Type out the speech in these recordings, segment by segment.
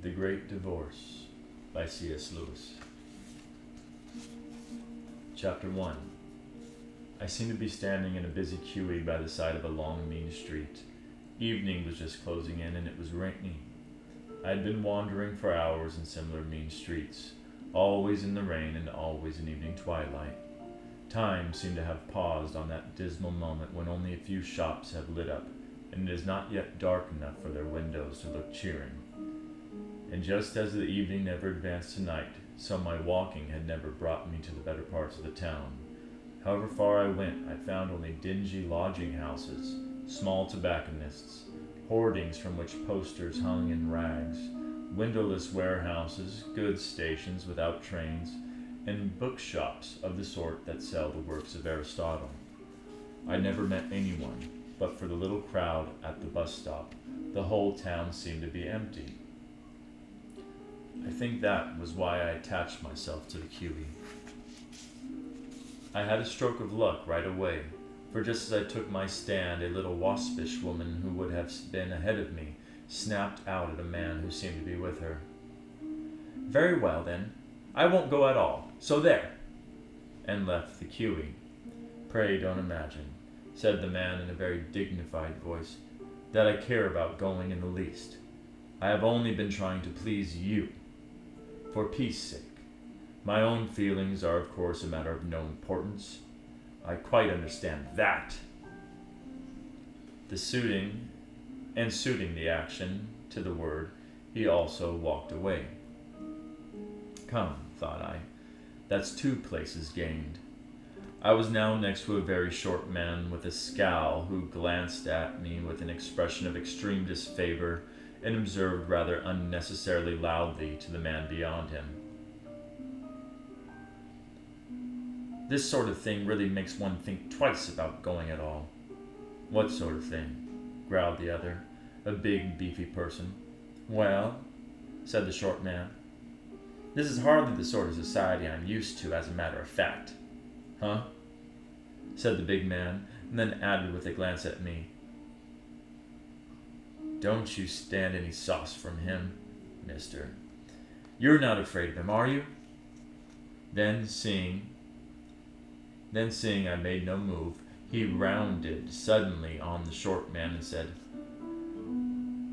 The Great Divorce by C.S. Lewis. Chapter 1. I seemed to be standing in a busy queuing by the side of a long, mean street. Evening was just closing in, and it was raining. I had been wandering for hours in similar mean streets, always in the rain and always in evening twilight. Time seemed to have paused on that dismal moment when only a few shops have lit up, and it is not yet dark enough for their windows to look cheering. And just as the evening never advanced to night, so my walking had never brought me to the better parts of the town. However far I went, I found only dingy lodging houses, small tobacconists, hoardings from which posters hung in rags, windowless warehouses, goods stations without trains, and bookshops of the sort that sell the works of Aristotle. I never met anyone, but for the little crowd at the bus stop, the whole town seemed to be empty. I think that was why I attached myself to the QE. I had a stroke of luck right away, for just as I took my stand, a little waspish woman who would have been ahead of me snapped out at a man who seemed to be with her. "Very well, then. I won't go at all. So there!" and left the QE. "Pray don't imagine," said the man in a very dignified voice, "that I care about going in the least. I have only been trying to please you, for peace sake. My own feelings are, of course, a matter of no importance. I quite understand that." Suiting the action to the word, he also walked away. Come, thought I, that's 2 places gained. I was now next to a very short man with a scowl who glanced at me with an expression of extreme disfavor and observed rather unnecessarily loudly to the man beyond him. "This sort of thing really makes one think twice about going at all." "What sort of thing?" growled the other, a big, beefy person. "Well," said the short man, "this is hardly the sort of society I'm used to, as a matter of fact." "Huh?" said the big man, and then added with a glance at me, "Don't you stand any sauce from him, mister. You're not afraid of him, are you?" Then seeing I made no move, he rounded suddenly on the short man and said,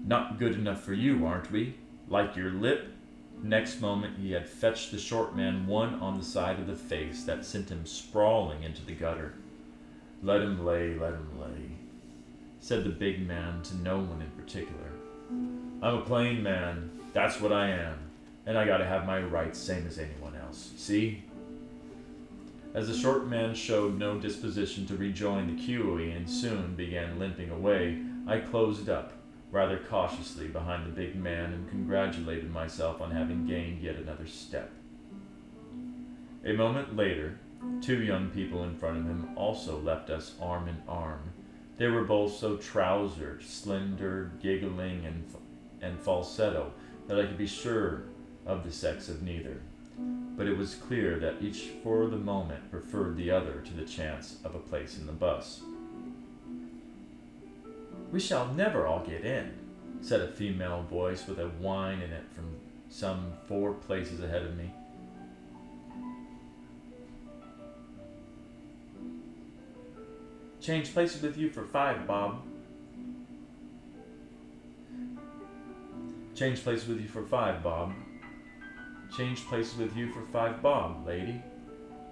"Not good enough for you, aren't we? Like your lip?" Next moment he had fetched the short man one on the side of the face that sent him sprawling into the gutter. Let him lay," said the big man to no one in particular. "I'm a plain man, that's what I am, and I gotta have my rights same as anyone else, see?" As the short man showed no disposition to rejoin the queue and soon began limping away, I closed up, rather cautiously, behind the big man and congratulated myself on having gained yet another step. A moment later, 2 young people in front of him also left us arm in arm. They were both so trousered, slender, giggling, and falsetto that I could be sure of the sex of neither. But it was clear that each for the moment preferred the other to the chance of a place in the bus. "We shall never all get in," said a female voice with a whine in it from some 4 places ahead of me. "Change places with you for 5, Bob." "Change places with you for 5, Bob." "Change places with you for 5 bob, lady,"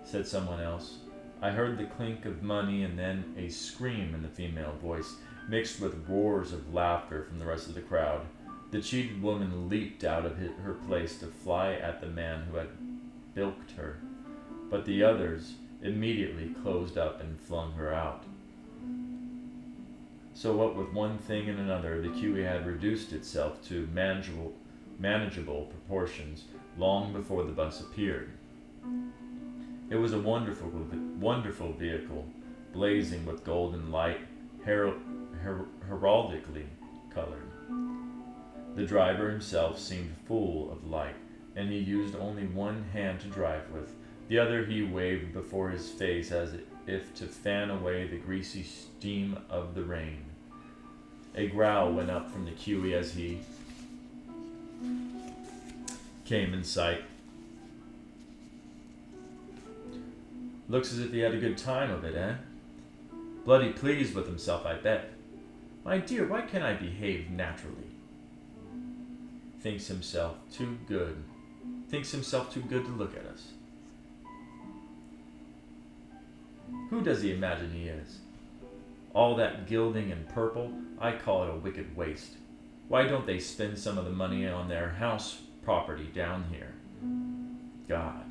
said someone else. I heard the clink of money and then a scream in the female voice, mixed with roars of laughter from the rest of the crowd. The cheated woman leaped out of her place to fly at the man who had bilked her, but the others immediately closed up and flung her out. So what with one thing and another, the QE had reduced itself to manageable proportions long before the bus appeared. It was a wonderful vehicle, blazing with golden light, heraldically colored. The driver himself seemed full of light, and he used only one hand to drive with. The other he waved before his face as if to fan away the greasy steam of the rain. A growl went up from the QE as he came in sight. Looks as if he had a good time of it, eh? Bloody pleased with himself, I bet. My dear, why can't I behave naturally? Thinks himself too good. Thinks himself too good to look at us. Who does he imagine he is? All that gilding and purple, I call it a wicked waste. Why don't they spend some of the money on their house property down here? God,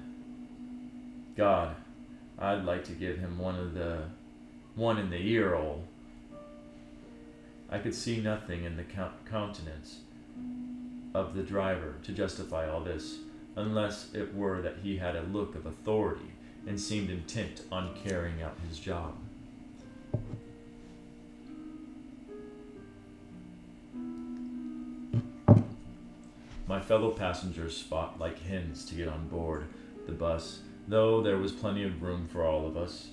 I'd like to give him one in the ear hole. I could see nothing in the countenance of the driver to justify all this, unless it were that he had a look of authority and seemed intent on carrying out his job. My fellow passengers fought like hens to get on board the bus, though there was plenty of room for all of us.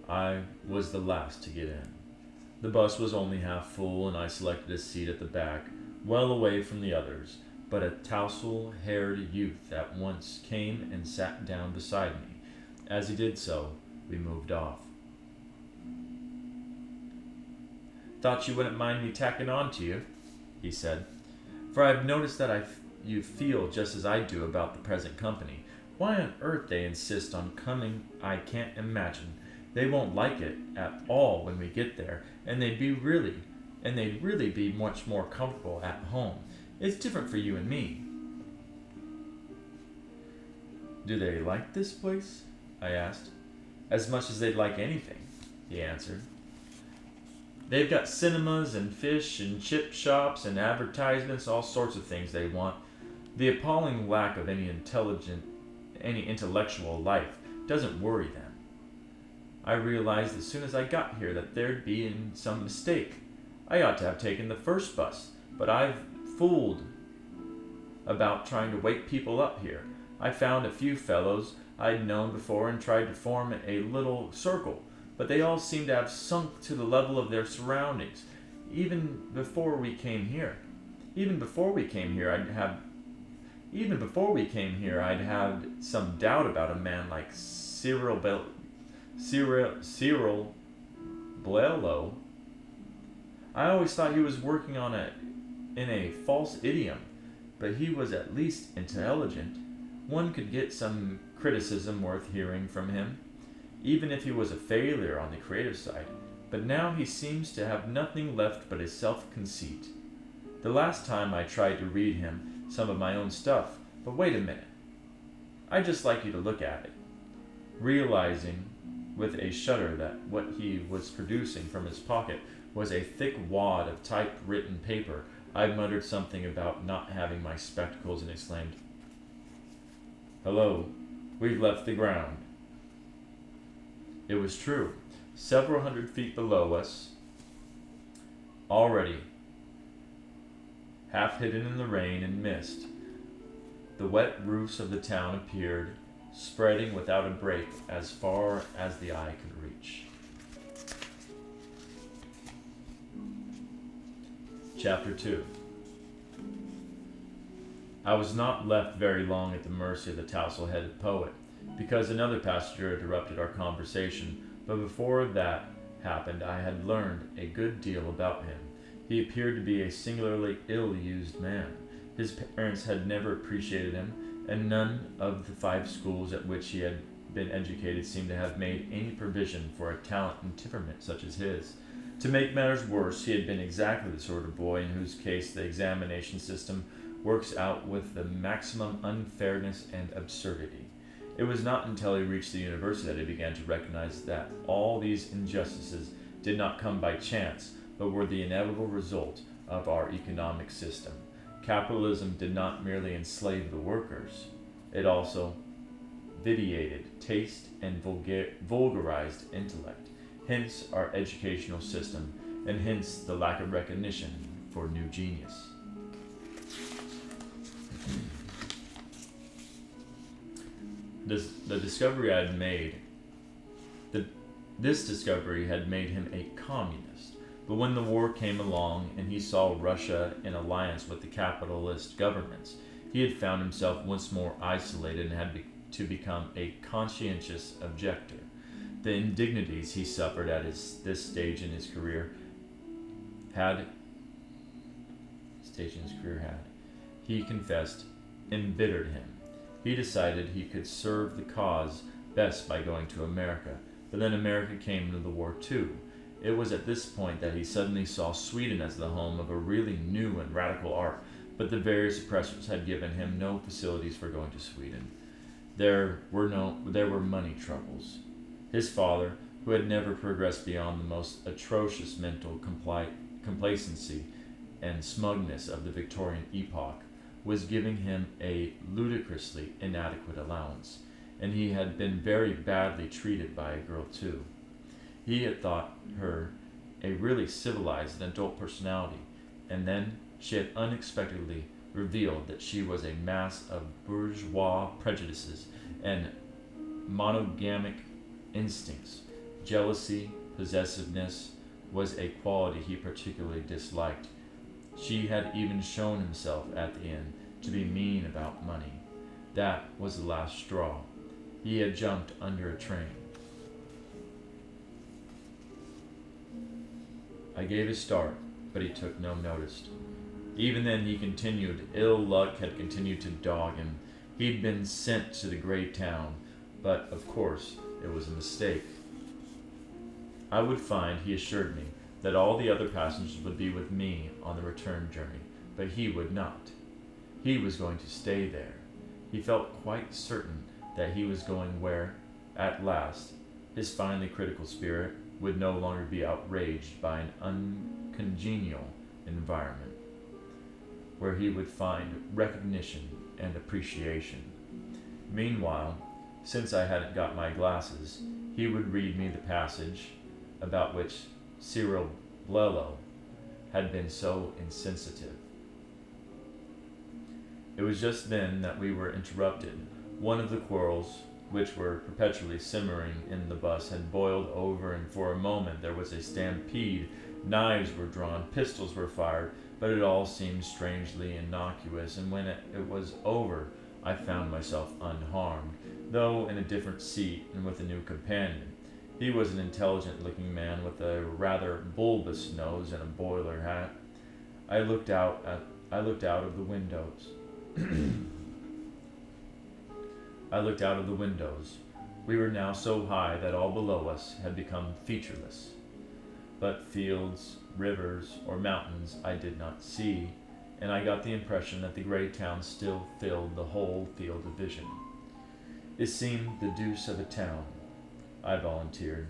I was the last to get in. The bus was only half full, and I selected a seat at the back, well away from the others, but a tousle-haired youth at once came and sat down beside me. As he did so, we moved off. "Thought you wouldn't mind me tacking on to you," he said, "for I've noticed that you feel just as I do about the present company. Why on earth they insist on coming, I can't imagine. They won't like it at all when we get there, and they'd really be much more comfortable at home. It's different for you and me." "Do they like this place?" I asked. "As much as they'd like anything," he answered. "They've got cinemas and fish and chip shops and advertisements, all sorts of things they want. The appalling lack of any intellectual life doesn't worry them. I realized as soon as I got here that there'd been some mistake. I ought to have taken the first bus, but I've fooled about trying to wake people up here. I found a few fellows I'd known before and tried to form a little circle, but they all seemed to have sunk to the level of their surroundings. Even before we came here, I'd had some doubt about a man like Cyril Blelo. I always thought he was working in a false idiom, but he was at least intelligent. One could get some criticism worth hearing from him, even if he was a failure on the creative side. But now he seems to have nothing left but his self-conceit. The last time I tried to read him some of my own stuff, but wait a minute. I'd just like you to look at it." Realizing with a shudder that what he was producing from his pocket was a thick wad of typewritten paper, I muttered something about not having my spectacles and exclaimed, "Hello, we've left the ground." It was true. Several hundred feet below us, already half hidden in the rain and mist, the wet roofs of the town appeared, spreading without a break as far as the eye could reach. Chapter 2. I was not left very long at the mercy of the tousle-headed poet, because another passenger interrupted our conversation, but before that happened I had learned a good deal about him. He appeared to be a singularly ill-used man. His parents had never appreciated him, and none of the 5 schools at which he had been educated seemed to have made any provision for a talent and temperament such as his. To make matters worse, he had been exactly the sort of boy in whose case the examination system works out with the maximum unfairness and absurdity. It was not until he reached the university that he began to recognize that all these injustices did not come by chance, but were the inevitable result of our economic system. Capitalism did not merely enslave the workers, it also vitiated taste and vulgarized intellect, hence our educational system, and hence the lack of recognition for new genius. The discovery I had made, this discovery had made him a communist. But when the war came along and he saw Russia in alliance with the capitalist governments, He had found himself once more isolated and had to become a conscientious objector. The indignities he suffered at this stage in his career had, he confessed, embittered him. He decided he could serve the cause best by going to America, but then America came into the war too. It was at this point that he suddenly saw Sweden as the home of a really new and radical art, but the various oppressors had given him no facilities for going to Sweden. There were money troubles. His father, who had never progressed beyond the most atrocious mental complacency and smugness of the Victorian epoch, was giving him a ludicrously inadequate allowance, and he had been very badly treated by a girl too. He had thought her a really civilized and adult personality, and then she had unexpectedly revealed that she was a mass of bourgeois prejudices and monogamic instincts. Jealousy, possessiveness was a quality he particularly disliked. She had even shown himself at the inn to be mean about money. That was the last straw. He had jumped under a train. I gave a start, but he took no notice. Even then he continued. Ill luck had continued to dog him. He'd been sent to the great town, but of course it was a mistake. I would find, he assured me, that all the other passengers would be with me on the return journey, but he would not. He was going to stay there. He felt quite certain that he was going where, at last, his finely critical spirit would no longer be outraged by an uncongenial environment, where he would find recognition and appreciation. Meanwhile, since I hadn't got my glasses, he would read me the passage about which Cyril Blello had been so insensitive. It was just then that we were interrupted. One of the quarrels, which were perpetually simmering in the bus, had boiled over, and for a moment there was a stampede. Knives were drawn, pistols were fired, but it all seemed strangely innocuous, and when it was over, I found myself unharmed, though in a different seat and with a new companion. He was an intelligent-looking man with a rather bulbous nose and a boiler hat. I looked out of the windows. We were now so high that all below us had become featureless. But fields, rivers, or mountains I did not see, and I got the impression that the great town still filled the whole field of vision. It seemed the deuce of a town, I volunteered,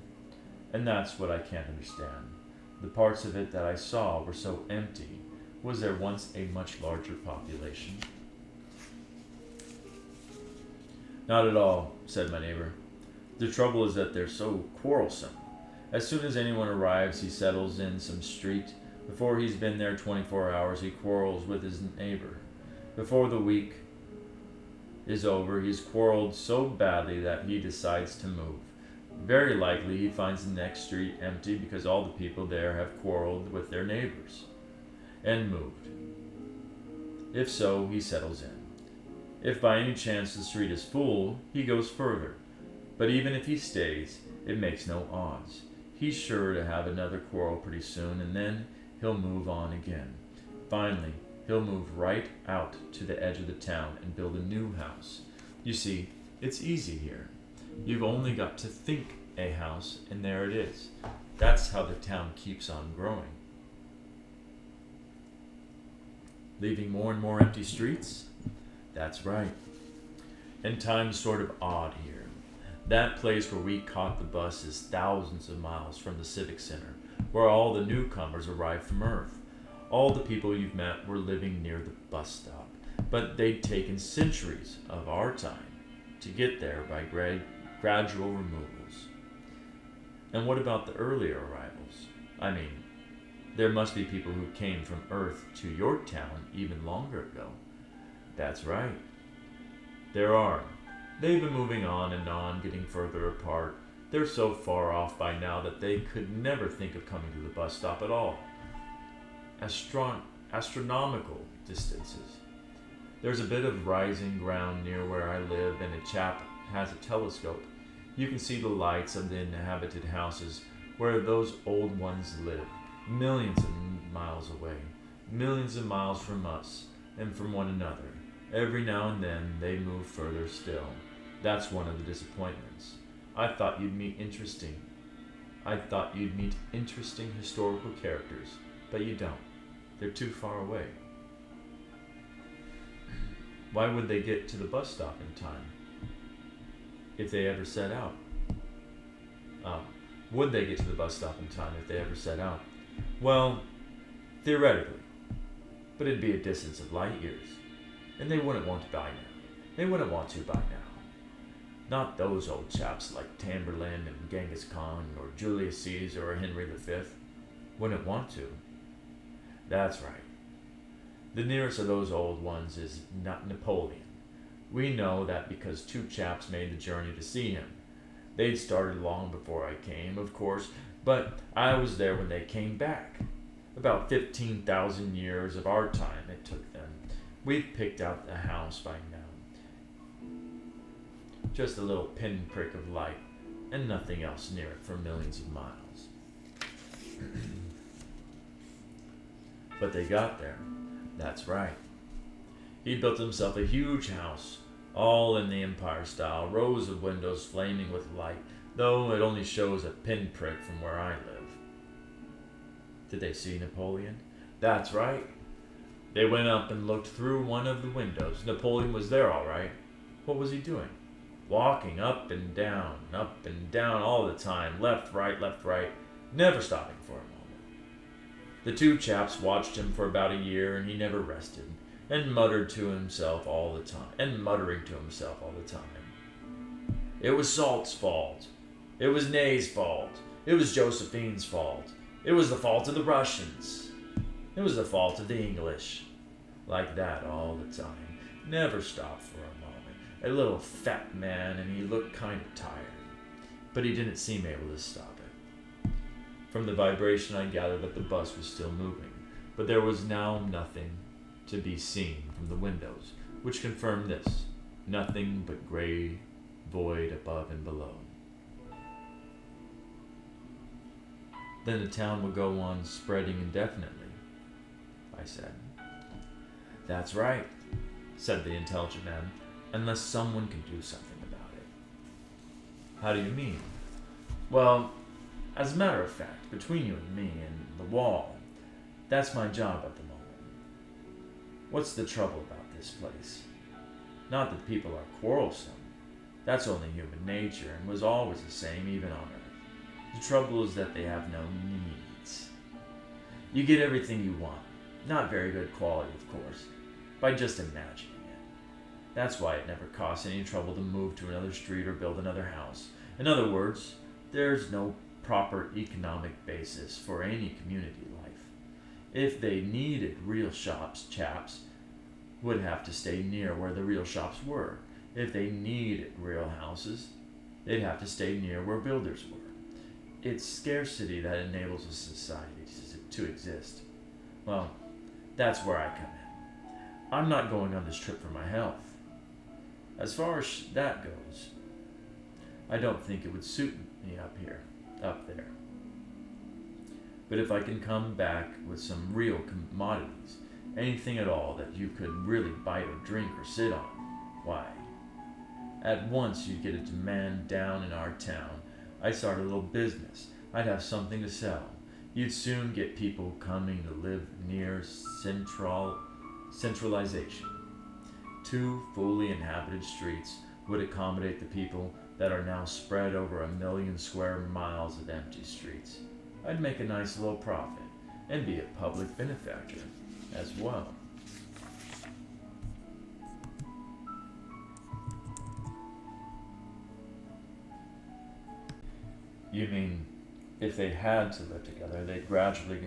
and that's what I can't understand. The parts of it that I saw were so empty. Was there once a much larger population? Not at all, said my neighbor. The trouble is that they're so quarrelsome. As soon as anyone arrives, he settles in some street. Before he's been there 24 hours, he quarrels with his neighbor. Before the week is over, he's quarreled so badly that he decides to move. Very likely he finds the next street empty because all the people there have quarreled with their neighbors and moved. If so, he settles in. If by any chance the street is full, he goes further. But even if he stays, it makes no odds. He's sure to have another quarrel pretty soon, and then he'll move on again. Finally, he'll move right out to the edge of the town and build a new house. You see, it's easy here. You've only got to think a house, and there it is. That's how the town keeps on growing. Leaving more and more empty streets? That's right. And time's sort of odd here. That place where we caught the bus is thousands of miles from the Civic Center, where all the newcomers arrived from Earth. All the people you've met were living near the bus stop, but they'd taken centuries of our time to get there by gradual removals. And what about the earlier arrivals? I mean, there must be people who came from Earth to Yorktown even longer ago. That's right. There are. They've been moving on, getting further apart. They're so far off by now that they could never think of coming to the bus stop at all. Astronomical distances. There's a bit of rising ground near where I live, and a chap has a telescope. You can see the lights of the inhabited houses where those old ones live, millions of miles away, millions of miles from us and from one another. Every now and then they move further still. That's one of the disappointments. I thought you'd meet interesting historical characters, but you don't. They're too far away. Why would they get to the bus stop in time? If they ever set out? Would they get to the bus stop in time if they ever set out? Well, theoretically. But it'd be a distance of light years. And they wouldn't want to by now. They wouldn't want to by now. Not those old chaps like Tamberlin and Genghis Khan or Julius Caesar or Henry V. Wouldn't want to. That's right. The nearest of those old ones is not Napoleon. We know that because two chaps made the journey to see him. They'd started long before I came, of course, but I was there when they came back. About 15,000 years of our time it took them. We've picked out the house by now. Just a little pinprick of light, and nothing else near it for millions of miles. But they got there. That's right. He built himself a huge house, all in the Empire style, rows of windows flaming with light, though it only shows a pinprick from where I live. Did they see Napoleon? That's right. They went up and looked through one of the windows. Napoleon was there, all right. What was he doing? Walking up and down all the time, left, right, never stopping for a moment. The two chaps watched him for about a year, and he never rested, and muttered to himself all the time, It was Salt's fault. It was Ney's fault. It was Josephine's fault. It was the fault of the Russians. It was the fault of the English. Like that all the time. Never stopped for a moment. A little fat man, and he looked kind of tired. But he didn't seem able to stop it. From the vibration I gathered that the bus was still moving, but there was now nothing to be seen from the windows, which confirmed this. Nothing but gray void above and below. Then the town would go on spreading indefinitely, I said. That's right, said the intelligent man, unless someone can do something about it. How do you mean? Well, as a matter of fact, between you and me and the wall, that's my job at the moment. What's the trouble about this place? Not that people are quarrelsome. That's only human nature and was always the same even on Earth. The trouble is that they have no needs. You get everything you want. Not very good quality, of course, by just imagining it. That's why it never costs any trouble to move to another street or build another house. In other words, there's no proper economic basis for any community life. If they needed real shops, chaps would have to stay near where the real shops were. If they needed real houses, they'd have to stay near where builders were. It's scarcity that enables a society to exist. Well, that's where I come in. I'm not going on this trip for my health. As far as that goes, I don't think it would suit me up there. But if I can come back with some real commodities, anything at all that you could really bite or drink or sit on, why, at once you'd get a demand down in our town. I'd start a little business. I'd have something to sell. You'd soon get people coming to live near centralization. 2 fully inhabited streets would accommodate the people that are now spread over 1 million square miles of empty streets. I'd make a nice little profit and be a public benefactor as well. You mean, if they had to live together, they'd gradually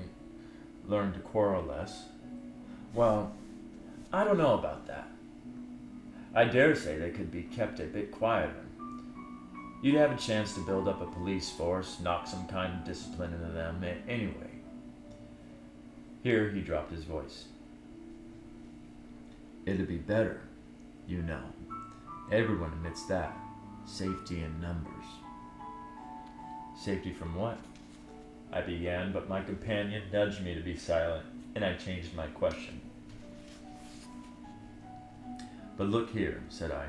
learn to quarrel less? Well, I don't know about that. I dare say they could be kept a bit quieter. You'd have a chance to build up a police force, knock some kind of discipline into them anyway. Here he dropped his voice. It'll be better, you know. Everyone admits that. Safety in numbers. Safety from what? I began, but my companion nudged me to be silent, and I changed my question. But look here, said I.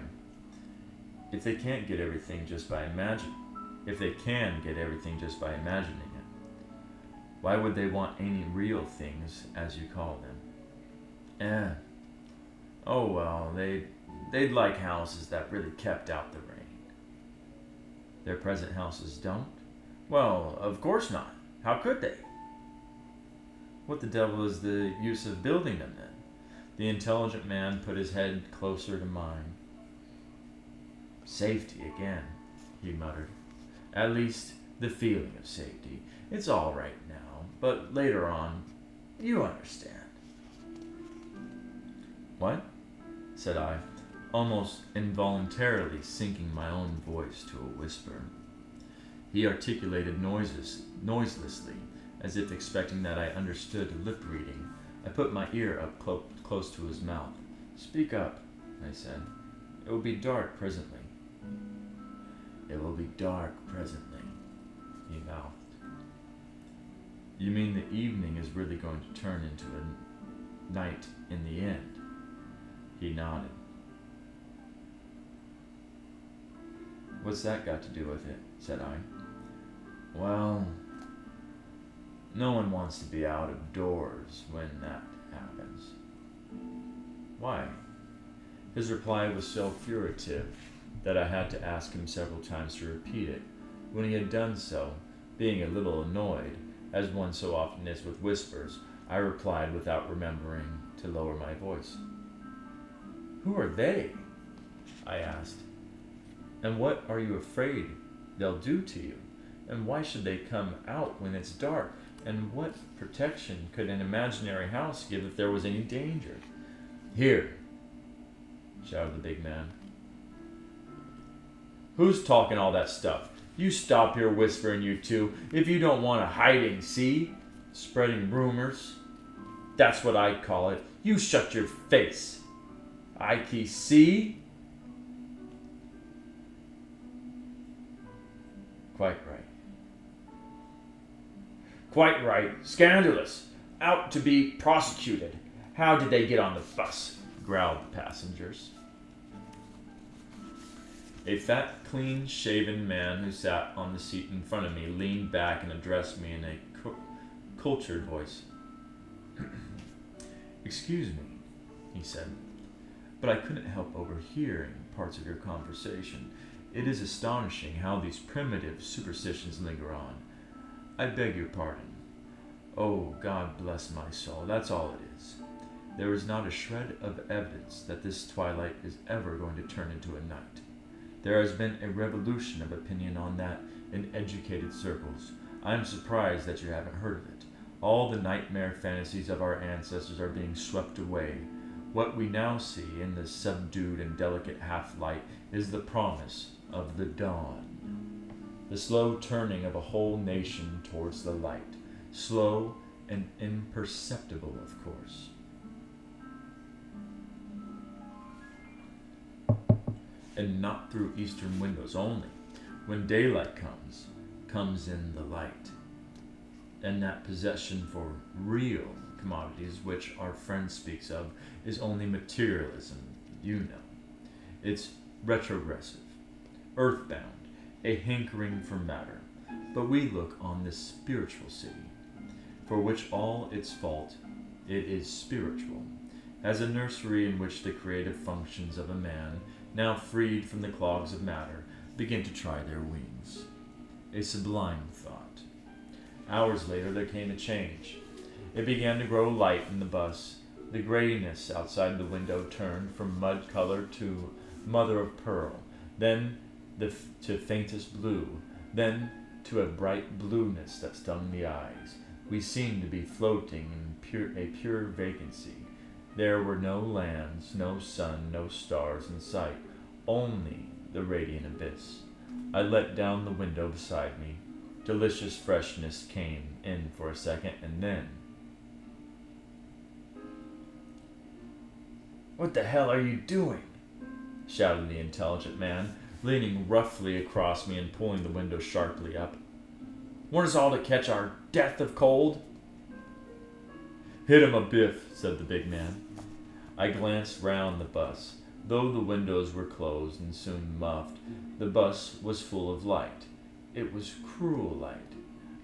If they can't get everything just by imagining it, why would they want any real things, as you call them? Oh well, they'd like houses that really kept out the rain. Their present houses don't? Well, of course not. How could they? What the devil is the use of building them then? The intelligent man put his head closer to mine. Safety again, he muttered. At least the feeling of safety. It's all right now, but later on, you understand. What? Said I, almost involuntarily sinking my own voice to a whisper. He articulated noiselessly, as if expecting that I understood lip reading. I put my ear up close to his mouth. Speak up, I said. It will be dark presently. It will be dark presently, he mouthed. You mean the evening is really going to turn into a night in the end? He nodded. What's that got to do with it? Said I. Well, no one wants to be out of doors when that happens. Why? His reply was so furtive that I had to ask him several times to repeat it. When he had done so, being a little annoyed, as one so often is with whispers, I replied without remembering to lower my voice. Who are they? I asked. And what are you afraid they'll do to you? And why should they come out when it's dark? And what protection could an imaginary house give if there was any danger? Here, shouted the big man. Who's talking all that stuff? You stop here whispering, you two, if you don't want to hiding, see? Spreading rumors. That's what I call it. You shut your face. Ike, see? Quite right. Quite right. Scandalous. Out to be prosecuted. How did they get on the bus? Growled the passengers. A fat, clean-shaven man who sat on the seat in front of me leaned back and addressed me in a cultured voice. Excuse me, he said, but I couldn't help overhearing parts of your conversation. It is astonishing how these primitive superstitions linger on. I beg your pardon. Oh, God bless my soul, that's all it is. There is not a shred of evidence that this twilight is ever going to turn into a night. There has been a revolution of opinion on that in educated circles. I am surprised that you haven't heard of it. All the nightmare fantasies of our ancestors are being swept away. What we now see in the subdued and delicate half-light is the promise of the dawn. The slow turning of a whole nation towards the light. Slow and imperceptible, of course. And not through eastern windows only. When daylight comes in the light. And that possession for real commodities, which our friend speaks of, is only materialism, you know. It's retrogressive, earthbound, a hankering for matter. But we look on this spiritual city, for which all its fault, it is spiritual, as a nursery in which the creative functions of a man, now freed from the clogs of matter, begin to try their wings. A sublime thought. Hours later there came a change. It began to grow light in the bus. The grayness outside the window turned from mud color to mother of pearl, then to faintest blue, then to a bright blueness that stung the eyes. We seemed to be floating in a pure vacancy. There were no lands, no sun, no stars in sight, only the radiant abyss. I let down the window beside me. Delicious freshness came in for a second, and then "What the hell are you doing?" shouted the intelligent man, leaning roughly across me and pulling the window sharply up. "Want us all to catch our death of cold?" "Hit him a biff," said the big man. I glanced round the bus. Though the windows were closed and soon muffed, the bus was full of light. It was cruel light.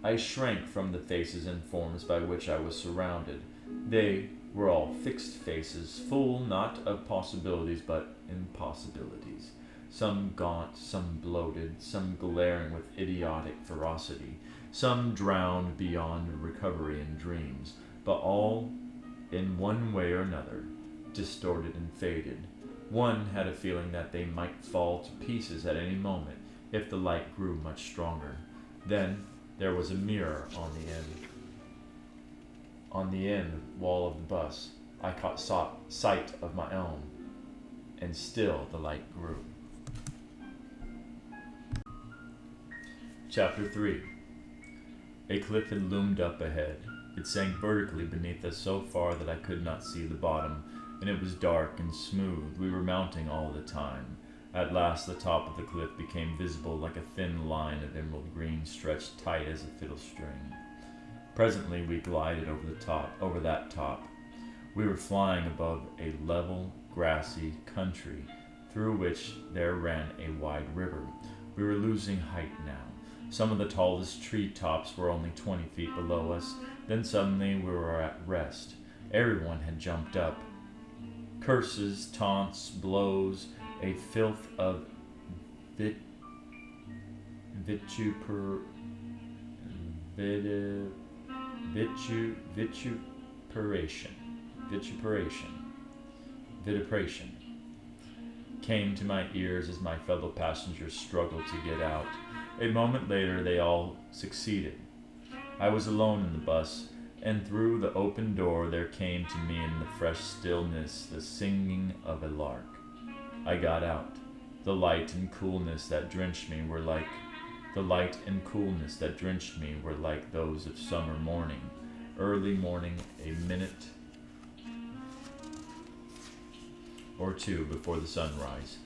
I shrank from the faces and forms by which I was surrounded. They were all fixed faces, full not of possibilities but impossibilities. Some gaunt, some bloated, some glaring with idiotic ferocity, some drowned beyond recovery in dreams, but all, in one way or another, distorted and faded. One had a feeling that they might fall to pieces at any moment if the light grew much stronger. Then there was a mirror on the end wall of the bus. I caught sight of my own, and still the light grew. Chapter 3. A cliff had loomed up ahead. It sank vertically beneath us so far that I could not see the bottom, and it was dark and smooth. We were mounting all the time. At last the top of the cliff became visible like a thin line of emerald green stretched tight as a fiddle string. Presently we glided over that top. We were flying above a level, grassy country through which there ran a wide river. We were losing height now. Some of the tallest tree tops were only 20 feet below us. Then suddenly we were at rest. Everyone had jumped up. Curses, taunts, blows, a filth of vituperation came to my ears as my fellow passengers struggled to get out. A moment later they all succeeded. I was alone in the bus, and through the open door there came to me in the fresh stillness the singing of a lark. I got out. The light and coolness that drenched me were like those of summer morning, early morning, a minute or two before the sunrise,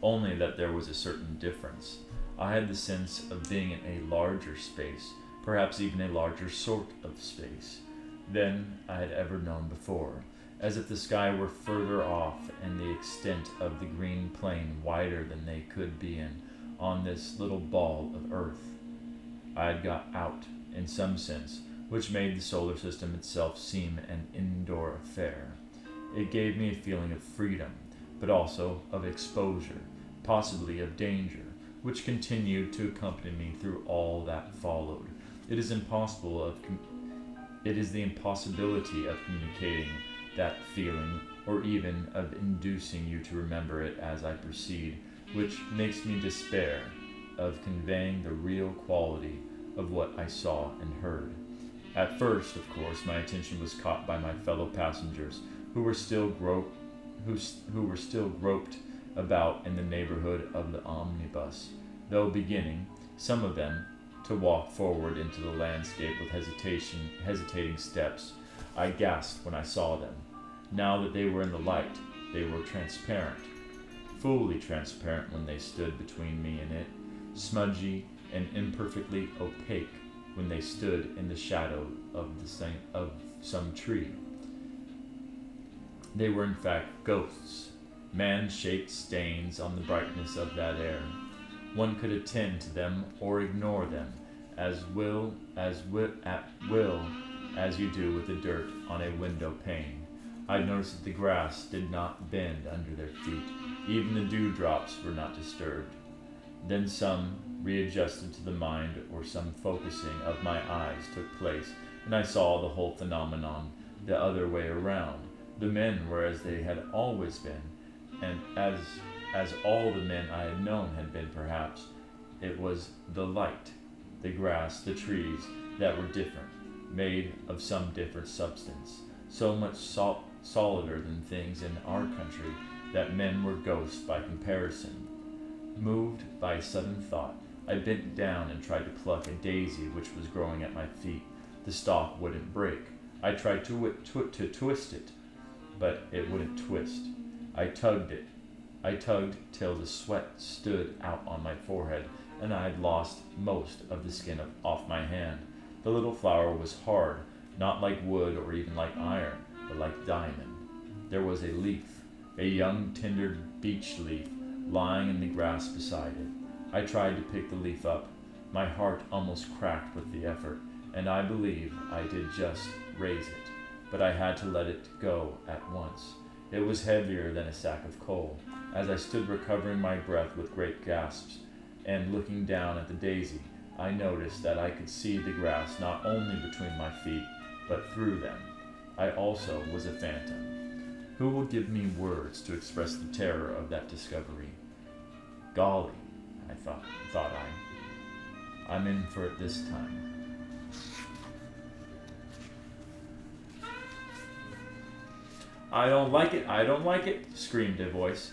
only that there was a certain difference. I had the sense of being in a larger space, perhaps even a larger sort of space, than I had ever known before, as if the sky were further off and the extent of the green plain wider than they could be on this little ball of earth. I had got out, in some sense, which made the solar system itself seem an indoor affair. It gave me a feeling of freedom, but also of exposure, possibly of danger, which continued to accompany me through all that followed. It is the impossibility of communicating that feeling, or even of inducing you to remember it as I proceed, which makes me despair of conveying the real quality of what I saw and heard. At first, of course, my attention was caught by my fellow passengers, who were still groped about in the neighborhood of the omnibus, though beginning, some of them, to walk forward into the landscape with hesitating steps. I gasped when I saw them. Now that they were in the light, they were transparent, fully transparent when they stood between me and it, smudgy and imperfectly opaque when they stood in the shadow of some tree. They were in fact ghosts, man-shaped stains on the brightness of that air. One could attend to them or ignore them at will as you do with the dirt on a window pane. I noticed that the grass did not bend under their feet. Even the dewdrops were not disturbed. Then some readjusted to the mind, or some focusing of my eyes took place, and I saw the whole phenomenon the other way around. The men were as they had always been, and as all the men I had known had been, perhaps. It was the light, the grass, the trees, that were different, made of some different substance, so much solider than things in our country that men were ghosts by comparison. Moved by a sudden thought, I bent down and tried to pluck a daisy which was growing at my feet. The stalk wouldn't break. I tried to twist it, but it wouldn't twist. I tugged it. I tugged till the sweat stood out on my forehead, and I had lost most of the skin off my hand. The little flower was hard, not like wood or even like iron, but like diamond. There was a leaf, a young tender beech leaf, lying in the grass beside it. I tried to pick the leaf up. My heart almost cracked with the effort, and I believe I did just raise it, but I had to let it go at once. It was heavier than a sack of coal. As I stood recovering my breath with great gasps and looking down at the daisy, I noticed that I could see the grass not only between my feet, but through them. I also was a phantom. Who will give me words to express the terror of that discovery? Golly, I thought I. I'm in for it this time. I don't like it, screamed a voice.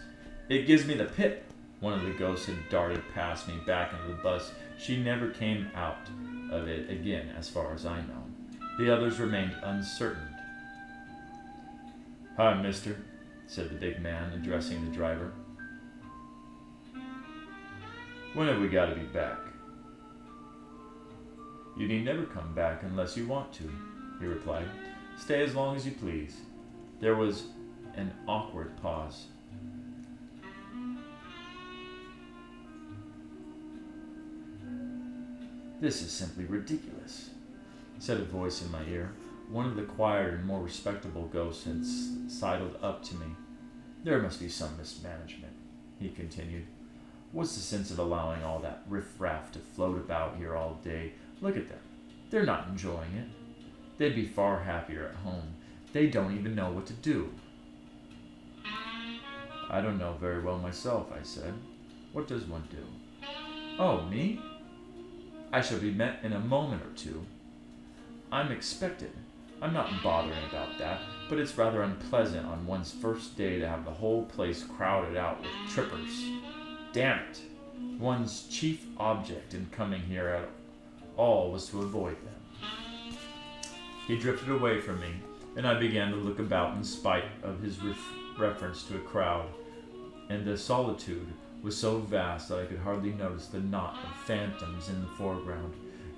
It gives me the pip. One of the ghosts had darted past me back into the bus. She never came out of it again, as far as I know. The others remained uncertain. Hi, mister, said the big man, addressing the driver. When have we got to be back? You need never come back unless you want to, he replied. Stay as long as you please. There was an awkward pause. This is simply ridiculous, said a voice in my ear. One of the quieter and more respectable ghosts had sidled up to me. There must be some mismanagement, he continued. What's the sense of allowing all that riffraff to float about here all day? Look at them. They're not enjoying it. They'd be far happier at home. They don't even know what to do. I don't know very well myself, I said. What does one do? Oh, me? I shall be met in a moment or two. I'm expected. I'm not bothering about that, but it's rather unpleasant on one's first day to have the whole place crowded out with trippers. Damn it! One's chief object in coming here at all was to avoid them. He drifted away from me, and I began to look about in spite of his reference to a crowd, and the solitude was so vast that I could hardly notice the knot of phantoms in the foreground.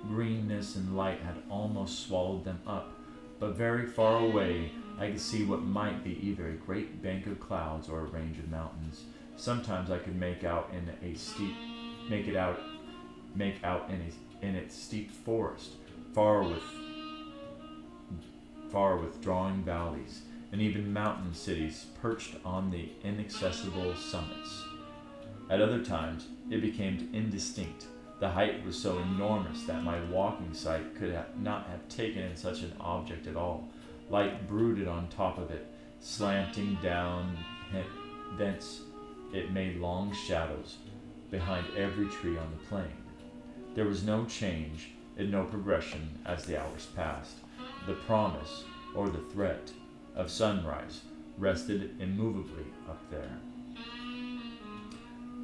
Greenness and light had almost swallowed them up, but very far away I could see what might be either a great bank of clouds or a range of mountains. Sometimes I could make out in its steep forest, far withdrawing valleys, and even mountain cities perched on the inaccessible summits. At other times, it became indistinct. The height was so enormous that my walking sight could not have taken in such an object at all. Light brooded on top of it, slanting down thence. It made long shadows behind every tree on the plain. There was no change and no progression as the hours passed. The promise, or the threat, of sunrise rested immovably up there.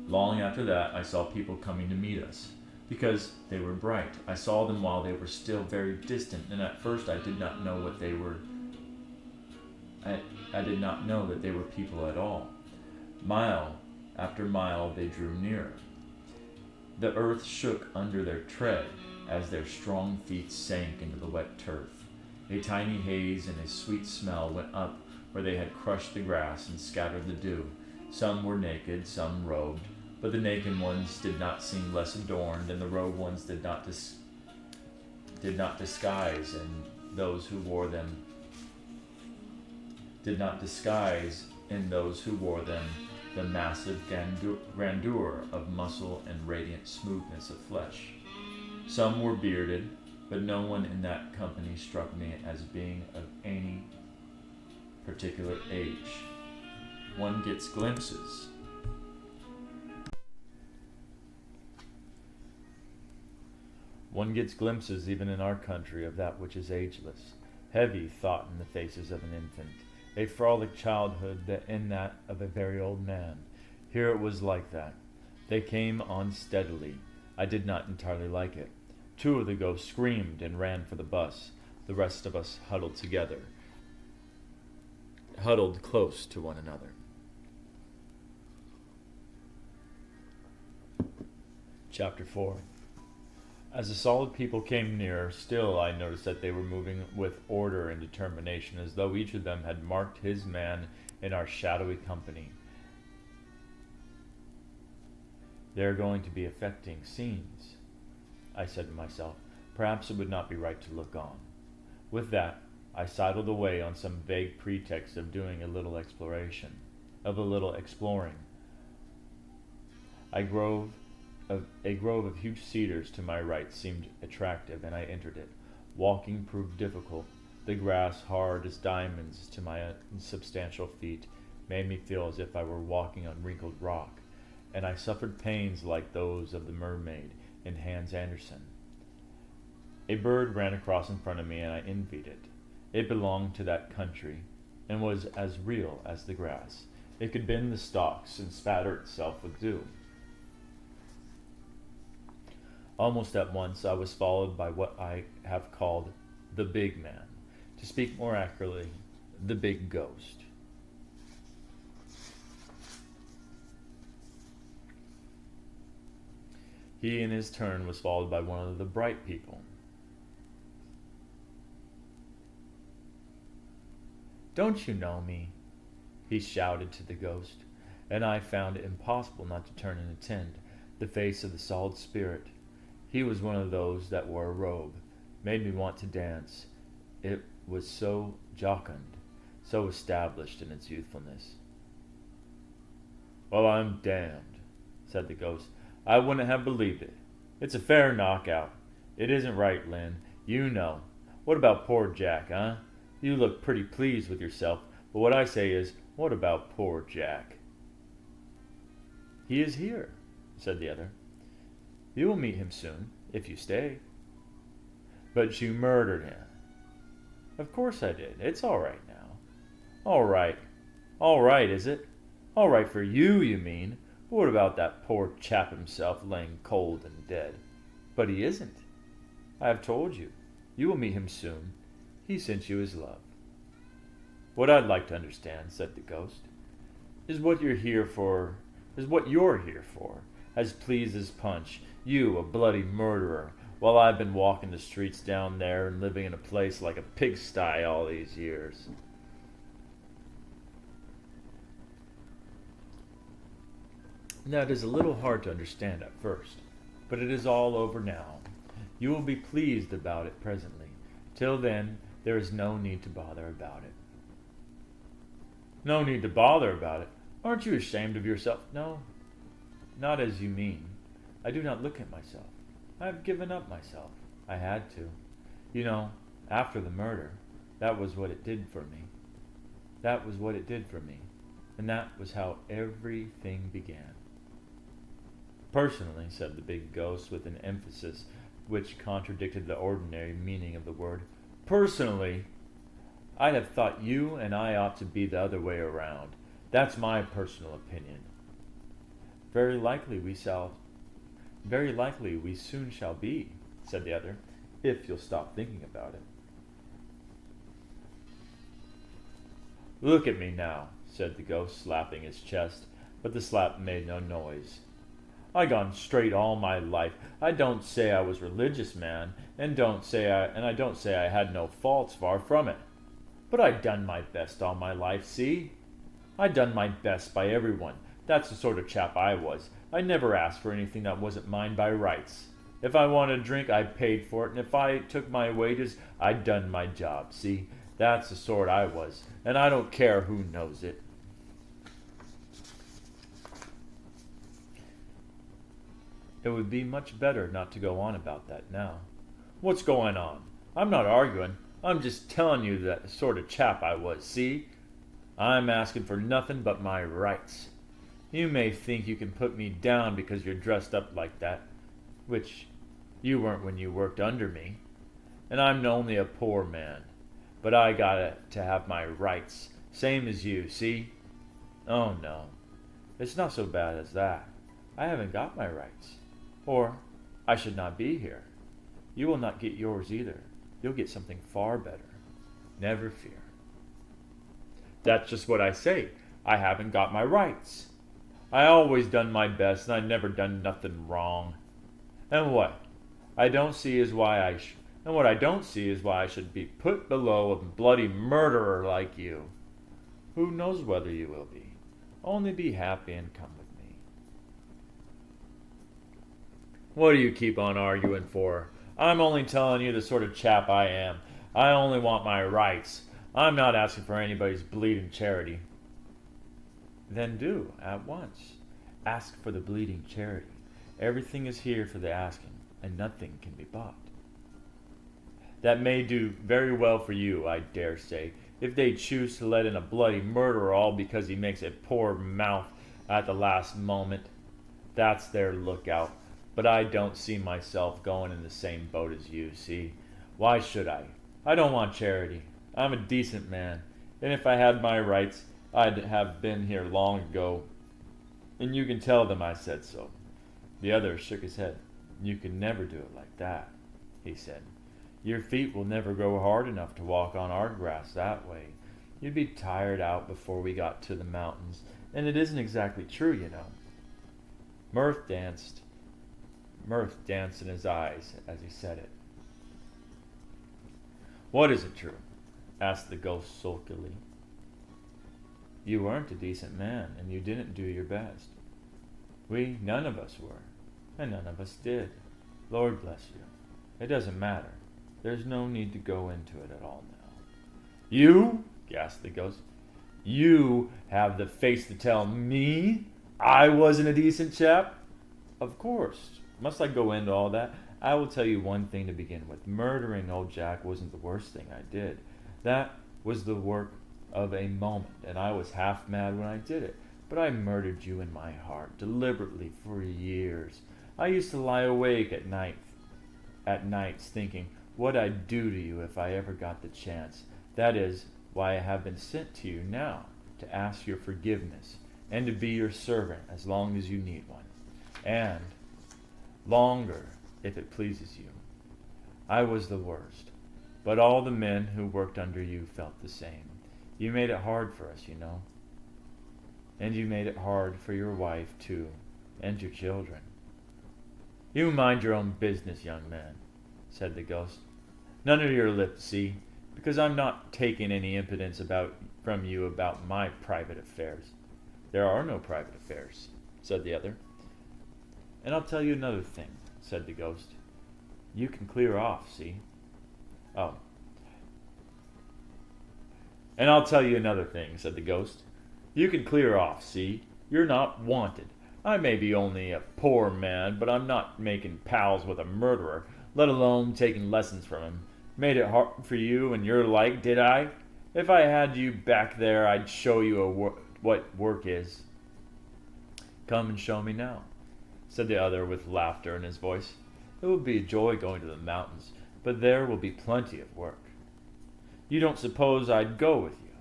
Long after that, I saw people coming to meet us, because they were bright. I saw them while they were still very distant, and at first I did not know what they were. I did not know that they were people at all. Mile after mile they drew nearer. The earth shook under their tread as their strong feet sank into the wet turf. A tiny haze and a sweet smell went up where they had crushed the grass and scattered the dew. Some were naked, some robed, but the naked ones did not seem less adorned, and the robed ones did not disguise in those who wore them. The massive grandeur of muscle and radiant smoothness of flesh. Some were bearded, but no one in that company struck me as being of any particular age. One gets glimpses even in our country of that which is ageless, heavy thought in the faces of an infant, a frolic childhood in that of a very old man. Here it was like that. They came on steadily. I did not entirely like it. Two of the ghosts screamed and ran for the bus. The rest of us huddled close to one another. Chapter 4. As the solid people came nearer, still I noticed that they were moving with order and determination, as though each of them had marked his man in our shadowy company. They're going to be affecting scenes, I said to myself. Perhaps it would not be right to look on. With that, I sidled away on some vague pretext of doing a little exploration, of a little exploring. A grove of huge cedars to my right seemed attractive, and I entered it. Walking proved difficult. The grass, hard as diamonds to my unsubstantial feet, made me feel as if I were walking on wrinkled rock, and I suffered pains like those of the mermaid in Hans Andersen. A bird ran across in front of me, and I envied it. It belonged to that country, and was as real as the grass. It could bend the stalks and spatter itself with dew. Almost at once I was followed by what I have called the big man. To speak more accurately, the big ghost. He in his turn was followed by one of the bright people. "Don't you know me?" he shouted to the ghost, and I found it impossible not to turn and attend the face of the solid spirit. He was one of those that wore a robe, made me want to dance. It was so jocund, so established in its youthfulness. "Well, I'm damned," said the ghost. "I wouldn't have believed it. It's a fair knockout. It isn't right, Lynn. You know. What about poor Jack, huh? You look pretty pleased with yourself, but what I say is, what about poor Jack?" "He is here," said the other. "You will meet him soon, if you stay." "But you murdered him." "Of course I did. It's all right now." "All right. All right, is it? All right for you, you mean. But what about that poor chap himself laying cold and dead?" "But he isn't. I have told you. You will meet him soon. He sent you his love." "What I'd like to understand," said the ghost, is what you're here for, as pleased as Punch, you, a bloody murderer, while I've been walking the streets down there and living in a place like a pigsty all these years." "That is a little hard to understand at first, but it is all over now. You will be pleased about it presently. Till then, there is no need to bother about it." "No need to bother about it? Aren't you ashamed of yourself?" "No, not as you mean. I do not look at myself. I have given up myself. I had to. You know, after the murder, that was what it did for me. That was what it did for me. And that was how everything began." "Personally," said the big ghost with an emphasis which contradicted the ordinary meaning of the word, "personally, I'd have thought you and I ought to be the other way around. That's my personal opinion." Very likely we soon shall be," said the other, "if you'll stop thinking about it." "Look at me now," said the ghost, slapping his chest, but the slap made no noise. "I gone straight all my life. I don't say I was religious, man, and I don't say I had no faults, far from it. But I done my best all my life, see? I done my best by everyone. That's the sort of chap I was. I never asked for anything that wasn't mine by rights. If I wanted a drink, I paid for it, and if I took my wages, I done my job, see? That's the sort I was, and I don't care who knows it." "It would be much better not to go on about that now." "What's going on? I'm not arguing. I'm just telling you that sort of chap I was, see? I'm asking for nothing but my rights. You may think you can put me down because you're dressed up like that, which you weren't when you worked under me, and I'm only a poor man, but I got to have my rights, same as you, see? Oh no, it's not so bad as that. I haven't got my rights, or I should not be here. You will not get yours either. You'll get something far better. Never fear." "That's just what I say. I haven't got my rights. I always done my best, and I never done nothing wrong. And what? I don't see is why I sh- and what I don't see is why I should be put below a bloody murderer like you. Who knows whether you will be? Only be happy and come with me. What do you keep on arguing for? I'm only telling you the sort of chap I am. I only want my rights. I'm not asking for anybody's bleeding charity. Then do, at once. Ask for the bleeding charity. Everything is here for the asking, and nothing can be bought. That may do very well for you, I dare say, if they choose to let in a bloody murderer all because he makes a poor mouth at the last moment. That's their lookout. But I don't see myself going in the same boat as you, see? Why should I? I don't want charity. I'm a decent man, and if I had my rights, I'd have been here long ago. And you can tell them I said so. The other shook his head. You can never do it like that, he said. Your feet will never grow hard enough to walk on our grass that way. You'd be tired out before we got to the mountains, and it isn't exactly true, you know. Mirth danced in his eyes as he said it. What isn't true? Asked the ghost sulkily. You weren't a decent man, and you didn't do your best. We, none of us were, and none of us did. Lord bless you. It doesn't matter. There's no need to go into it at all now. You? Gasped the ghost. You have the face to tell me I wasn't a decent chap? Of course. Must I go into all that? I will tell you one thing to begin with. Murdering old Jack wasn't the worst thing I did. That was the work of a moment, and I was half mad when I did it. But I murdered you in my heart, deliberately, for years. I used to lie awake at nights thinking what I'd do to you if I ever got the chance. That is why I have been sent to you now, to ask your forgiveness, and to be your servant as long as you need one. And longer, if it pleases you. I was the worst, but all the men who worked under you felt the same. You made it hard for us, you know. And you made it hard for your wife, too, and your children. You mind your own business, young man, said the ghost. None of your lips, see, because I'm not taking any impudence from you about my private affairs. There are no private affairs, said the other. And I'll tell you another thing, said the ghost. You can clear off, see? Oh. And I'll tell you another thing, said the ghost. You can clear off, see? You're not wanted. I may be only a poor man, but I'm not making pals with a murderer, let alone taking lessons from him. Made it hard for you and your like, did I? If I had you back there, I'd show you what work is. Come and show me now, said the other with laughter in his voice. It will be a joy going to the mountains, but there will be plenty of work. You don't suppose I'd go with you?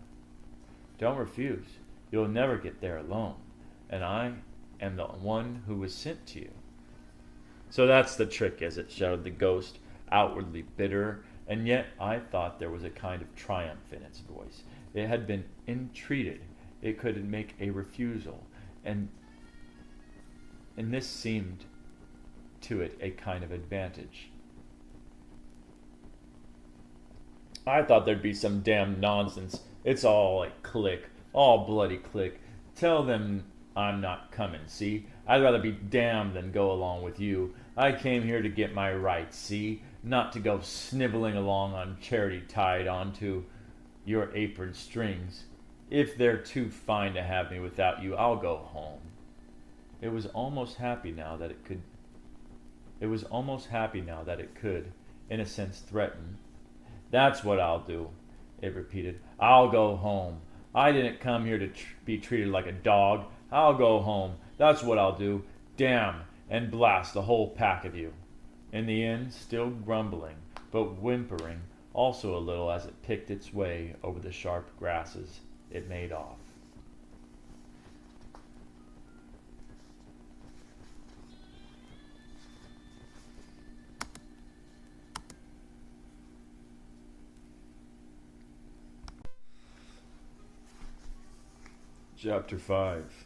Don't refuse. You'll never get there alone, and I am the one who was sent to you. So that's the trick, is it? Shouted the ghost, outwardly bitter, and yet I thought there was a kind of triumph in its voice. It had been entreated. It could make a refusal, and this seemed to it a kind of advantage. I thought there'd be some damn nonsense. It's all like click, all bloody click. Tell them I'm not coming, see? I'd rather be damned than go along with you. I came here to get my rights, see? Not to go sniveling along on charity tied onto your apron strings. If they're too fine to have me without you, I'll go home. It was almost happy now that it could, in a sense, threaten. That's what I'll do, it repeated. I'll go home. I didn't come here to be treated like a dog. I'll go home. That's what I'll do. Damn and blast the whole pack of you. In the end, still grumbling, but whimpering also a little as it picked its way over the sharp grasses, it made off. Chapter 5.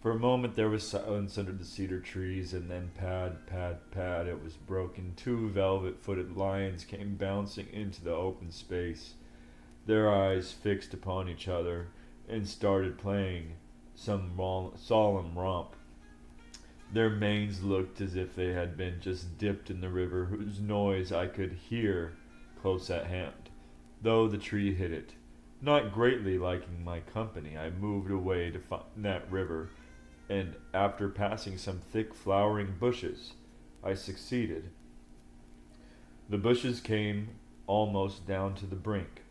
For a moment there was silence under the cedar trees, and then pad, pad, pad, it was broken. Two velvet-footed lions came bouncing into the open space, their eyes fixed upon each other, and started playing some solemn romp. Their manes looked as if they had been just dipped in the river, whose noise I could hear close at hand, though the tree hid it. Not greatly liking my company, I moved away to find that river, and after passing some thick flowering bushes, I succeeded. The bushes came almost down to the brink.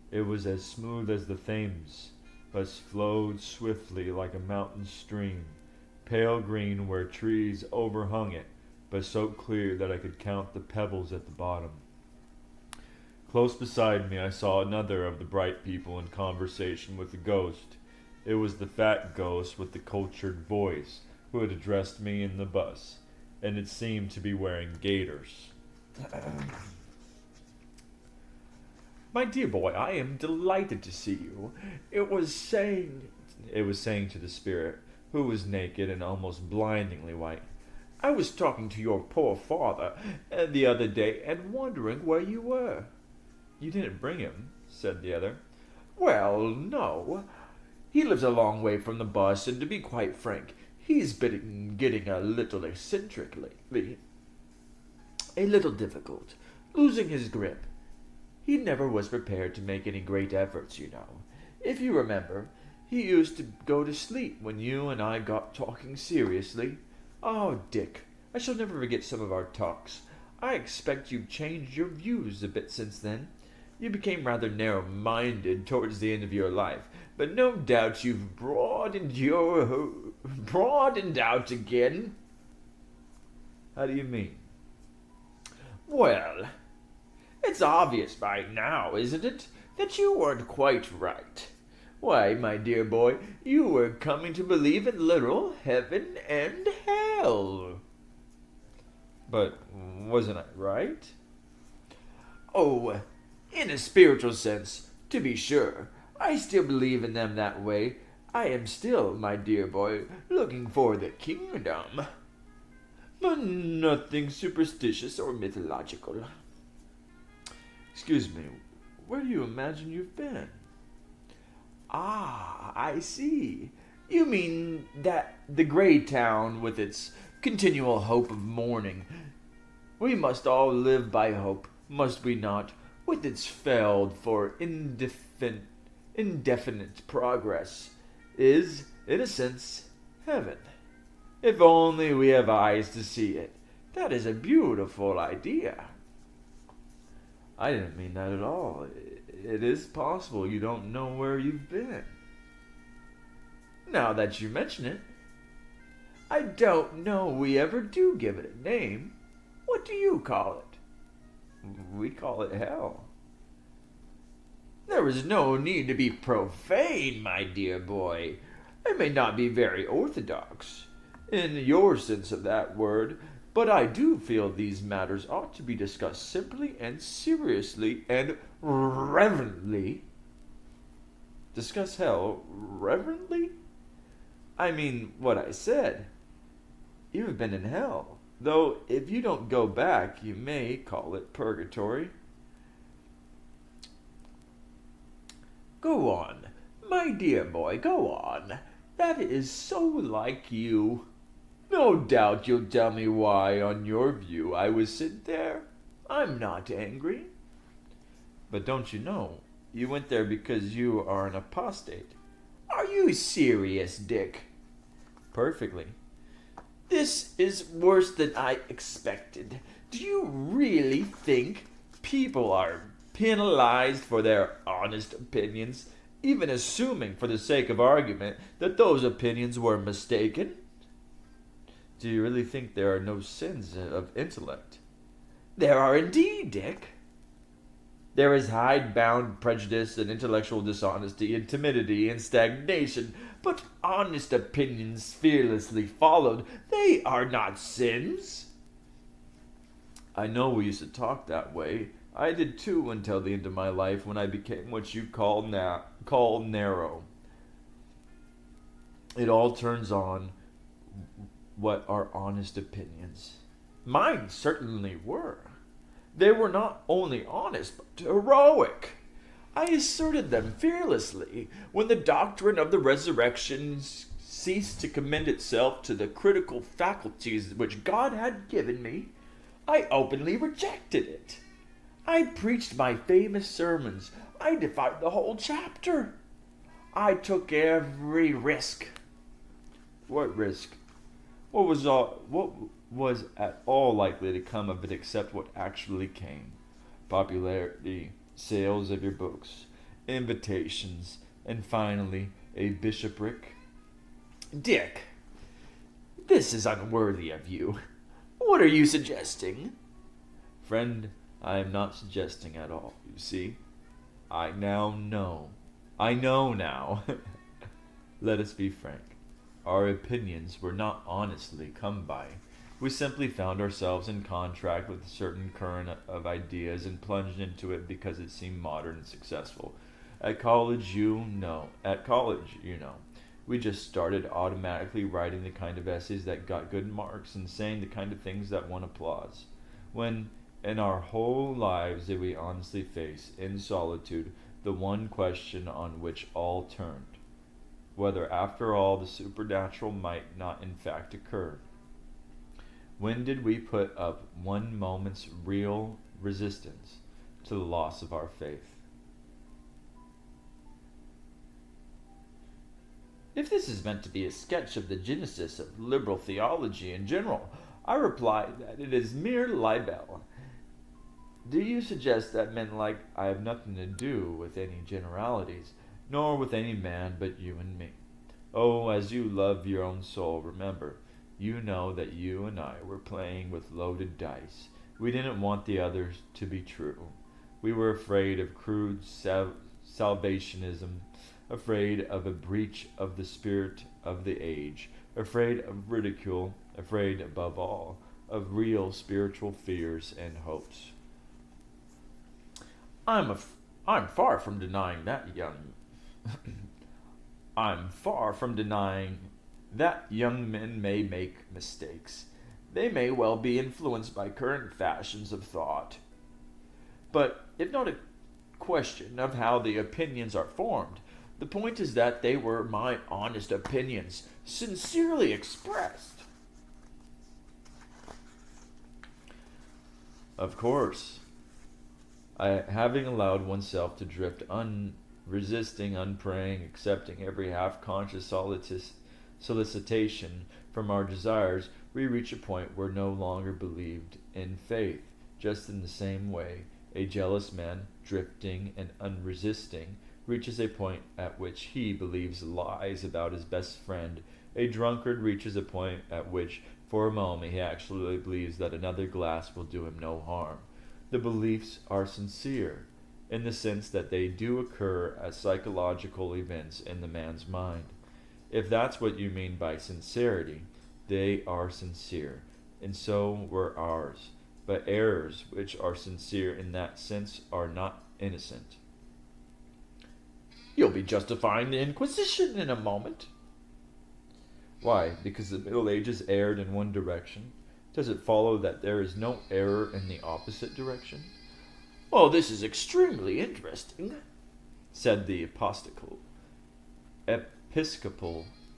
It was as smooth as the Thames, but flowed swiftly like a mountain stream, pale green where trees overhung it, but so clear that I could count the pebbles at the bottom. Close beside me I saw another of the bright people in conversation with the ghost. It was the fat ghost with the cultured voice who had addressed me in the bus, and it seemed to be wearing gaiters. "My dear boy, I am delighted to see you. It was saying to the spirit, who was naked and almost blindingly white. "I was talking to your poor father the other day and wondering where you were." "You didn't bring him," said the other. "Well, no. He lives a long way from the bus, and to be quite frank, he's been getting a little eccentric lately. A little difficult, losing his grip. He never was prepared to make any great efforts, you know. If you remember, he used to go to sleep when you and I got talking seriously. Oh, Dick, I shall never forget some of our talks. I expect you've changed your views a bit since then. You became rather narrow-minded towards the end of your life, but no doubt you've broadened out again." "How do you mean?" "Well, it's obvious by now, isn't it, that you weren't quite right. Why, my dear boy, you were coming to believe in literal heaven and hell." "But wasn't I right?" "Oh, in a spiritual sense, to be sure. I still believe in them that way. I am still, my dear boy, looking for the kingdom. But nothing superstitious or mythological." "Excuse me, where do you imagine you've been?" "Ah, I see. You mean that the grey town with its continual hope of morning. We must all live by hope, must we not, with its failed for indefinite progress, is, in a sense, heaven. If only we have eyes to see it. That is a beautiful idea." "I didn't mean that at all. It is possible you don't know where you've been." "Now that you mention it, I don't know we ever do give it a name. What do you call it?" "We call it hell." "There is no need to be profane, my dear boy. I may not be very orthodox, in your sense of that word, but I do feel these matters ought to be discussed simply and seriously and reverently." "Discuss hell reverently?" "I mean what I said. You have been in hell, though if you don't go back, you may call it purgatory." "Go on, my dear boy, go on. That is so like you. No doubt you'll tell me why, on your view, I was sent there. I'm not angry." "But don't you know, you went there because you are an apostate." "Are you serious, Dick?" "Perfectly." "This is worse than I expected. Do you really think people are penalized for their honest opinions, even assuming, for the sake of argument, that those opinions were mistaken?" "Do you really think there are no sins of intellect?" "There are indeed, Dick. There is hide-bound prejudice and intellectual dishonesty and timidity and stagnation, but honest opinions fearlessly followed, they are not sins." "I know we used to talk that way. I did too until the end of my life, when I became what you call narrow. It all turns on what are honest opinions. Mine certainly were. They were not only honest, but heroic. I asserted them fearlessly when the doctrine of the resurrection ceased to commend itself to the critical faculties which God had given me. I openly rejected it. I preached my famous sermons. I defied the whole chapter. I took every risk. What risk? What was at all likely to come of it except what actually came? Popularity, sales of your books, invitations, and finally a bishopric. Dick, this is unworthy of you. What are you suggesting? Friend, I am not suggesting at all, you see. I know now. Let us be frank. Our opinions were not honestly come by. We simply found ourselves in contract with a certain current of ideas and plunged into it because it seemed modern and successful. At college, you know, we just started automatically writing the kind of essays that got good marks and saying the kind of things that won applause. When in our whole lives did we honestly face, in solitude, the one question on which all turned, whether after all the supernatural might not in fact occur. When did we put up one moment's real resistance to the loss of our faith? If this is meant to be a sketch of the genesis of liberal theology in general, I reply that it is mere libel. Do you suggest that men like I have nothing to do with any generalities, nor with any man but you and me? Oh, as you love your own soul, remember, you know that you and I were playing with loaded dice. We didn't want the others to be true. We were afraid of crude salvationism, afraid of a breach of the spirit of the age, afraid of ridicule, afraid, above all, of real spiritual fears and hopes. I'm far from denying that I'm far from denying that young men may make mistakes. They may well be influenced by current fashions of thought. But if not a question of how the opinions are formed, the point is that they were my honest opinions, sincerely expressed. Of course, having allowed oneself to drift unresisting, unpraying, accepting every half-conscious solicitation from our desires, we reach a point where no longer believed in faith, just in the same way a jealous man, drifting and unresisting, reaches a point at which he believes lies about his best friend. A drunkard reaches a point at which, for a moment, he actually believes that another glass will do him no harm. The beliefs are sincere, in the sense that they do occur as psychological events in the man's mind. If that's what you mean by sincerity, they are sincere, and so were ours. But errors which are sincere in that sense are not innocent. You'll be justifying the Inquisition in a moment. Why? Because the Middle Ages erred in one direction. Does it follow that there is no error in the opposite direction? Oh, this is extremely interesting, said the Episcopal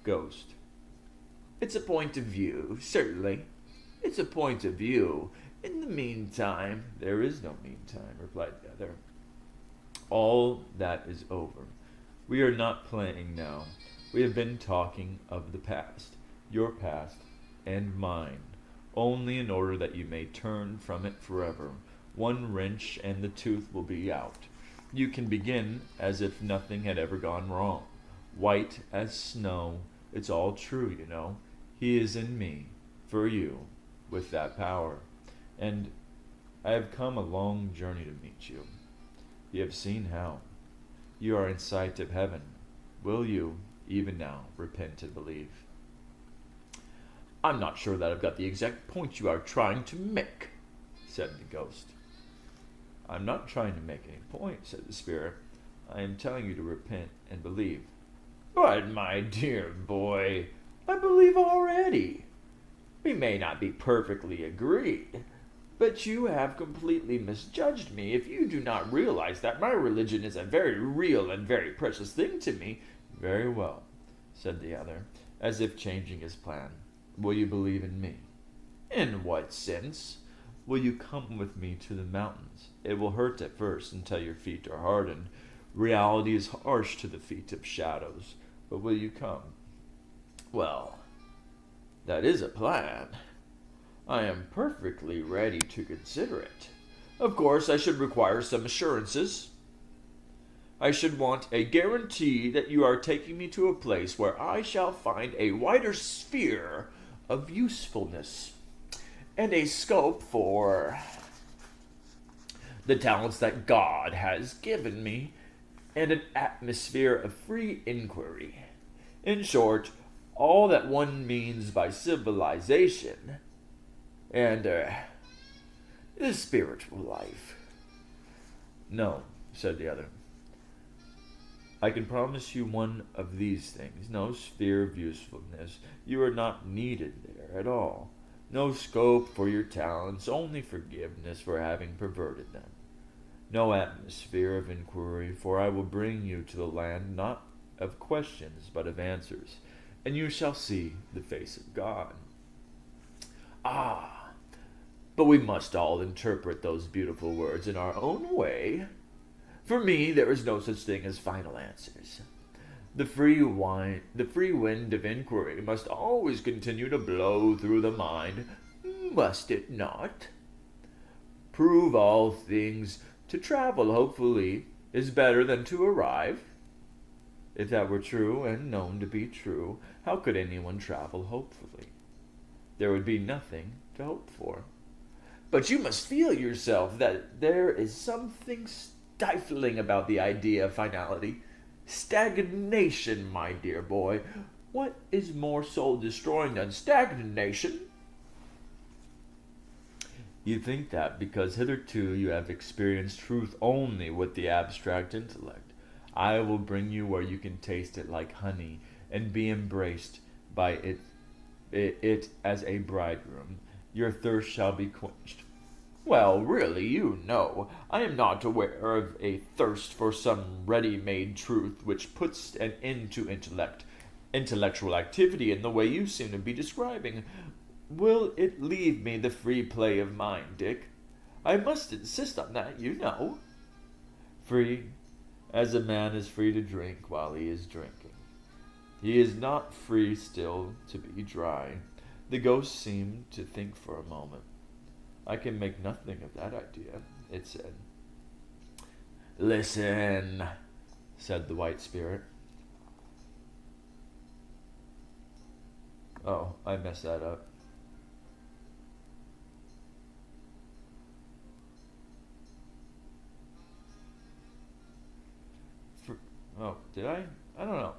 ghost. It's a point of view, certainly. It's a point of view. In the meantime, there is no meantime, replied the other. All that is over. We are not playing now. We have been talking of the past, your past, and mine, only in order that you may turn from it forever. One wrench and the tooth will be out. You can begin as if nothing had ever gone wrong. White as snow, it's all true, you know. He is in me, for you, with that power. And I have come a long journey to meet you. You have seen how. You are in sight of heaven. Will you, even now, repent and believe? I'm not sure that I've got the exact point you are trying to make, said the ghost. I'm not trying to make any point, said the spirit. I am telling you to repent and believe. But, my dear boy, I believe already. We may not be perfectly agreed, but you have completely misjudged me if you do not realize that my religion is a very real and very precious thing to me. Very well, said the other, as if changing his plan. Will you believe in me? In what sense? Will you come with me to the mountains? It will hurt at first until your feet are hardened. Reality is harsh to the feet of shadows, but will you come? Well, that is a plan. I am perfectly ready to consider it. Of course, I should require some assurances. I should want a guarantee that you are taking me to a place where I shall find a wider sphere of usefulness and a scope for the talents that God has given me, and an atmosphere of free inquiry. In short, all that one means by civilization and the spiritual life. No, said the other. I can promise you one of these things. No sphere of usefulness. You are not needed there at all. No scope for your talents, only forgiveness for having perverted them. No atmosphere of inquiry, for I will bring you to the land not of questions, but of answers, and you shall see the face of God. Ah, but we must all interpret those beautiful words in our own way. For me, there is no such thing as final answers. The free wind of inquiry must always continue to blow through the mind, must it not? Prove all things. To travel, hopefully, is better than to arrive. If that were true, and known to be true, how could anyone travel hopefully? There would be nothing to hope for. But you must feel yourself that there is something stifling about the idea of finality. Stagnation, my dear boy. What is more soul-destroying than stagnation? You think that because hitherto you have experienced truth only with the abstract intellect. I will bring you where you can taste it like honey and be embraced by it as a bridegroom. Your thirst shall be quenched. Well, really, you know, I am not aware of a thirst for some ready-made truth which puts an end to intellectual activity in the way you seem to be describing. Will it leave me the free play of mind, Dick? I must insist on that, you know. Free, as a man is free to drink while he is drinking. He is not free still to be dry. The ghost seemed to think for a moment. I can make nothing of that idea, it said. Listen, said the white spirit. Oh, I messed that up. Oh, did I? I don't know.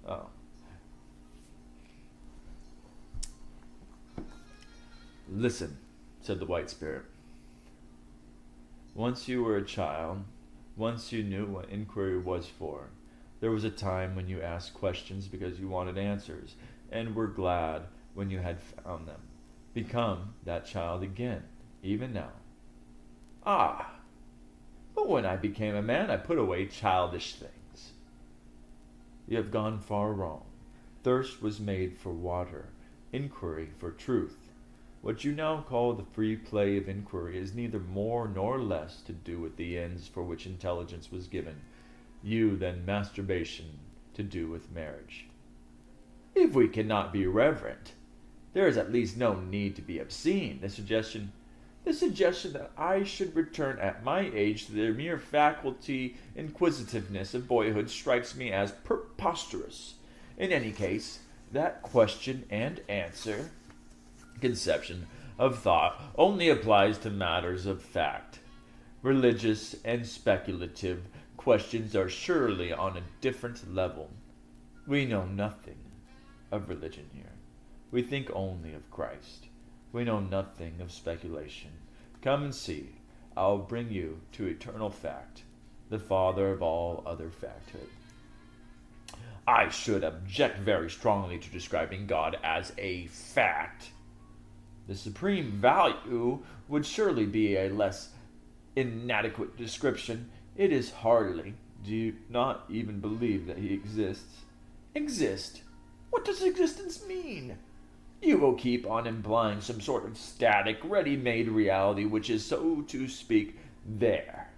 Oh. Listen, said the white spirit. Once you were a child, once you knew what inquiry was for. There was a time when you asked questions because you wanted answers, and were glad when you had found them. Become that child again, even now. Ah, but when I became a man, I put away childish things. You have gone far wrong. Thirst was made for water, inquiry for truth. What you now call the free play of inquiry is neither more nor less to do with the ends for which intelligence was given you than masturbation to do with marriage. If we cannot be reverent, there is at least no need to be obscene. The suggestion that I should return at my age to the mere faculty inquisitiveness of boyhood strikes me as preposterous. In any case, that question and answer conception of thought only applies to matters of fact. Religious and speculative questions are surely on a different level. We know nothing of religion here. We think only of Christ. We know nothing of speculation. Come and see. I'll bring you to eternal fact, the father of all other facthood. I should object very strongly to describing God as a fact. The supreme value would surely be a less inadequate description. It is hardly. Do you not even believe that he exists? Exist? What does existence mean? You will keep on implying some sort of static, ready-made reality which is, so to speak, there,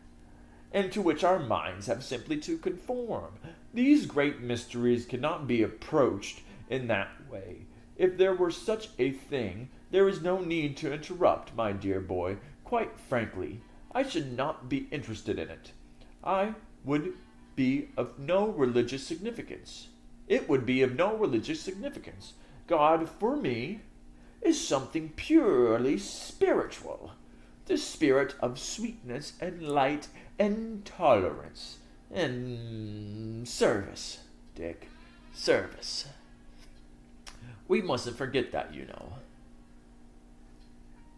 and to which our minds have simply to conform. These great mysteries cannot be approached in that way. If there were such a thing, there is no need to interrupt, my dear boy. Quite frankly, I should not be interested in it. I would be of no religious significance. It would be of no religious significance. God, for me, is something purely spiritual. The spirit of sweetness and light and tolerance and service, Dick. Service. We mustn't forget that, you know.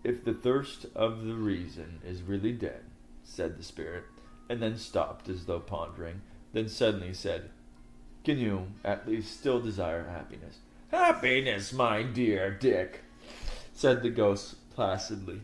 If the thirst of the reason is really dead, said the spirit, and then stopped as though pondering, then suddenly said, can you at least still desire happiness? Happiness, my dear Dick, said the ghost placidly.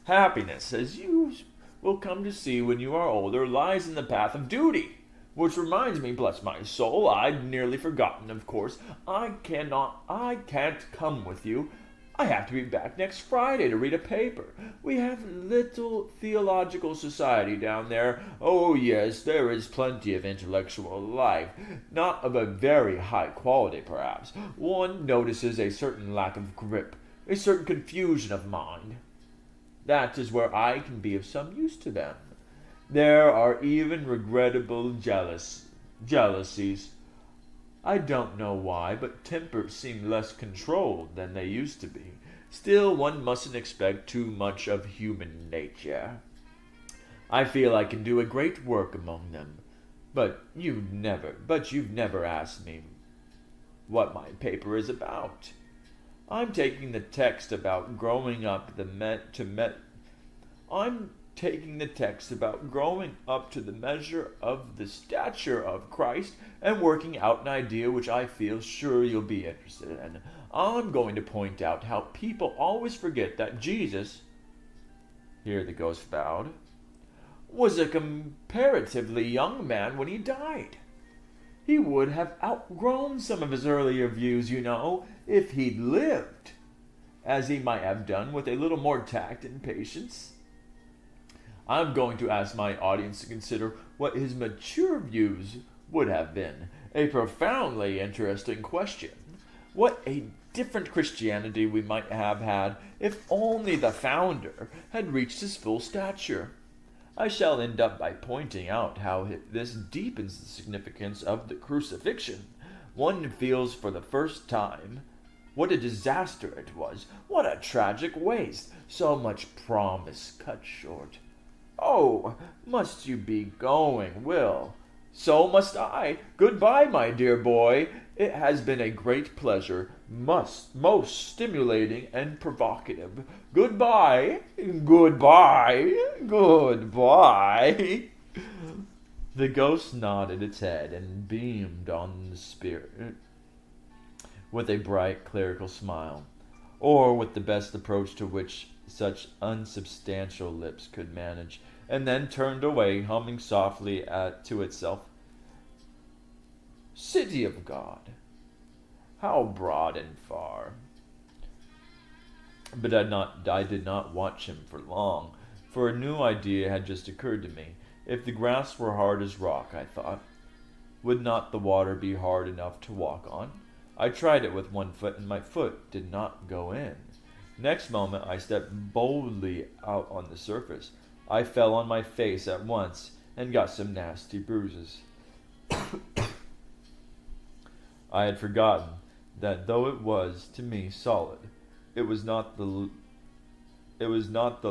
Happiness, as you will come to see when you are older, lies in the path of duty. Which reminds me, bless my soul, I'd nearly forgotten, of course. I can't come with you. I have to be back next Friday to read a paper. We have little theological society down there. Oh, yes, there is plenty of intellectual life. Not of a very high quality, perhaps. One notices a certain lack of grip, a certain confusion of mind. That is where I can be of some use to them. There are even regrettable jealousies. I don't know why, but tempers seem less controlled than they used to be. Still, one mustn't expect too much of human nature. I feel I can do a great work among them, but you've never asked me what my paper is about. I'm taking the text about growing up to the measure of the stature of Christ and working out an idea which I feel sure you'll be interested in. I'm going to point out how people always forget that Jesus, here the ghost bowed, was a comparatively young man when he died. He would have outgrown some of his earlier views, you know, if he'd lived, as he might have done with a little more tact and patience. I'm going to ask my audience to consider what his mature views would have been. A profoundly interesting question. What a different Christianity we might have had if only the founder had reached his full stature. I shall end up by pointing out how this deepens the significance of the crucifixion. One feels for the first time what a disaster it was, what a tragic waste, so much promise cut short. Oh, must you be going, Will? So must I. Goodbye, my dear boy. It has been a great pleasure, most stimulating and provocative. Goodbye, goodbye, goodbye. The ghost nodded its head and beamed on the spirit with a bright clerical smile, or with the best approach to which such unsubstantial lips could manage, and then turned away, humming softly to itself, City of God, how broad and far. But I did not watch him for long, for a new idea had just occurred to me. If the grass were hard as rock, I thought, would not the water be hard enough to walk on? I tried it with one foot, and my foot did not go in. Next moment, I stepped boldly out on the surface. I fell on my face at once and got some nasty bruises. I had forgotten that though it was to me solid, it was not the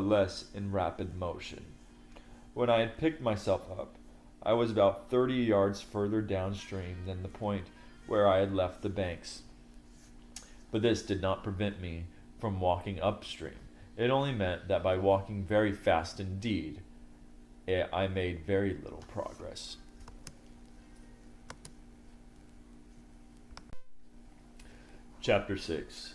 less in rapid motion. When I had picked myself up, I was about 30 yards further downstream than the point where I had left the banks. But this did not prevent me from walking upstream. It only meant that by walking very fast indeed, I made very little progress. Chapter 6.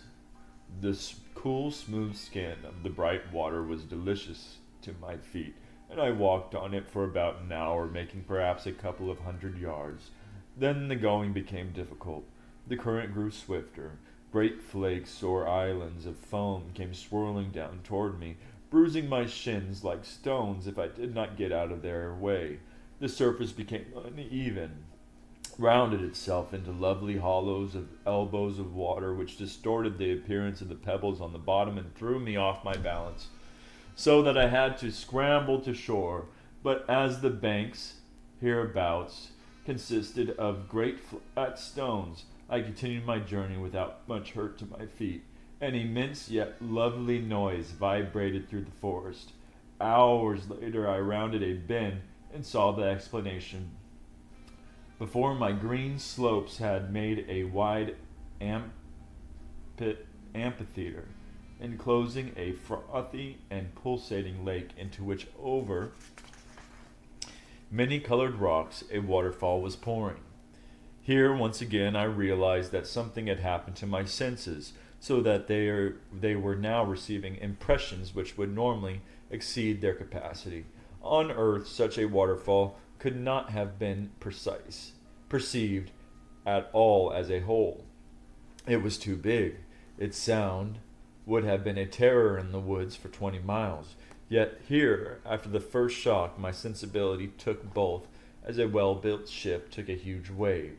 The cool, smooth skin of the bright water was delicious to my feet, and I walked on it for about an hour, making perhaps a couple of 100 yards. Then the going became difficult. The current grew swifter. Great flakes or islands of foam came swirling down toward me, bruising my shins like stones if I did not get out of their way. The surface became uneven, rounded itself into lovely hollows of elbows of water, which distorted the appearance of the pebbles on the bottom and threw me off my balance, so that I had to scramble to shore. But as the banks hereabouts consisted of great flat stones, I continued my journey without much hurt to my feet. An immense yet lovely noise vibrated through the forest. Hours later I rounded a bend and saw the explanation. Before my green slopes had made a wide amphitheater, enclosing a frothy and pulsating lake into which, over many-colored rocks, a waterfall was pouring. Here, once again, I realized that something had happened to my senses, so that they were now receiving impressions which would normally exceed their capacity. On earth, such a waterfall could not have been perceived at all as a whole. It was too big. Its sound would have been a terror in the woods for 20 miles. Yet here, after the first shock, my sensibility took both, as a well-built ship took a huge wave.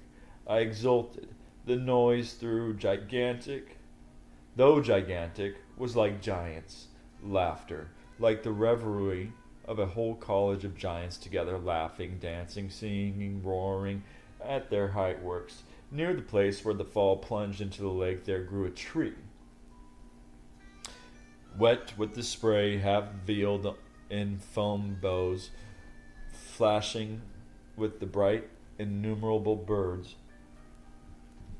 I exulted. The noise, though gigantic, was like giants' laughter, like the revelry of a whole college of giants together, laughing, dancing, singing, roaring at their height works. Near the place where the fall plunged into the lake there grew a tree, wet with the spray, half veiled in foam bows, flashing with the bright innumerable birds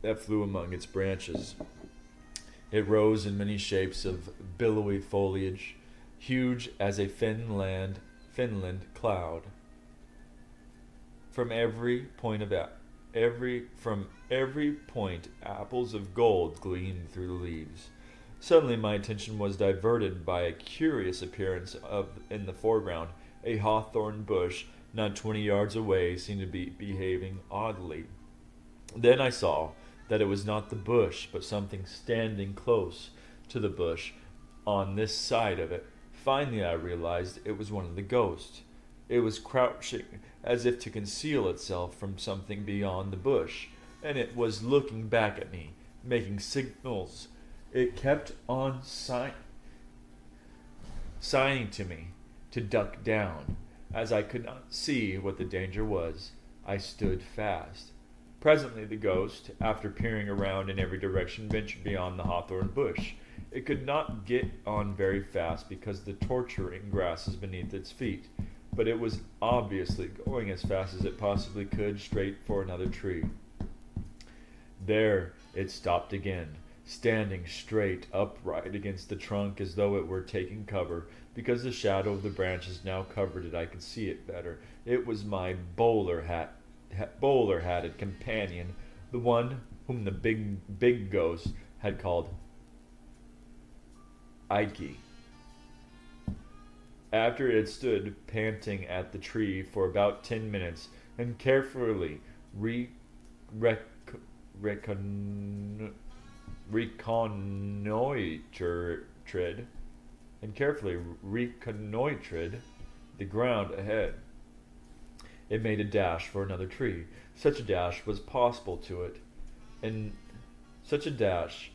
that flew among its branches. It rose in many shapes of billowy foliage, huge as a Finland cloud. From every point, apples of gold gleamed through the leaves. Suddenly my attention was diverted by a curious appearance in the foreground. A hawthorn bush, not 20 yards away, seemed to be behaving oddly. Then I saw that it was not the bush, but something standing close to the bush on this side of it. Finally I realized it was one of the ghosts. It was crouching as if to conceal itself from something beyond the bush, and it was looking back at me, making signals. It kept on signing to me to duck down. As I could not see what the danger was, I stood fast. Presently the ghost, after peering around in every direction, ventured beyond the hawthorn bush. It could not get on very fast because the torturing grasses beneath its feet, but it was obviously going as fast as it possibly could, straight for another tree. There it stopped again, standing straight upright against the trunk as though it were taking cover. Because the shadow of the branches now covered it, I could see it better. It was my bowler-hatted companion, the one whom the big ghost had called Ike. After it had stood panting at the tree for about 10 minutes and carefully reconnoitered the ground ahead, it made a dash for another tree. Such a dash was possible to it, and such a dash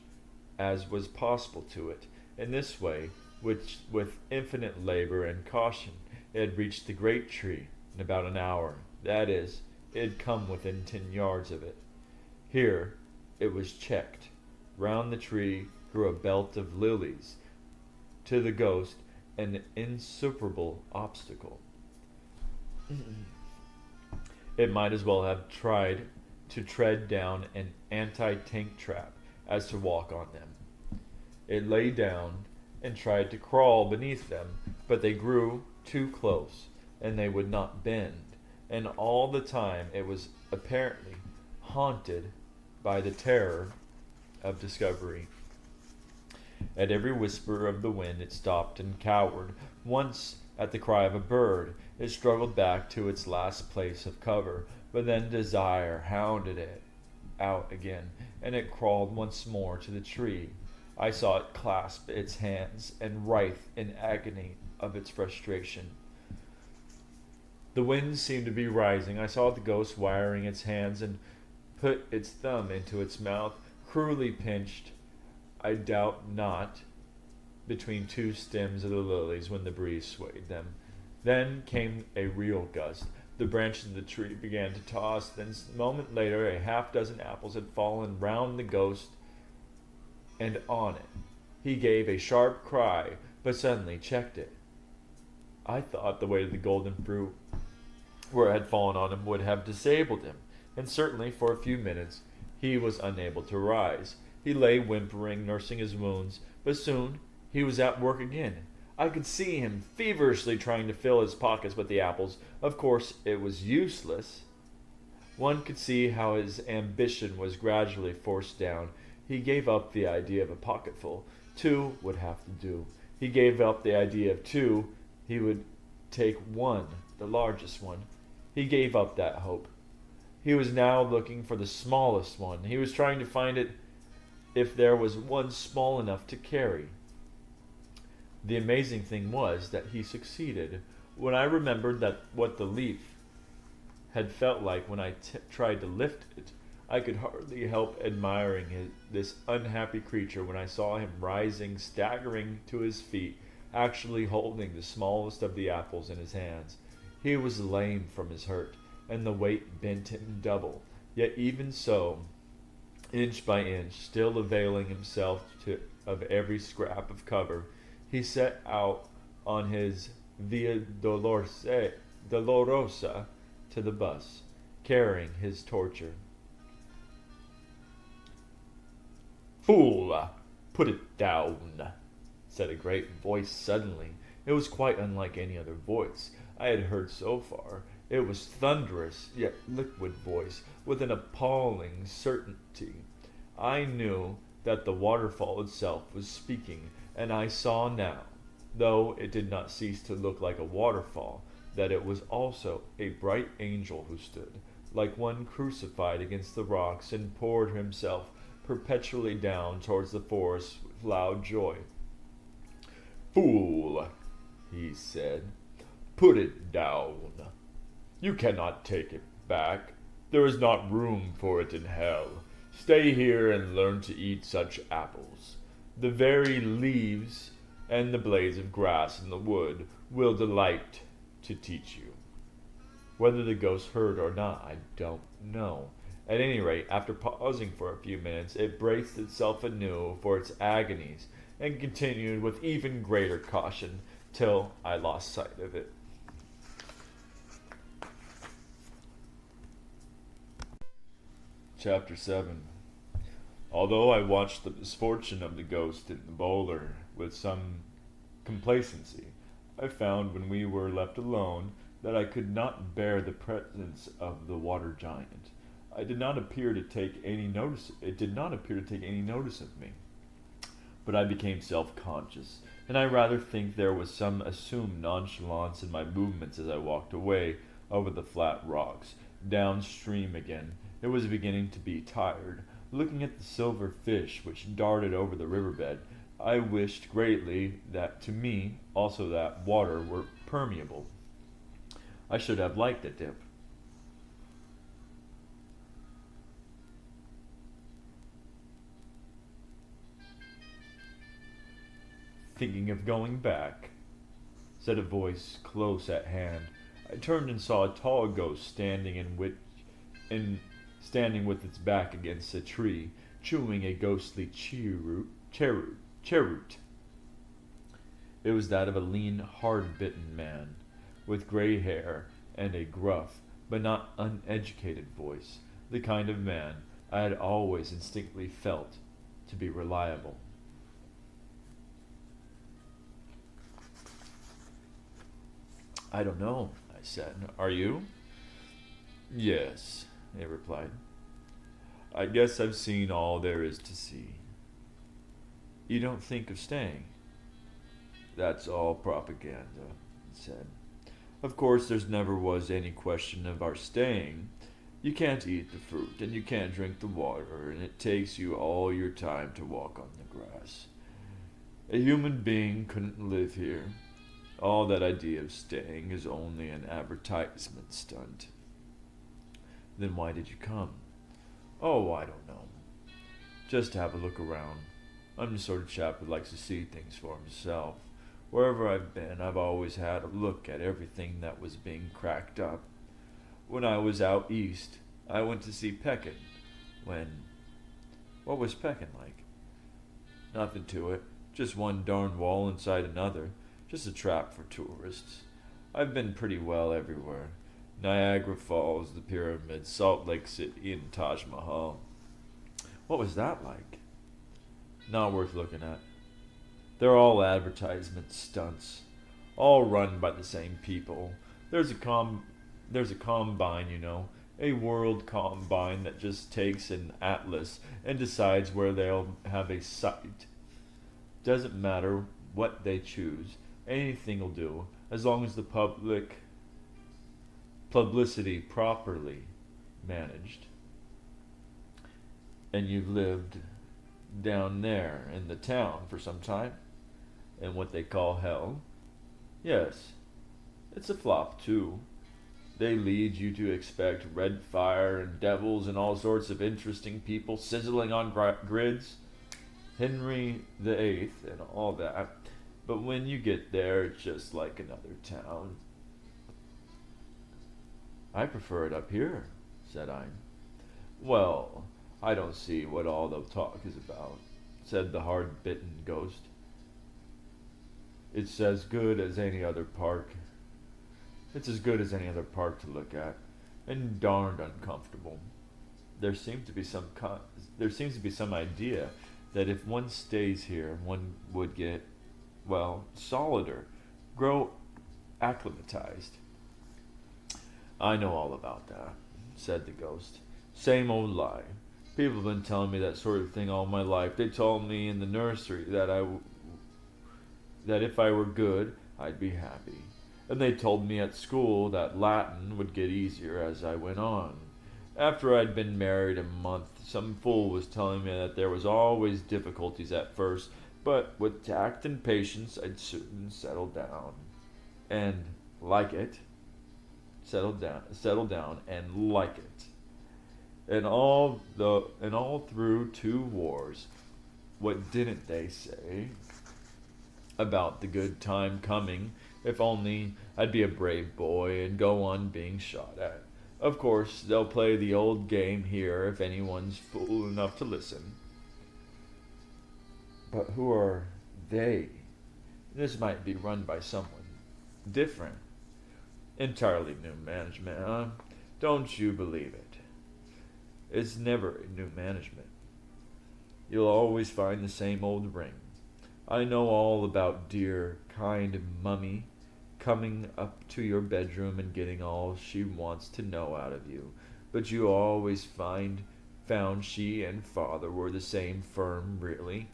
as was possible to it. In this way, which with infinite labor and caution, it had reached the great tree in about an hour. That is, it had come within 10 yards of it. Here it was checked. Round the tree grew a belt of lilies, to the ghost an insuperable obstacle. It might as well have tried to tread down an anti-tank trap as to walk on them. It lay down and tried to crawl beneath them, but they grew too close, and they would not bend, and all the time it was apparently haunted by the terror of discovery. At every whisper of the wind it stopped and cowered. Once, at the cry of a bird, it struggled back to its last place of cover, but then desire hounded it out again, and it crawled once more to the tree. I saw it clasp its hands and writhe in agony of its frustration. The wind seemed to be rising. I saw the ghost wiring its hands and put its thumb into its mouth, cruelly pinched, I doubt not, between two stems of the lilies when the breeze swayed them. Then came a real gust. The branches of the tree began to toss. Then, a moment later, a half-dozen apples had fallen round the ghost and on it. He gave a sharp cry, but suddenly checked it. I thought the weight of the golden fruit where it had fallen on him would have disabled him, and certainly for a few minutes he was unable to rise. He lay whimpering, nursing his wounds, but soon he was at work again. I could see him feverishly trying to fill his pockets with the apples. Of course, it was useless. One could see how his ambition was gradually forced down. He gave up the idea of a pocketful. Two would have to do. He gave up the idea of two. He would take one, the largest one. He gave up that hope. He was now looking for the smallest one. He was trying to find it if there was one small enough to carry. The amazing thing was that he succeeded. When I remembered that what the leaf had felt like when I tried to lift it, I could hardly help admiring this unhappy creature when I saw him rising, staggering to his feet, actually holding the smallest of the apples in his hands. He was lame from his hurt, and the weight bent him double. Yet even so, inch by inch, still availing himself of every scrap of cover, he set out on his Via Dolorosa to the bus, carrying his torture. "Fool! Put it down," said a great voice suddenly. It was quite unlike any other voice I had heard so far. It was thunderous, yet liquid voice, with an appalling certainty. I knew that the waterfall itself was speaking, and I saw now, though it did not cease to look like a waterfall, that it was also a bright angel who stood, like one crucified against the rocks, and poured himself perpetually down towards the forest with loud joy. "Fool," he said, "put it down. You cannot take it back. There is not room for it in hell. Stay here and learn to eat such apples. The very leaves and the blades of grass in the wood will delight to teach you." Whether the ghost heard or not, I don't know. At any rate, after pausing for a few minutes, it braced itself anew for its agonies, and continued with even greater caution till I lost sight of it. Chapter 7. Although I watched the misfortune of the ghost in the boulder with some complacency, I found when we were left alone that I could not bear the presence of the water giant. It did not appear to take any notice of me. But I became self-conscious, and I rather think there was some assumed nonchalance in my movements as I walked away over the flat rocks, downstream again. It was beginning to be tired. Looking at the silver fish which darted over the riverbed, I wished greatly that to me also that water were permeable. I should have liked a dip. "Thinking of going back?" said a voice close at hand. I turned and saw a tall ghost standing with its back against a tree, chewing a ghostly cheroot. It was that of a lean, hard-bitten man, with gray hair and a gruff, but not uneducated voice, the kind of man I had always instinctively felt to be reliable. I don't know, I said. Are you? Yes, he replied. I guess I've seen all there is to see. You don't think of staying? That's all propaganda, he said. Of course, there's never was any question of our staying. You can't eat the fruit, and you can't drink the water, and it takes you all your time to walk on the grass. A human being couldn't live here. All that idea of staying is only an advertisement stunt. Then why did you come? Oh, I don't know. Just to have a look around. I'm the sort of chap who likes to see things for himself. Wherever I've been, I've always had a look at everything that was being cracked up. When I was out east, I went to see Pekin. What was Pekin like? Nothing to it. Just one darn wall inside another. Just a trap for tourists. I've been pretty well everywhere. Niagara Falls, the pyramids, Salt Lake City, and Taj Mahal. What was that like? Not worth looking at. They're all advertisement stunts, all run by the same people. There's a combine, a world combine that just takes an atlas and decides where they'll have a site. Doesn't matter what they choose, anything will do, as long as the publicity properly managed. And you've lived down there in the town for some time, in what they call hell. Yes, it's a flop too. They lead you to expect red fire and devils and all sorts of interesting people sizzling on grids, Henry the Eighth and all that. But when you get there, it's just like another town. I prefer it up here, said I. Well, I don't see what all the talk is about, said the hard-bitten ghost. It's as good as any other park. It's as good as any other park to look at, and darned uncomfortable. There seems to be some idea that if one stays here, one would get, solider, grow acclimatized. I know all about that, said the ghost. Same old lie. People have been telling me that sort of thing all my life. They told me in the nursery that if I were good, I'd be happy. And they told me at school that Latin would get easier as I went on. After I'd been married a month, some fool was telling me that there was always difficulties at first, but with tact and patience I'd soon settle down. And like it. Settle down and like it. And all through 2 wars, what didn't they say about the good time coming if only I'd be a brave boy and go on being shot at? Of course, they'll play the old game here if anyone's fool enough to listen. But who are they? This might be run by someone different. Entirely new management, huh? Don't you believe it? It's never a new management. You'll always find the same old ring. I know all about dear, kind Mummy coming up to your bedroom and getting all she wants to know out of you, but you always found she and Father were the same firm, really.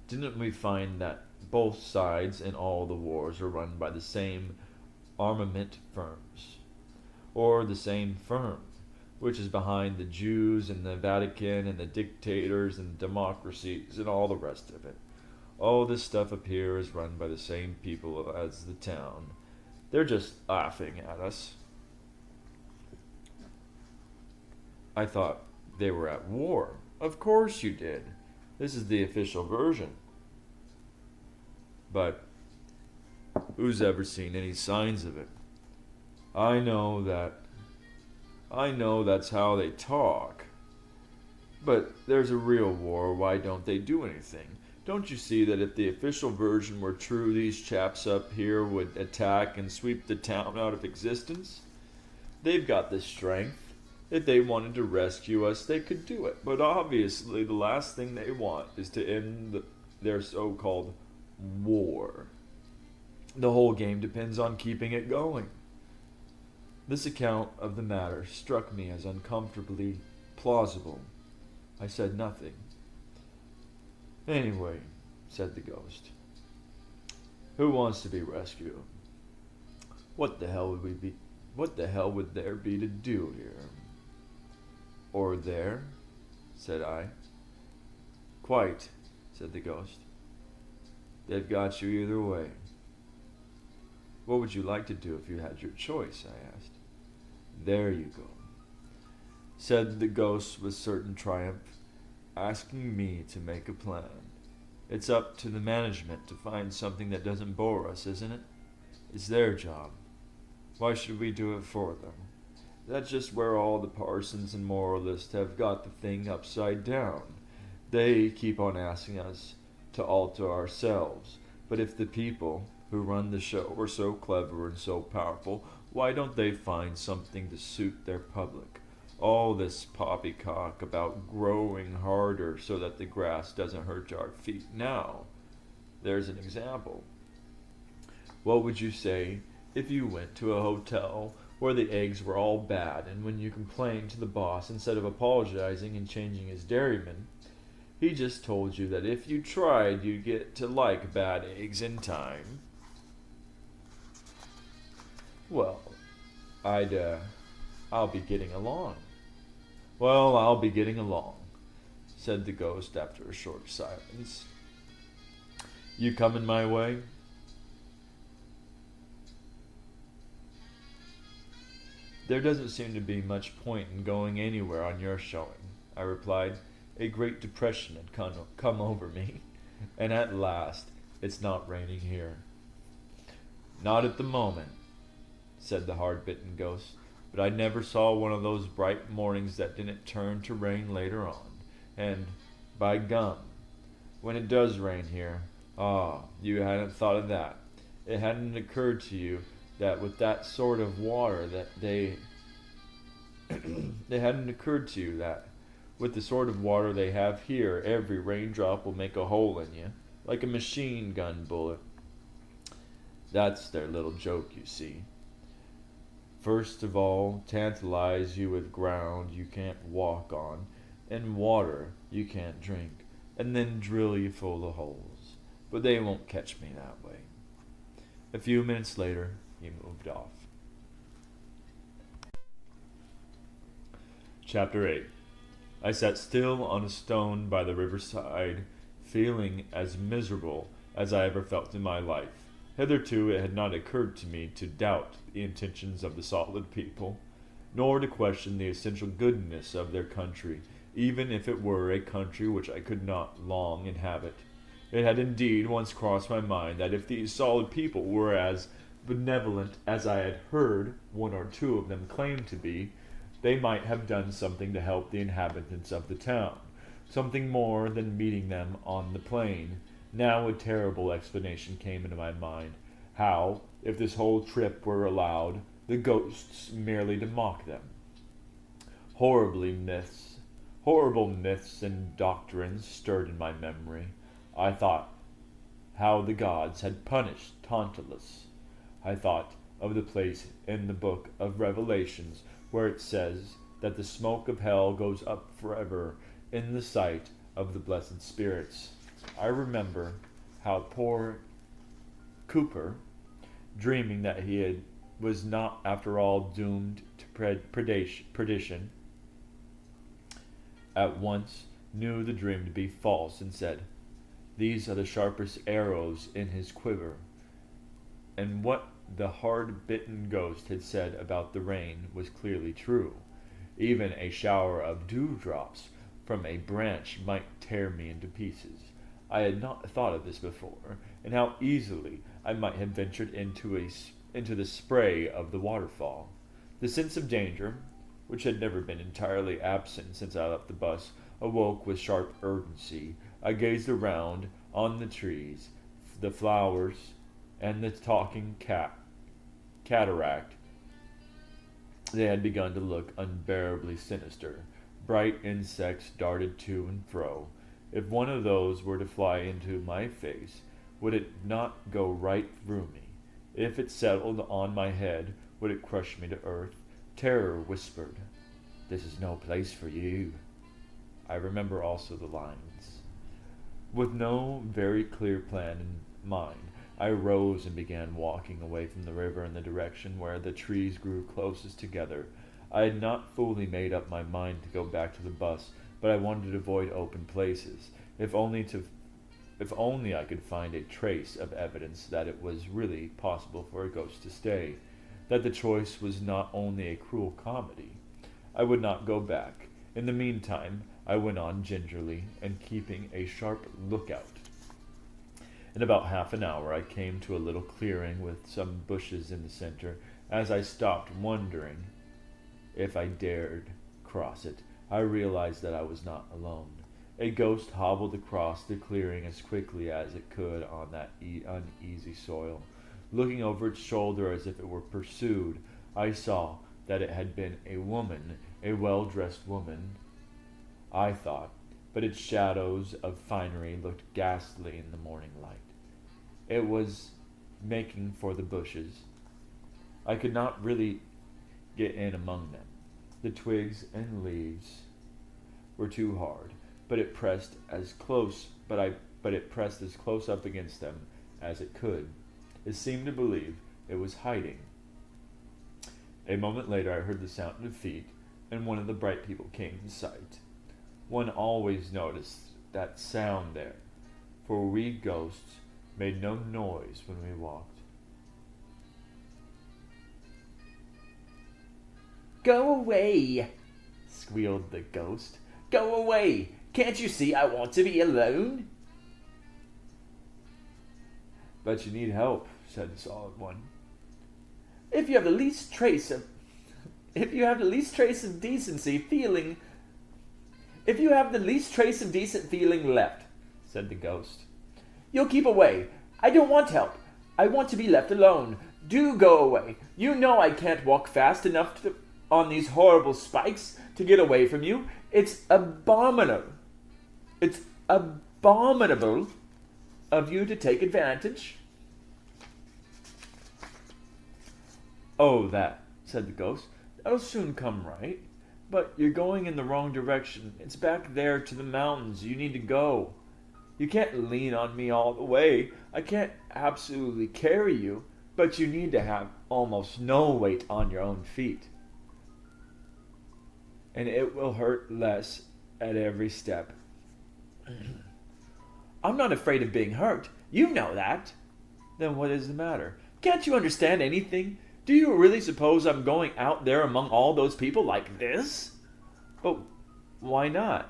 Didn't we find that both sides in all the wars are run by the same armament firms, or the same firm, which is behind the Jews and the Vatican and the dictators and democracies and all the rest of it? All this stuff up here is run by the same people as the town. They're just laughing at us. I thought they were at war. Of course you did. This is the official version. But who's ever seen any signs of it? I know that's how they talk. But there's a real war. Why don't they do anything? Don't you see that if the official version were true, these chaps up here would attack and sweep the town out of existence? They've got the strength. If they wanted to rescue us, they could do it. But obviously, the last thing they want is to end their so-called war. The whole game depends on keeping it going. This account of the matter struck me as uncomfortably plausible. I said nothing. Anyway, said the ghost, who wants to be rescued? What the hell would there be to do here? Or there? Said I. Quite, said the ghost. They've got you either way. What would you like to do if you had your choice? I asked. There you go, said the ghost with certain triumph, asking me to make a plan. It's up to the management to find something that doesn't bore us, isn't it? It's their job. Why should we do it for them? That's just where all the parsons and moralists have got the thing upside down. They keep on asking us to alter ourselves. But if the people who run the show are so clever and so powerful, why don't they find something to suit their public? All this poppycock about growing harder so that the grass doesn't hurt our feet. Now, there's an example. What would you say if you went to a hotel where the eggs were all bad, and when you complained to the boss, instead of apologizing and changing his dairyman, he just told you that if you tried, you'd get to like bad eggs in time? Well, I'll be getting along. Well, I'll be getting along, said the ghost after a short silence. You coming my way? There doesn't seem to be much point in going anywhere on your showing, I replied. A great depression had come over me, and at last it's not raining here. Not at the moment, said the hard-bitten ghost, but I never saw one of those bright mornings that didn't turn to rain later on. And, by gum, when it does rain here, you hadn't thought of that. It hadn't occurred to you that with that sort of water that it hadn't occurred to you that with the sort of water they have here, every raindrop will make a hole in you, like a machine gun bullet. That's their little joke, you see. First of all, tantalize you with ground you can't walk on, and water you can't drink, and then drill you full of holes. But they won't catch me that way. A few minutes later, he moved off. Chapter 8. I sat still on a stone by the riverside, feeling as miserable as I ever felt in my life. Hitherto it had not occurred to me to doubt the intentions of the solid people, nor to question the essential goodness of their country, even if it were a country which I could not long inhabit. It had indeed once crossed my mind that if these solid people were as benevolent as I had heard one or two of them claim to be, they might have done something to help the inhabitants of the town, something more than meeting them on the plain. Now a terrible explanation came into my mind. How, if this whole trip were allowed, the ghosts merely to mock them? Horrible myths and doctrines stirred in my memory. I thought how the gods had punished Tantalus. I thought of the place in the book of Revelations where it says that the smoke of hell goes up forever in the sight of the blessed spirits. I remember how poor Cooper, dreaming that was not after all doomed to perdition, at once knew the dream to be false and said, "These are the sharpest arrows in his quiver." And what the hard-bitten ghost had said about the rain was clearly true. Even a shower of dewdrops from a branch might tear me into pieces. I had not thought of this before, and how easily I might have ventured into the spray of the waterfall. The sense of danger, which had never been entirely absent since I left the bus, awoke with sharp urgency. I gazed around on the trees, the flowers, and the talking cataract. They had begun to look unbearably sinister. Bright insects darted to and fro. If one of those were to fly into my face, would it not go right through me? If it settled on my head, would it crush me to earth? Terror whispered, "This is no place for you." I remember also the lines. With no very clear plan in mind, I rose and began walking away from the river in the direction where the trees grew closest together. I had not fully made up my mind to go back to the bus, but I wanted to avoid open places, if only I could find a trace of evidence that it was really possible for a ghost to stay, that the choice was not only a cruel comedy. I would not go back. In the meantime, I went on gingerly and keeping a sharp lookout. In about half an hour, I came to a little clearing with some bushes in the center. As I stopped, wondering if I dared cross it, I realized that I was not alone. A ghost hobbled across the clearing as quickly as it could on that uneasy soil. Looking over its shoulder as if it were pursued, I saw that it had been a woman, a well-dressed woman, I thought, but its shadows of finery looked ghastly in the morning light. It was making for the bushes. I could not really get in among them. The twigs and leaves were too hard, but it pressed as close up against them as it could. It seemed to believe it was hiding. A moment later I heard the sound of feet, and one of the bright people came in sight. One always noticed that sound there, for we ghosts made no noise when we walked. "Go away," squealed the ghost. "Go away! Can't you see I want to be alone?" "But you need help," said the solid one. If you have the least trace of decent feeling left," said the ghost, "you'll keep away. I don't want help. I want to be left alone. Do go away. You know I can't walk fast enough on these horrible spikes to get away from you. It's abominable of you to take advantage." "Oh, that," said the ghost. "That'll soon come right. But you're going in the wrong direction. It's back there to the mountains you need to go. You can't lean on me all the way. I can't absolutely carry you, but you need to have almost no weight on your own feet. And it will hurt less at every step." "I'm not afraid of being hurt. You know that." "Then what is the matter?" "Can't you understand anything? Do you really suppose I'm going out there among all those people like this?" "But why not?"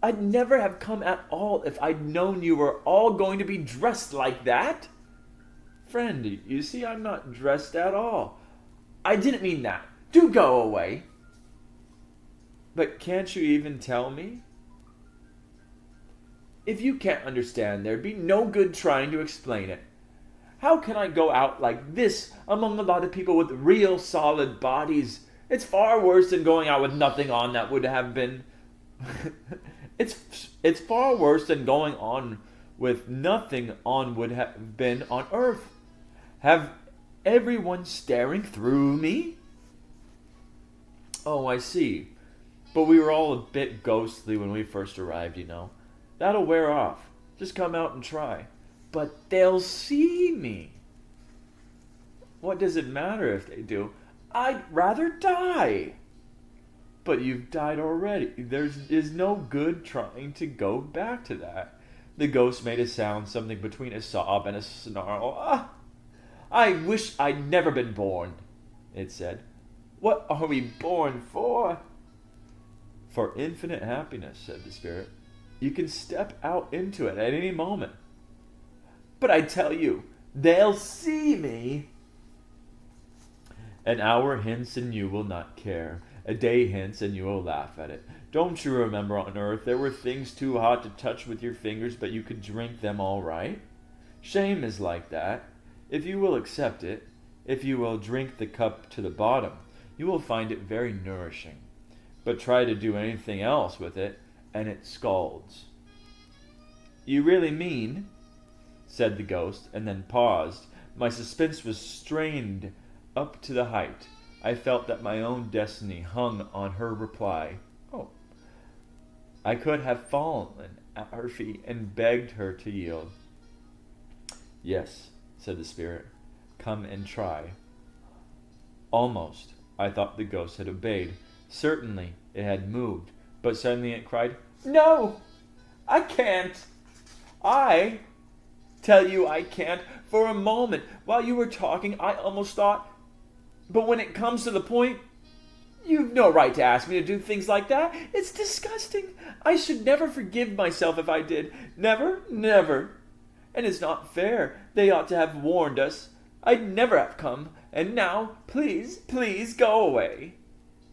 "I'd never have come at all if I'd known you were all going to be dressed like that." "Friend, you see I'm not dressed at all." "I didn't mean that. Do go away." "But can't you even tell me?" "If you can't understand, there'd be no good trying to explain it. How can I go out like this among a lot of people with real solid bodies? It's far worse than going out with nothing on that would have been... It's far worse than going on with nothing on would have been on earth. Have everyone staring through me?" "Oh, I see. But we were all a bit ghostly when we first arrived, you know. That'll wear off. Just come out and try." "But they'll see me." "What does it matter if they do?" "I'd rather die." "But you've died already. There is no good trying to go back to that." The ghost made a sound, something between a sob and a snarl. "Ah, I wish I'd never been born," it said. "What are we born for?" "For infinite happiness," said the spirit. "You can step out into it at any moment." "But I tell you, they'll see me." "An hour hence and you will not care. A day hence and you will laugh at it. Don't you remember on earth there were things too hot to touch with your fingers, but you could drink them all right? Shame is like that. If you will accept it, if you will drink the cup to the bottom, you will find it very nourishing. But try to do anything else with it, and it scalds." "You really mean," said the ghost, and then paused. My suspense was strained up to the height. I felt that my own destiny hung on her reply. Oh. I could have fallen at her feet and begged her to yield. Yes, said the spirit. Come and try. Almost, I thought the ghost had obeyed. Certainly, it had moved, but suddenly it cried, No! I can't! I tell you I can't. For a moment, while you were talking, I almost thought, but when it comes to the point, you've no right to ask me to do things like that. It's disgusting. I should never forgive myself if I did. Never, never. And it's not fair. They ought to have warned us. I'd never have come. And now, please, please go away.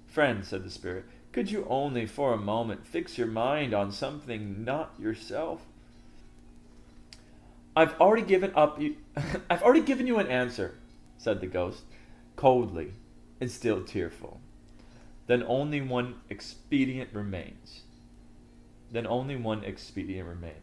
Friend, said the spirit, could you only for a moment fix your mind on something not yourself? I've already given you an answer, said the ghost, coldly and still tearful. Then only one expedient remains,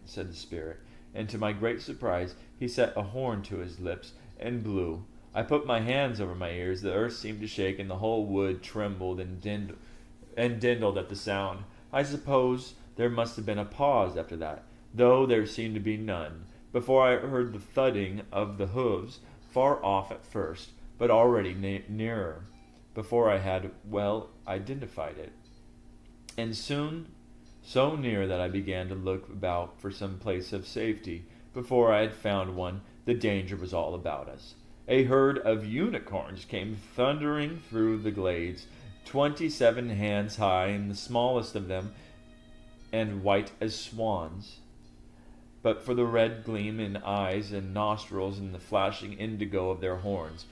said the spirit, and to my great surprise he set a horn to his lips and blew. I put my hands over my ears, the earth seemed to shake, and the whole wood trembled and dindled at the sound. I suppose there must have been a pause after that, though there seemed to be none, before I heard the thudding of the hooves, far off at first, but already nearer, before I had well identified it, and soon so near that I began to look about for some place of safety. Before I had found one, the danger was all about us. A herd of unicorns came thundering through the glades, 27 hands high, and the smallest of them, and white as swans. But for the red gleam in eyes and nostrils and the flashing indigo of their horns,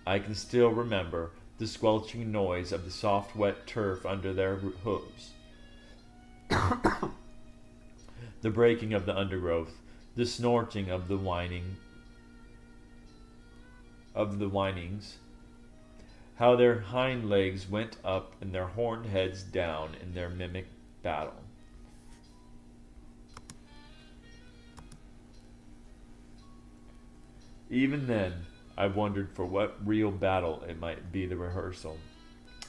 I can still remember the squelching noise of the soft wet turf under their hooves, the breaking of the undergrowth, the snorting of the whinings, how their hind legs went up and their horned heads down in their mimic battle. Even then, I wondered for what real battle it might be the rehearsal.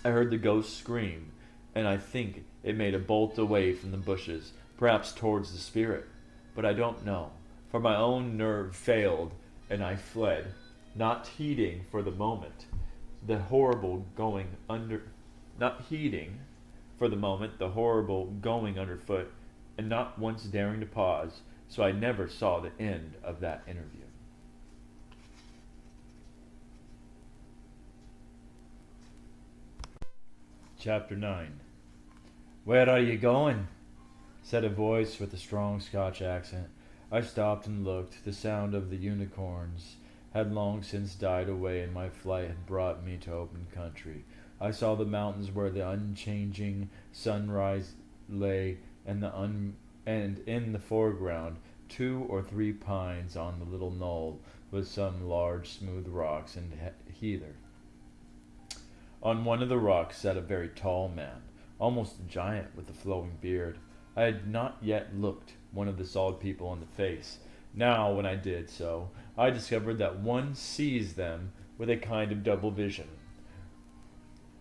I heard the ghost scream, and I think it made a bolt away from the bushes, perhaps towards the spirit, but I don't know, for my own nerve failed, and I fled, not heeding for the moment the horrible going underfoot, and not once daring to pause, so I never saw the end of that interview. Chapter 9. Where are you going? Said a voice with a strong Scotch accent. I stopped and looked. The sound of the unicorns had long since died away, and my flight had brought me to open country. I saw the mountains where the unchanging sunrise lay, and in the foreground 2 or 3 pines on the little knoll, with some large smooth rocks and heather. On one of the rocks sat a very tall man, almost a giant with a flowing beard. I had not yet looked one of the solid people in the face. Now, when I did so, I discovered that one sees them with a kind of double vision.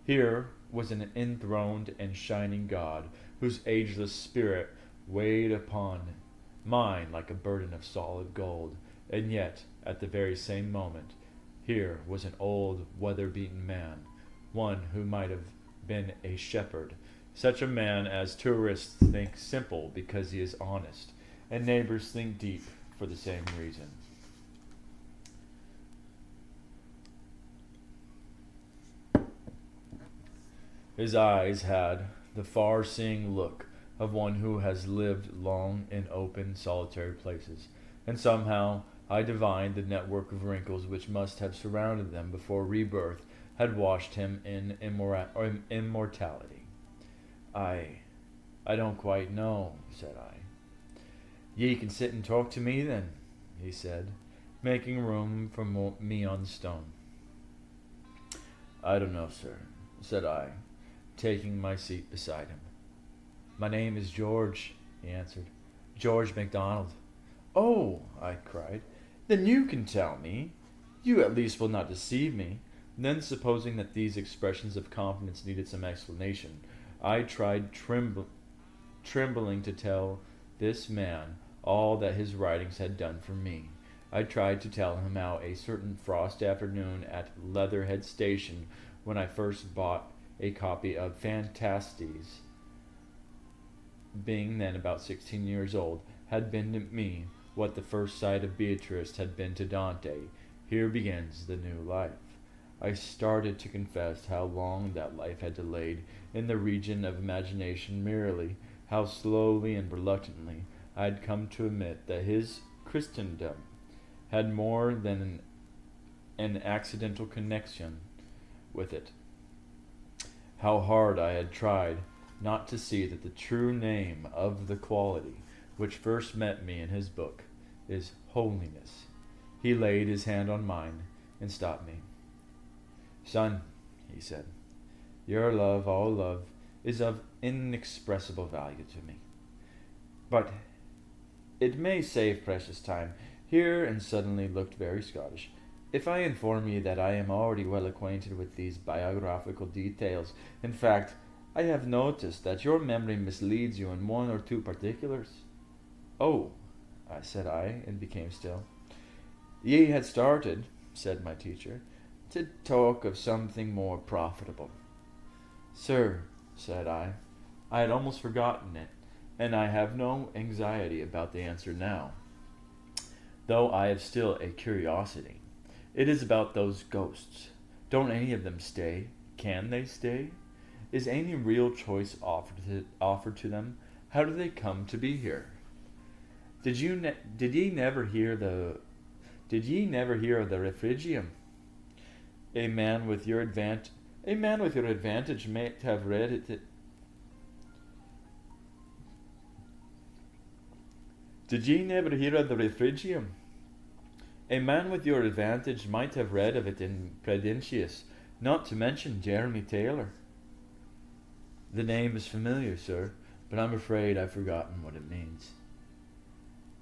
Here was an enthroned and shining God, whose ageless spirit weighed upon mine like a burden of solid gold, and yet, at the very same moment, here was an old, weather-beaten man, one who might have been a shepherd, such a man as tourists think simple because he is honest, and neighbors think deep for the same reason. His eyes had the far-seeing look of one who has lived long in open, solitary places, and somehow I divined the network of wrinkles which must have surrounded them before rebirth had washed him in immortality. I don't quite know, said I. Ye can sit and talk to me then, he said, making room for me on the stone. I don't know, sir, said I, taking my seat beside him. My name is George, he answered. George MacDonald. Oh, I cried, then you can tell me. You at least will not deceive me." Then, supposing that these expressions of confidence needed some explanation, I tried trembling to tell this man all that his writings had done for me. I tried to tell him how a certain frost afternoon at Leatherhead Station, when I first bought a copy of Fantastes, being then about 16 years old, had been to me what the first sight of Beatrice had been to Dante. Here begins the new life. I started to confess how long that life had delayed in the region of imagination merely, how slowly and reluctantly I had come to admit that his Christendom had more than an accidental connection with it. How hard I had tried not to see that the true name of the quality which first met me in his book is holiness. He laid his hand on mine and stopped me. "Son," he said, "your love, all love, is of inexpressible value to me. But it may save precious time," here and suddenly looked very Scottish, "if I inform you that I am already well acquainted with these biographical details. In fact, I have noticed that your memory misleads you in one or two particulars." "Oh," said I, and became still. "Ye had started," said my teacher, "to talk of something more profitable." "Sir," said I had almost forgotten it, and I have no anxiety about the answer now, though I have still a curiosity. It is about those ghosts. Don't any of them stay? Can they stay? Is any real choice offered to them? How do they come to be here? Did ye never hear of the refugium? A man with your advantage might have read it. Did ye never hear of the refugium? A man with your advantage might have read of it in Prudentius, not to mention Jeremy Taylor. The name is familiar, sir, but I'm afraid I've forgotten what it means.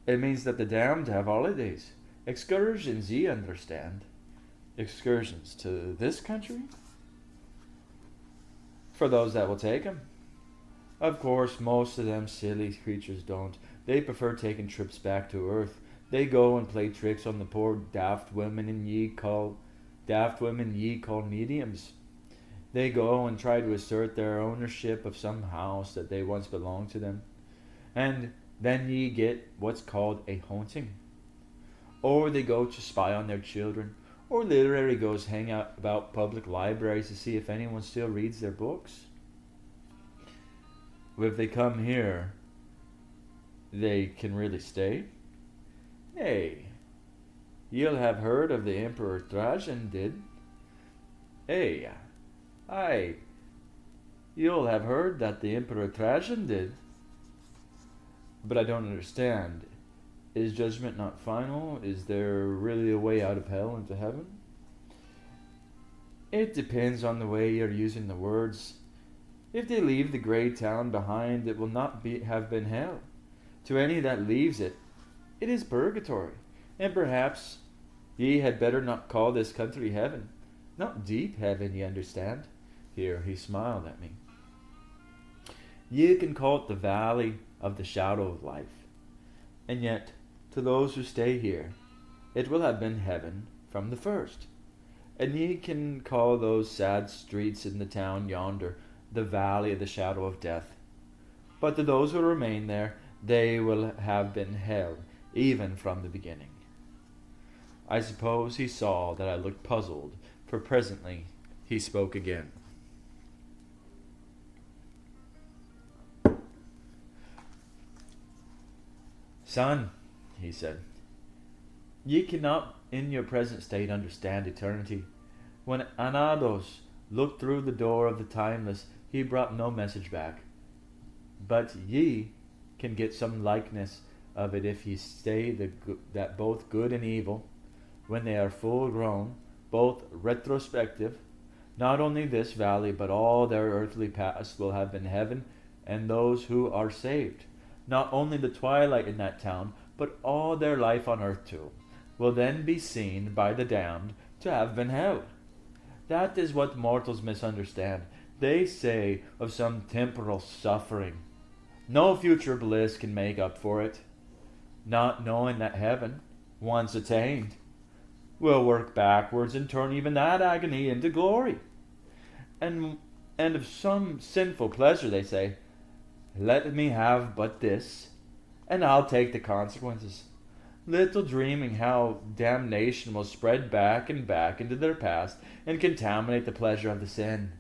It means that the damned have holidays. Excursions, ye understand. Excursions to this country? For those that will take 'em. Of course, most of them silly creatures don't. They prefer taking trips back to Earth. They go and play tricks on the poor daft women ye call mediums. They go and try to assert their ownership of some house that they once belonged to them. And then ye get what's called a haunting. Or they go to spy on their children, or literally goes hang out about public libraries to see if anyone still reads their books. If they come here, they can really stay? Nay, you'll have heard of the Emperor Trajan did. Aye, you'll have heard that the Emperor Trajan did. But I don't understand. Is judgment not final? Is there really a way out of hell into heaven? It depends on the way you're using the words. If they leave the grey town behind, it will not have been hell. To any that leaves it, it is purgatory. And perhaps ye had better not call this country heaven. Not deep heaven, ye understand. Here he smiled at me. Ye can call it the valley of the shadow of life. And yet, to those who stay here, it will have been heaven from the first. And ye can call those sad streets in the town yonder the valley of the shadow of death. But to those who remain there, they will have been hell, even from the beginning. I suppose he saw that I looked puzzled, for presently he spoke again. Son, he said, ye cannot in your present state understand eternity. When Anados looked through the door of the timeless, he brought no message back. But ye can get some likeness of it if ye say that both good and evil, when they are full grown, both retrospective, not only this valley, but all their earthly past will have been heaven, and those who are saved, not only the twilight in that town, but all their life on earth too. will then be seen by the damned to have been hell. That is what mortals misunderstand. They say of some temporal suffering. No future bliss can make up for it, not knowing that heaven, once attained, will work backwards and turn even that agony into glory. And of some sinful pleasure they say, let me have but this, and I'll take the consequences, little dreaming how damnation will spread back and back into their past and contaminate the pleasure of the sin.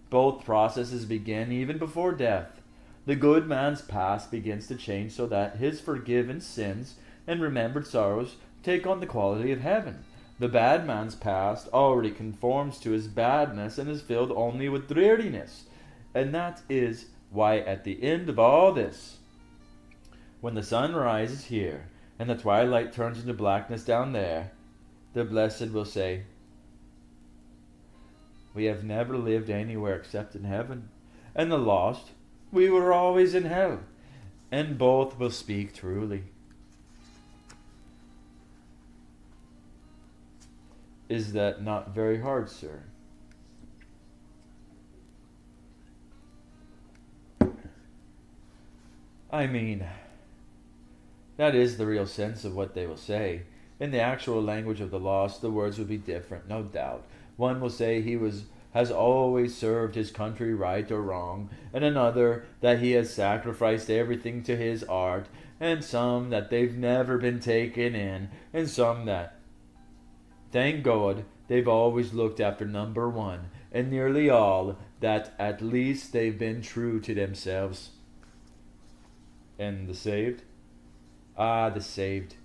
Both processes begin even before death. The good man's past begins to change so that his forgiven sins and remembered sorrows take on the quality of heaven. The bad man's past already conforms to his badness and is filled only with dreariness. And that is why at the end of all this, when the sun rises here and the twilight turns into blackness down there, the blessed will say, we have never lived anywhere except in heaven, and the lost, we were always in hell, and both will speak truly. Is that not very hard, sir? I mean, that is the real sense of what they will say. In the actual language of the lost, the words will be different, no doubt. One will say has always served his country right or wrong, and another that he has sacrificed everything to his art, and some that they've never been taken in, and some that, thank God, they've always looked after number one, and nearly all that at least they've been true to themselves. And the saved? Ah, the saved.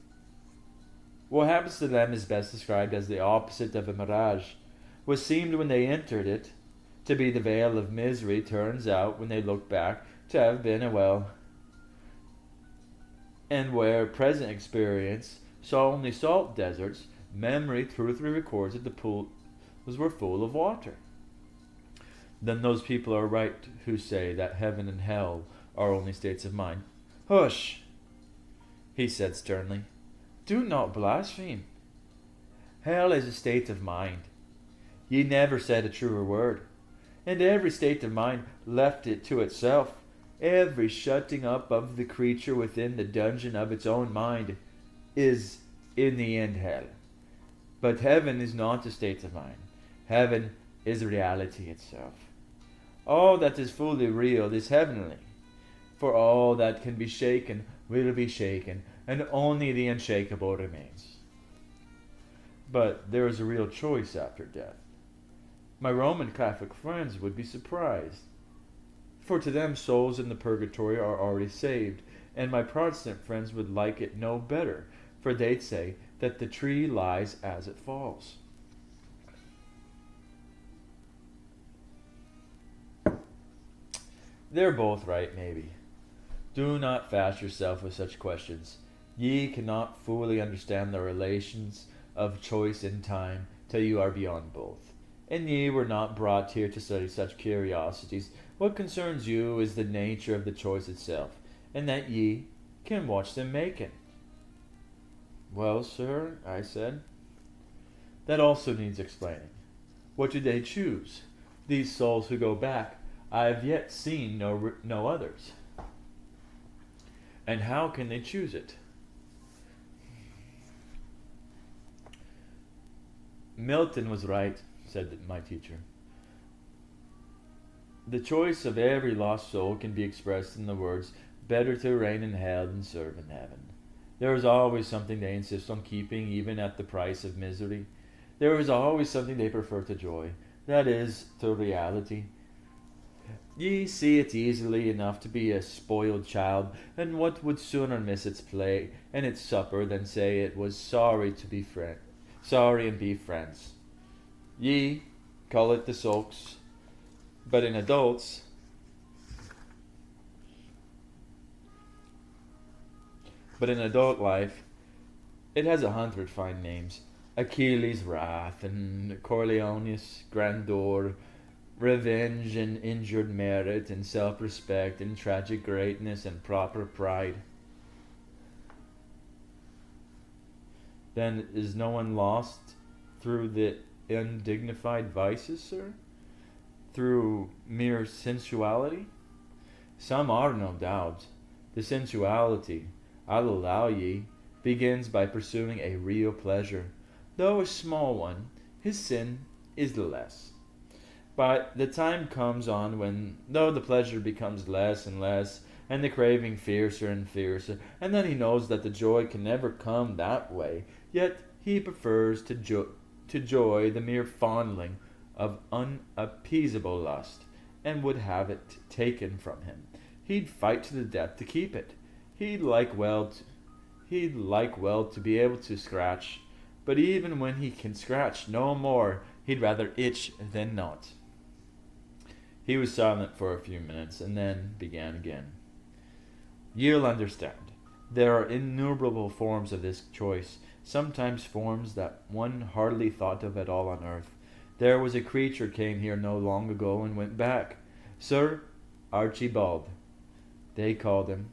What happens to them is best described as the opposite of a mirage. What seemed when they entered it to be the veil of misery turns out when they look back to have been and where present experience saw only salt deserts, memory truthfully records that the pools were full of water. Then those people are right who say that heaven and hell are only states of mind. Hush, he said sternly. Do not blaspheme. Hell is a state of mind. Ye never said a truer word. And every state of mind left it to itself. Every shutting up of the creature within the dungeon of its own mind is, in the end, hell. But heaven is not a state of mind. Heaven is reality itself. All that is fully real is heavenly. For all that can be shaken will be shaken, and only the unshakable remains. But there is a real choice after death. My Roman Catholic friends would be surprised, for to them souls in the purgatory are already saved, and my Protestant friends would like it no better, for they'd say that the tree lies as it falls. They're both right, maybe. Do not fash yourself with such questions. Ye cannot fully understand the relations of choice in time till you are beyond both. And ye were not brought here to study such curiosities. What concerns you is the nature of the choice itself, and that ye can watch them make it. Well, sir, I said, that also needs explaining. What do they choose? These souls who go back, I have yet seen no others. And how can they choose it? Milton was right, said my teacher. The choice of every lost soul can be expressed in the words, better to reign in hell than serve in heaven. There is always something they insist on keeping, even at the price of misery. There is always something they prefer to joy, that is, to reality. Ye see it easily enough to be a spoiled child, and what would sooner miss its play and its supper than say it was sorry and be friends. Ye call it the sulks, but in adult life, it has 100 fine names: Achilles' wrath, and Corleone's grandeur, revenge and injured merit, and self-respect, and tragic greatness, and proper pride. Then is no one lost through the undignified vices, sir? Through mere sensuality? Some are, no doubt. The sensuality, I'll allow ye, begins by pursuing a real pleasure. Though a small one, his sin is the less. But the time comes on when, though the pleasure becomes less and less, and the craving fiercer and fiercer, and then he knows that the joy can never come that way, yet he prefers to joy the mere fondling of unappeasable lust, and would have it taken from him. He'd fight to the death to keep it. He'd like well to be able to scratch, but even when he can scratch no more, he'd rather itch than not. He was silent for a few minutes, and then began again. You'll understand. There are innumerable forms of this choice, sometimes forms that one hardly thought of at all on earth. There was a creature came here no long ago and went back. Sir Archibald, they called him.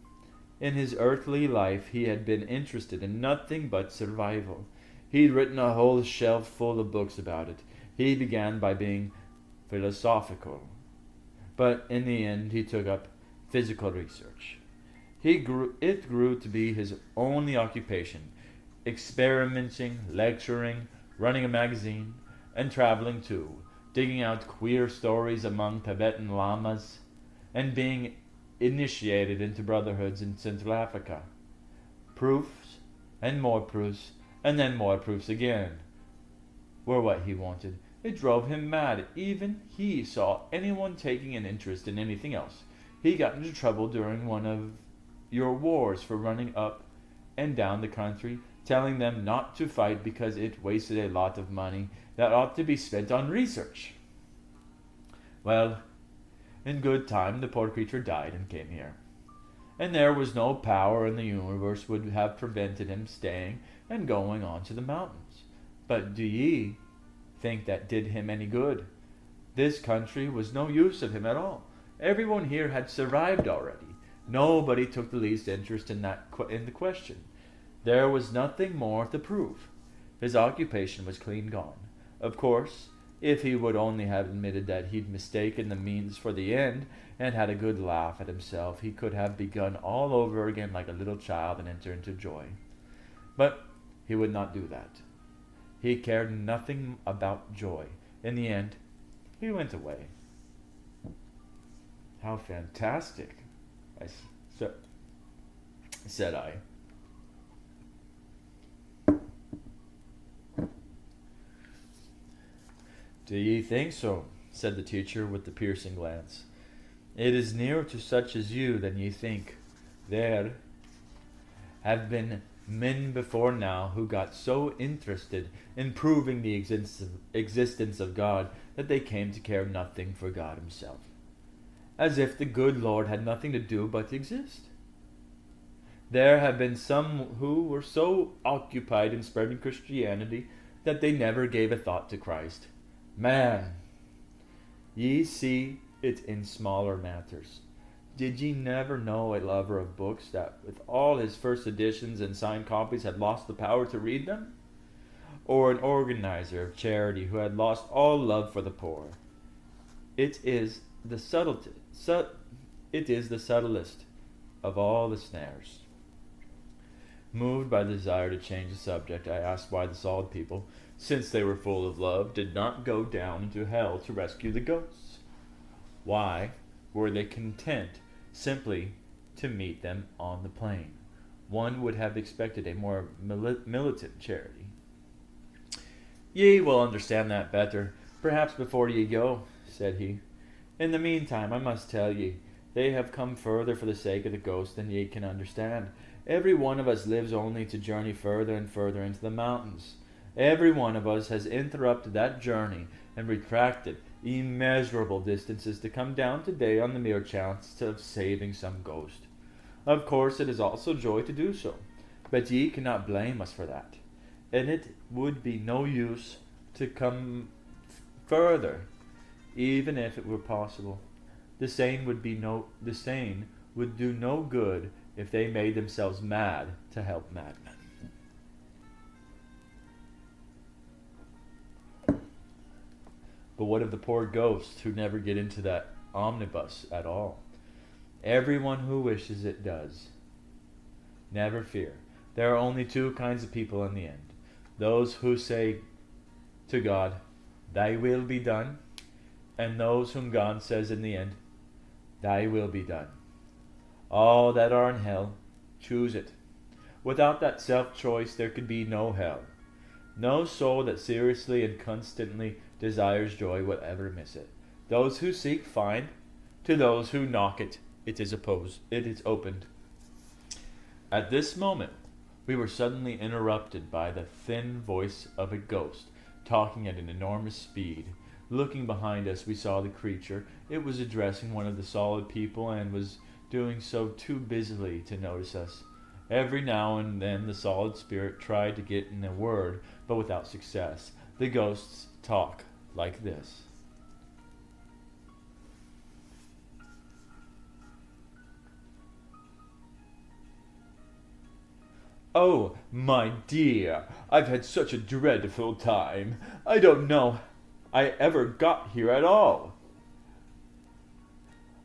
In his earthly life he had been interested in nothing but survival. He'd written a whole shelf full of books about it. He began by being philosophical, but in the end he took up physical research. It grew to be his only occupation, experimenting, lecturing, running a magazine, and traveling too, digging out queer stories among Tibetan lamas, and being initiated into brotherhoods in Central Africa. Proofs, and more proofs, and then more proofs again, were what he wanted. It drove him mad. Even he saw anyone taking an interest in anything else. He got into trouble during one of your wars for running up and down the country, telling them not to fight because it wasted a lot of money that ought to be spent on research. Well, in good time the poor creature died and came here. And there was no power in the universe would have prevented him staying and going on to the mountains. But do ye think that did him any good? This country was no use of him at all. Everyone here had survived already. Nobody took the least interest in the question. There was nothing more to prove. His occupation was clean gone. Of course, if he would only have admitted that he'd mistaken the means for the end and had a good laugh at himself, he could have begun all over again like a little child and enter into joy. But he would not do that. He cared nothing about joy. In the end, he went away. How fantastic, said I. Do ye think so? Said the teacher with the piercing glance. It is nearer to such as you than ye think. There have been men before now who got so interested in proving the existence of God that they came to care nothing for God himself, as if the good Lord had nothing to do but exist. There have been some who were so occupied in spreading Christianity that they never gave a thought to Christ. Man, ye see it in smaller matters. Did ye never know a lover of books that with all his first editions and signed copies had lost the power to read them? Or an organizer of charity who had lost all love for the poor? It is the subtlest of all the snares. Moved by the desire to change the subject, I asked why the solid people, since they were full of love, did not go down into hell to rescue the ghosts. Why were they content simply to meet them on the plain? One would have expected a more militant charity. Ye will understand that better, perhaps before ye go, said he. In the meantime, I must tell ye, they have come further for the sake of the ghost than ye can understand. Every one of us lives only to journey further and further into the mountains. Every one of us has interrupted that journey and retracted immeasurable distances to come down today on the mere chance of saving some ghost. Of course, it is also joy to do so, but ye cannot blame us for that, and it would be no use to come further, even if it were possible. The sane would do no good if they made themselves mad to help madmen. But what of the poor ghosts who never get into that omnibus at all? Everyone who wishes it does. Never fear. There are only two kinds of people in the end. Those who say to God, "Thy will be done," and those whom God says in the end, "Thy will be done." All that are in hell, choose it. Without that self-choice, there could be no hell. No soul that seriously and constantly desires joy will ever miss it. Those who seek find. To those who knock it is opened. At this moment, we were suddenly interrupted by the thin voice of a ghost, talking at an enormous speed. Looking behind us, we saw the creature. It was addressing one of the solid people and was doing so too busily to notice us. Every now and then the solid spirit tried to get in a word, but without success. The ghosts talk like this. "Oh, my dear, I've had such a dreadful time. I don't know I ever got here at all.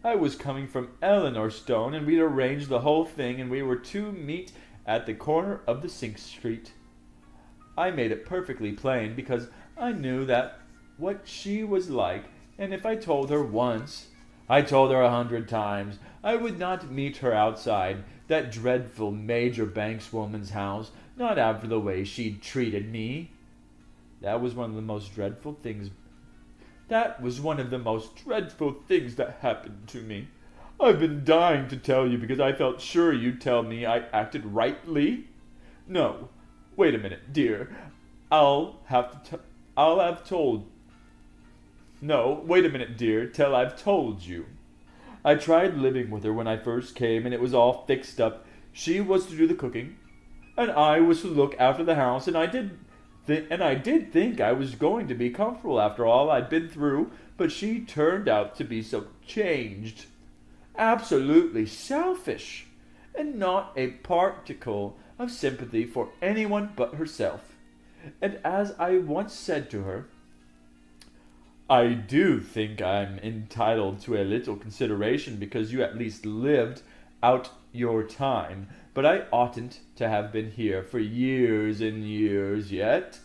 I was coming from Ellinor and we'd arranged the whole thing, and we were to meet at the corner of the Sink Street. I made it perfectly plain, because I knew that what she was like, and if I told her once, I told her 100 times, I would not meet her outside that dreadful Major Banks woman's house, not after the way she'd treated me. That was one of the most dreadful things that happened to me. I've been dying to tell you because I felt sure you'd tell me I acted rightly. No, wait a minute, dear. I'll have told. No, wait a minute, dear, till I've told you. I tried living with her when I first came, and it was all fixed up. She was to do the cooking, and I was to look after the house, and I did think I was going to be comfortable after all I'd been through, but she turned out to be so changed. Absolutely selfish, and not a particle of sympathy for anyone but herself. And as I once said to her, I do think I'm entitled to a little consideration because you at least lived out your time, but I oughtn't to have been here for years and years yet.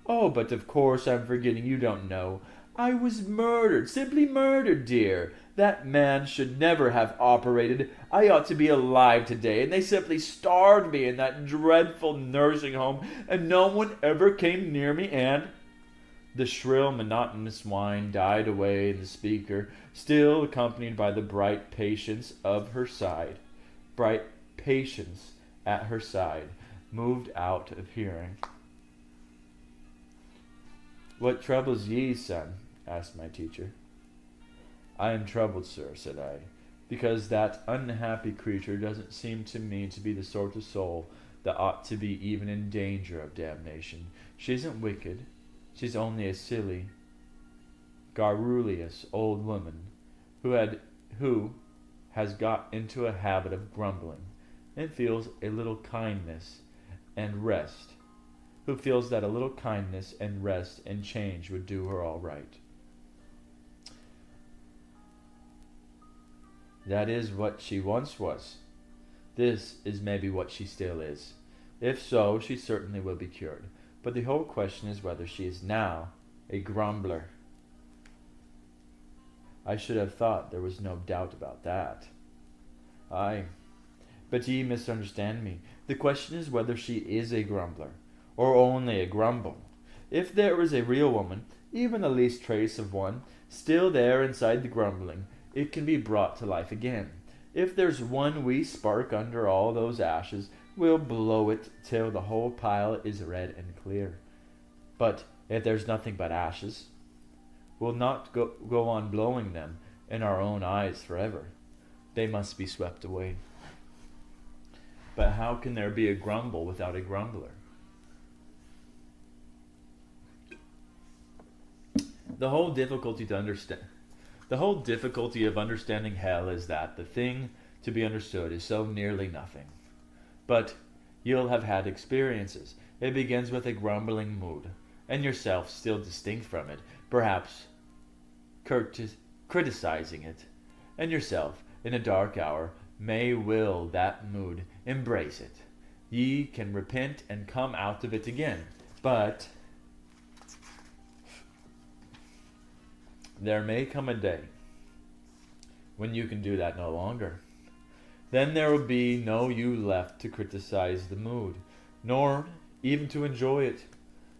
Oh, but of course I'm forgetting, you don't know. I was murdered, simply murdered, dear. That man should never have operated. I ought to be alive today, and they simply starved me in that dreadful nursing home, and no one ever came near me, and... The shrill, monotonous whine died away in the speaker, still accompanied by the bright patience of her side. Bright patience at her side, moved out of hearing. "What troubles ye, son?" asked my teacher. "I am troubled, sir," said I, "because that unhappy creature doesn't seem to me to be the sort of soul that ought to be even in danger of damnation. She isn't wicked. She's only a silly, garrulous old woman who has got into a habit of grumbling, and feels a little kindness and rest. Who feels that a little kindness and rest and change would do her all right. That is what she once was. This is maybe what she still is. If so, she certainly will be cured. But the whole question is whether she is now a grumbler. I should have thought there was no doubt about that. Aye, but ye misunderstand me. The question is whether she is a grumbler, or only a grumble. If there is a real woman, even the least trace of one, still there inside the grumbling, it can be brought to life again. If there's one wee spark under all those ashes, we'll blow it till the whole pile is red and clear. But if there's nothing but ashes, we'll not go on blowing them in our own eyes forever. They must be swept away. But how can there be a grumble without a grumbler? The whole difficulty of understanding hell is that the thing to be understood is so nearly nothing. But you'll have had experiences. It begins with a grumbling mood, and yourself still distinct from it, perhaps criticizing it, and yourself, in a dark hour, may will that mood, embrace it. Ye can repent and come out of it again, but there may come a day when you can do that no longer. Then there will be no you left to criticize the mood, nor even to enjoy it,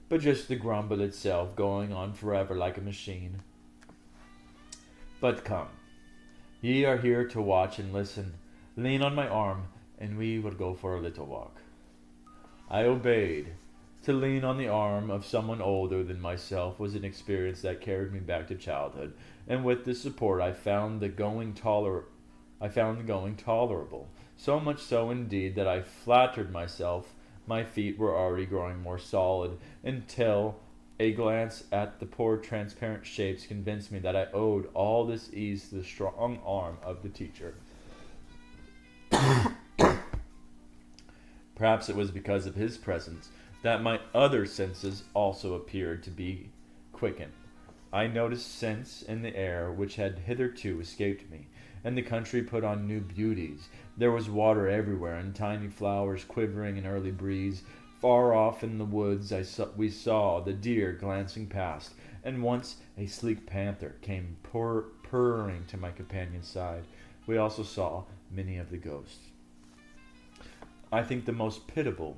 but just the grumble itself going on forever like a machine. But come, ye are here to watch and listen. Lean on my arm, and we will go for a little walk. I obeyed. To lean on the arm of someone older than myself was an experience that carried me back to childhood, and with this support I found the going tolerable. So much so indeed that I flattered myself my feet were already growing more solid, until a glance at the poor transparent shapes convinced me that I owed all this ease to the strong arm of the teacher. Perhaps it was because of his presence that my other senses also appeared to be quickened. I noticed scents in the air which had hitherto escaped me, and the country put on new beauties. There was water everywhere, and tiny flowers quivering in early breeze. Far off in the woods we saw the deer glancing past, and once a sleek panther came purring to my companion's side. We also saw many of the ghosts. I think the most pitiable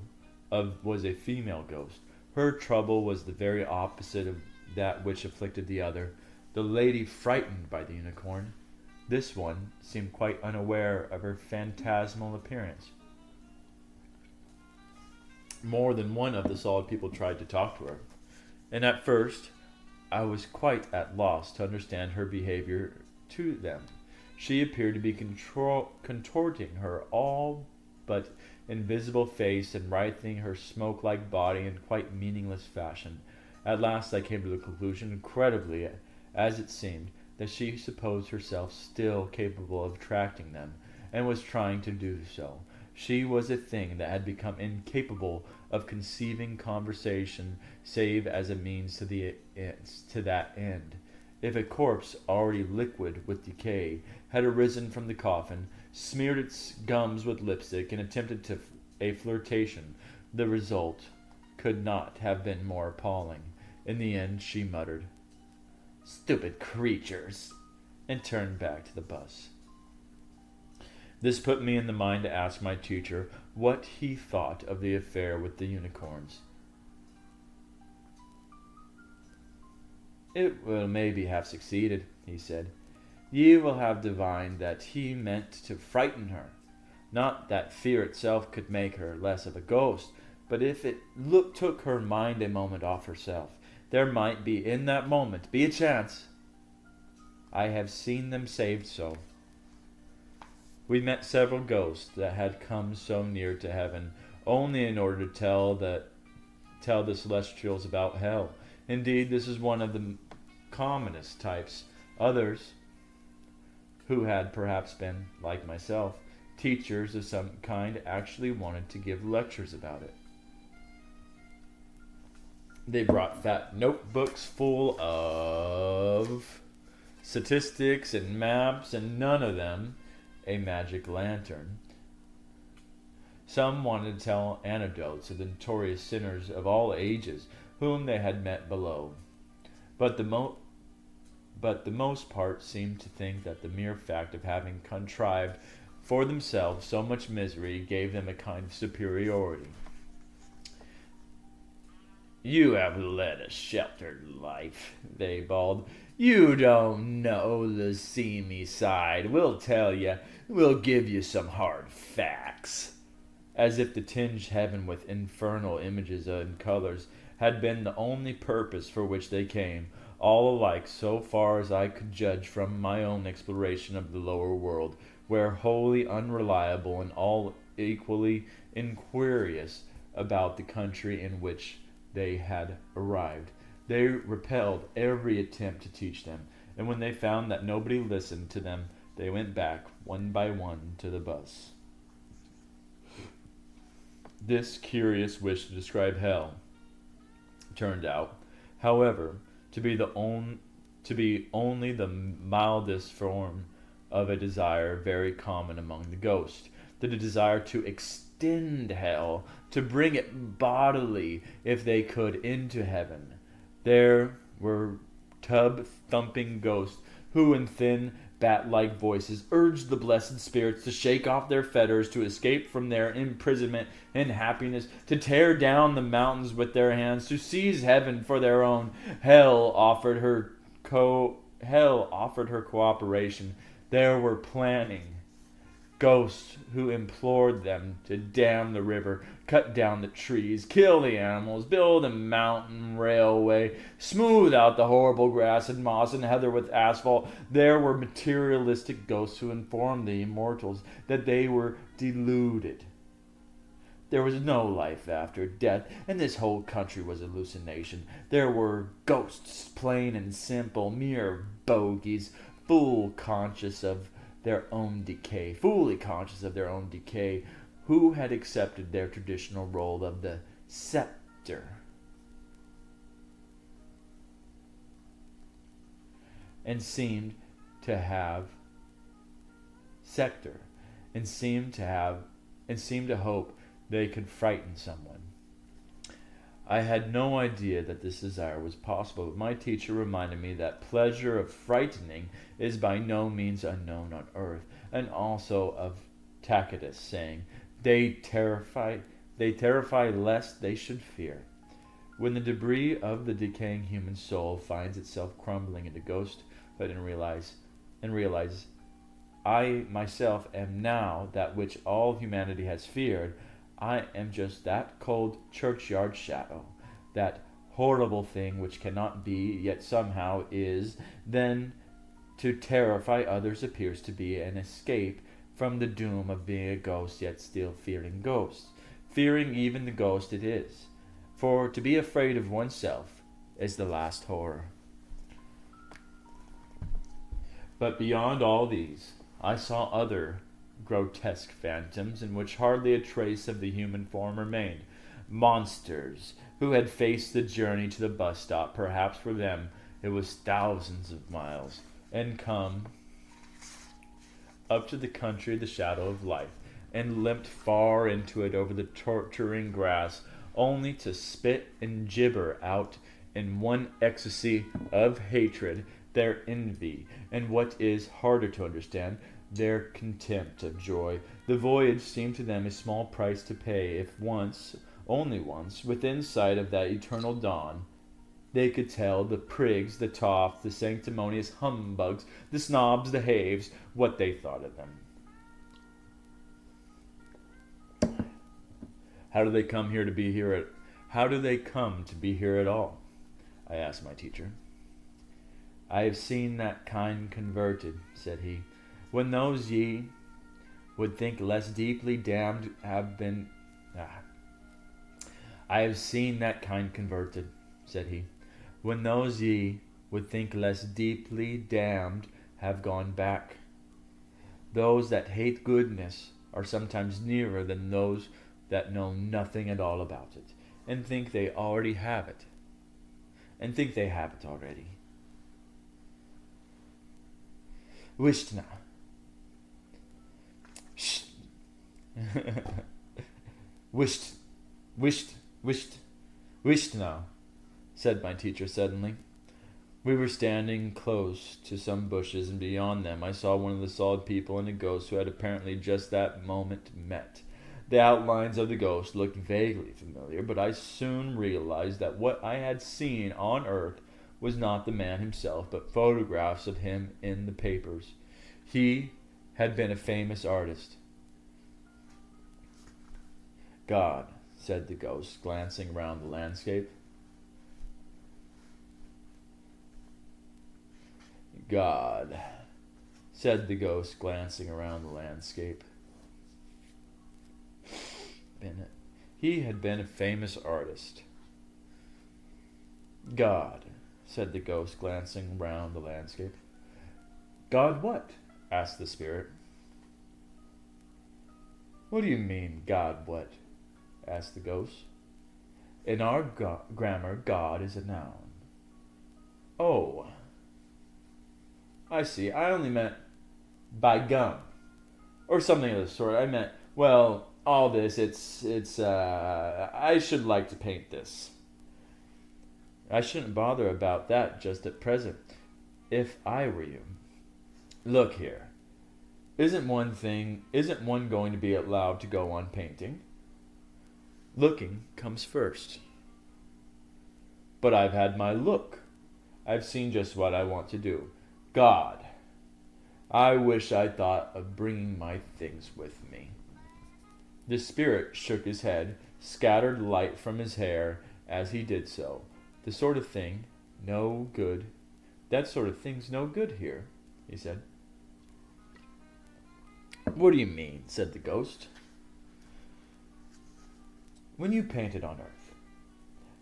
was a female ghost. Her trouble was the very opposite of that which afflicted the other. The lady frightened by the unicorn. This one seemed quite unaware of her phantasmal appearance. More than one of the solid people tried to talk to her, and at first I was quite at loss to understand her behavior to them. She appeared to be contorting her all but invisible face and writhing her smoke-like body in quite meaningless fashion. At last I came to the conclusion, incredibly as it seemed, that she supposed herself still capable of attracting them, and was trying to do so. She was a thing that had become incapable of conceiving conversation save as a means to that end. If a corpse already liquid with decay had arisen from the coffin, smeared its gums with lipstick, and attempted a flirtation, the result could not have been more appalling. In the end she muttered, "Stupid creatures," and turned back to the bus. This put me in the mind to ask my teacher what he thought of the affair with the unicorns. "It will maybe have succeeded," he said. "Ye will have divined that he meant to frighten her. Not that fear itself could make her less of a ghost, but if it took her mind a moment off herself, there might be in that moment be a chance. I have seen them saved so." We met several ghosts that had come so near to heaven only in order to tell the celestials about hell. Indeed, this is one of the commonest types. Others, who had perhaps been, like myself, teachers of some kind, actually wanted to give lectures about it. They brought fat notebooks full of statistics and maps, and none of them a magic lantern. Some wanted to tell anecdotes of the notorious sinners of all ages whom they had met below, but the most part seemed to think that the mere fact of having contrived for themselves so much misery gave them a kind of superiority. "You have led a sheltered life," they bawled. "You don't know the seamy side. We'll tell you. We'll give you some hard facts." As if to tinge heaven with infernal images and colors had been the only purpose for which they came, all alike so far as I could judge from my own exploration of the lower world, where wholly unreliable and all equally inquirious about the country in which they had arrived. They repelled every attempt to teach them, and when they found that nobody listened to them, they went back one by one to the bus. This curious wish to describe hell turned out however, to be only the mildest form of a desire very common among the ghosts, the desire to extend hell, to bring it bodily, if they could, into heaven. There were tub-thumping ghosts who, in thin, bat-like voices, urged the blessed spirits to shake off their fetters, to escape from their imprisonment in happiness, to tear down the mountains with their hands, to seize heaven for their own. Hell offered her cooperation. There were planning ghosts who implored them to dam the river, cut down the trees, kill the animals, build a mountain railway, smooth out the horrible grass and moss and heather with asphalt. There were materialistic ghosts who informed the immortals that they were deluded. There was no life after death, and this whole country was hallucination. There were ghosts, plain and simple, mere bogies, fully conscious of their own decay, who had accepted their traditional role of the scepter and seemed to hope they could frighten someone. I had no idea that this desire was possible, but my teacher reminded me that pleasure of frightening is by no means unknown on earth, and also of Tacitus saying, They terrify lest they should fear. When the debris of the decaying human soul finds itself crumbling into ghosthood and realize, I myself am now that which all humanity has feared, I am just that cold churchyard shadow, that horrible thing which cannot be, yet somehow is, then to terrify others appears to be an escape from the doom of being a ghost, yet still fearing ghosts, fearing even the ghost it is. For to be afraid of oneself is the last horror. But beyond all these, I saw other grotesque phantoms in which hardly a trace of the human form remained. Monsters who had faced the journey to the bus stop, perhaps for them it was thousands of miles, and come up to the country of the shadow of life, and limped far into it over the torturing grass, only to spit and gibber out in one ecstasy of hatred their envy, and what is harder to understand, their contempt of joy. The voyage seemed to them a small price to pay if once, only once, within sight of that eternal dawn, they could tell the prigs, the toffs, the sanctimonious humbugs, the snobs, the haves, what they thought of them. How do they come to be here at all? I asked my teacher. I have seen that kind converted, said he, when those ye would think less deeply damned have been. I have seen that kind converted, said he, when those ye would think less deeply damned have gone back. Those that hate goodness are sometimes nearer than those that know nothing at all about it, and think they already have it, already. Wishtna. Wished now, said my teacher suddenly. We were standing close to some bushes, and beyond them I saw one of the solid people and a ghost who had apparently just that moment met. The outlines of the ghost looked vaguely familiar, but I soon realized that what I had seen on earth was not the man himself, but photographs of him in the papers. He had been a famous artist. God, said the ghost, glancing round the landscape. God, said the ghost, glancing around the landscape. He had been a famous artist. God, said the ghost, glancing round the landscape. God what? Asked the spirit. What do you mean, God what? Asked the ghost. In our grammar, God is a noun. Oh, I see. I only meant by gum. Or something of the sort. I meant, well, all this, I should like to paint this. I shouldn't bother about that just at present, if I were you. Look here. Isn't one going to be allowed to go on painting? Looking comes first. But I've had my look. I've seen just what I want to do. God, I wish I'd thought of bringing my things with me. The spirit shook his head, scattered light from his hair as he did so. That sort of thing's no good here, he said. What do you mean? Said the ghost. When you painted on earth,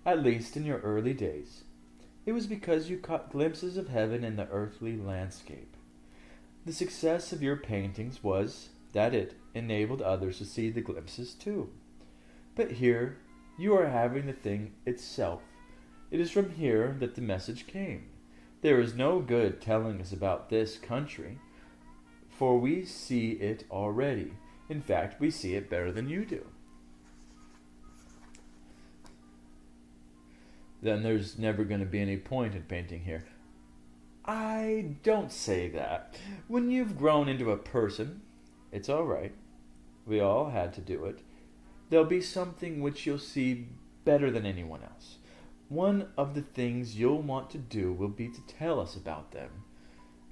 at least in your early days, it was because you caught glimpses of heaven in the earthly landscape. The success of your paintings was that it enabled others to see the glimpses too. But here you are having the thing itself. It is from here that the message came. There is no good telling us about this country, for we see it already. In fact, we see it better than you do. Then there's never going to be any point in painting here. I don't say that. When you've grown into a person, it's all right. We all had to do it. There'll be something which you'll see better than anyone else. One of the things you'll want to do will be to tell us about them.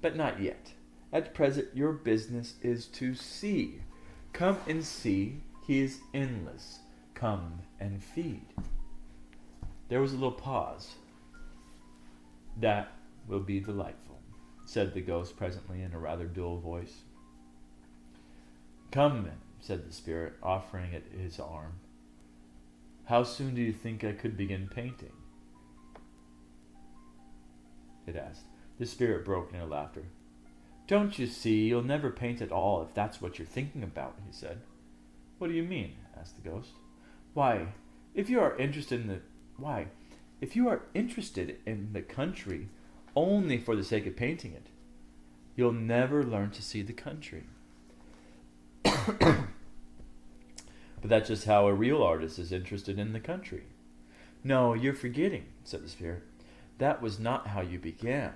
But not yet. At present, your business is to see. Come and see. He is endless. Come and feed. There was a little pause. That will be delightful, said the ghost presently in a rather dull voice. Come then, said the spirit, offering it his arm. How soon do you think I could begin painting? It asked. The spirit broke into laughter. Don't you see, you'll never paint at all if that's what you're thinking about, he said. What do you mean? Asked the ghost. Why, if you are interested in the country only for the sake of painting it, you'll never learn to see the country. But that's just how a real artist is interested in the country. No, you're forgetting, said the spirit. That was not how you began.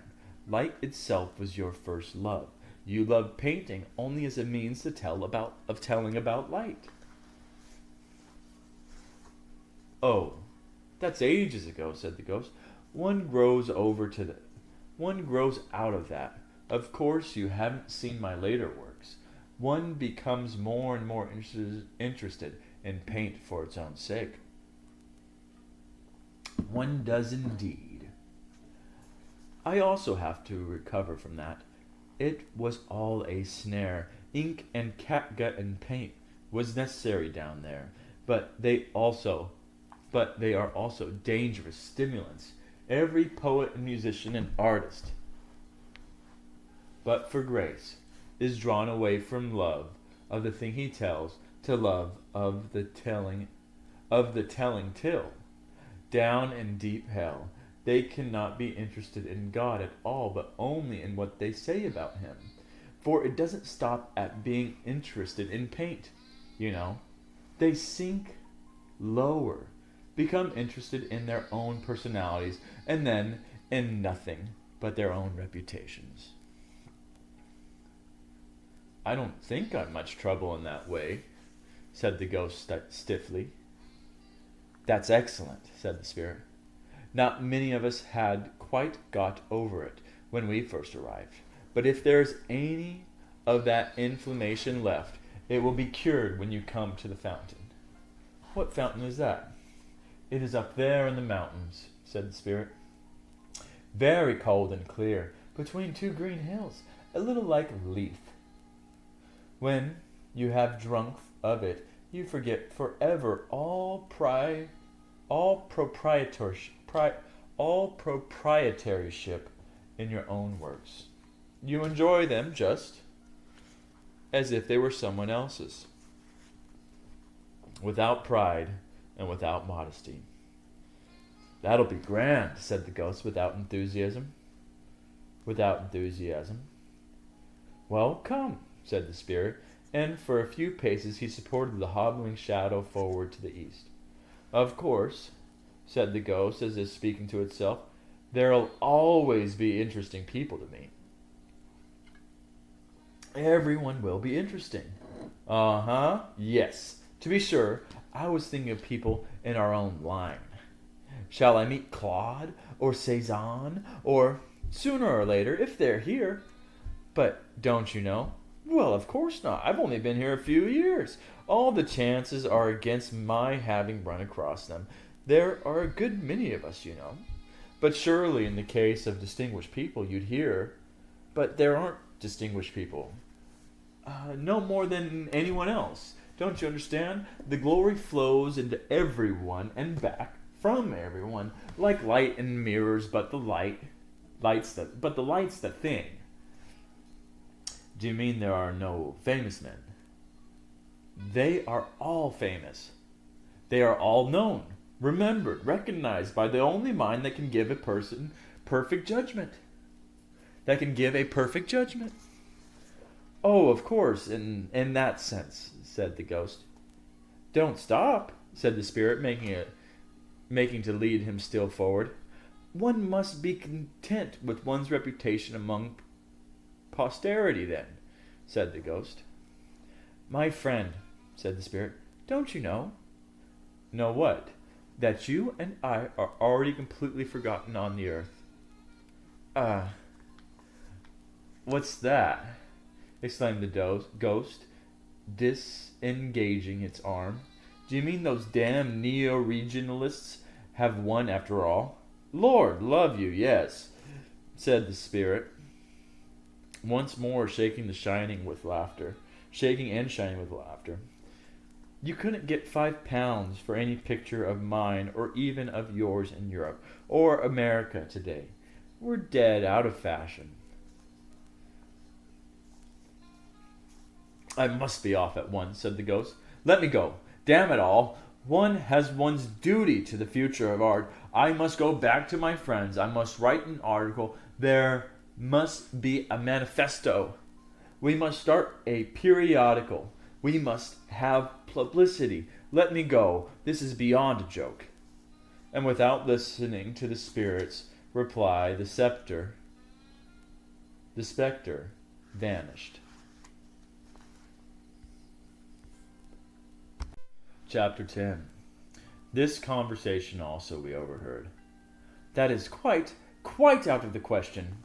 Light itself was your first love. You loved painting only as a means of telling about light. Oh, that's ages ago, said the ghost. One grows out of that. Of course, you haven't seen my later works. One becomes more and more interested in paint for its own sake. One does indeed. I also have to recover from that. It was all a snare. Ink and catgut and paint was necessary down there, but they are also dangerous stimulants. Every poet and musician and artist, but for grace, is drawn away from love of the thing he tells to love of the telling till. Down in deep hell, they cannot be interested in God at all, but only in what they say about him. For it doesn't stop at being interested in paint, They sink lower, become interested in their own personalities, and then in nothing but their own reputations. I don't think I'm much trouble in that way, said the ghost stiffly. That's excellent, said the spirit. Not many of us had quite got over it when we first arrived, but if there's any of that inflammation left, it will be cured when you come to the fountain. What fountain is that? It is up there in the mountains, said the spirit. Very cold and clear, between two green hills, a little like Lethe. When you have drunk of it, you forget forever all proprietorship in your own works. You enjoy them just as if they were someone else's, without pride and without modesty. That'll be grand, said the ghost without enthusiasm. Well, come, said the spirit, and for a few paces he supported the hobbling shadow forward to the east. Of course, said the ghost, as if speaking to itself, there'll always be interesting people to meet. Everyone will be interesting. Uh-huh, yes. To be sure, I was thinking of people in our own line. Shall I meet Claude or Cezanne, or sooner or later, if they're here? But don't you know? Well, of course not. I've only been here a few years. All the chances are against my having run across them. There are a good many of us, you know. But surely in the case of distinguished people you'd hear. But there aren't distinguished people. No more than anyone else. Don't you understand? The glory flows into everyone and back from everyone, like light in mirrors, but the light's the thing. Do you mean there are no famous men? They are all famous. They are all known, remembered, recognized by the only mind that can give a person perfect judgment. Oh, of course, in that sense, said the ghost. Don't stop, said the spirit, making to lead him still forward. One must be content with one's reputation among posterity, then, said the ghost. My friend, said the spirit, don't you know? Know what? That you and I are already completely forgotten on the earth. What's that? Exclaimed the ghost, disengaging its arm. Do you mean those damn neo-regionalists have won after all? Lord love you, yes, said the spirit, once more shaking and shining with laughter. You couldn't get £5 for any picture of mine or even of yours in Europe or America today. We're dead out of fashion. I must be off at once, said the ghost. Let me go. Damn it all. One has one's duty to the future of art. I must go back to my friends. I must write an article. There must be a manifesto. We must start a periodical. We must have publicity. Let me go. This is beyond a joke. And without listening to the spirit's reply, the spectre vanished. Chapter 10. This conversation also we overheard. That is quite out of the question,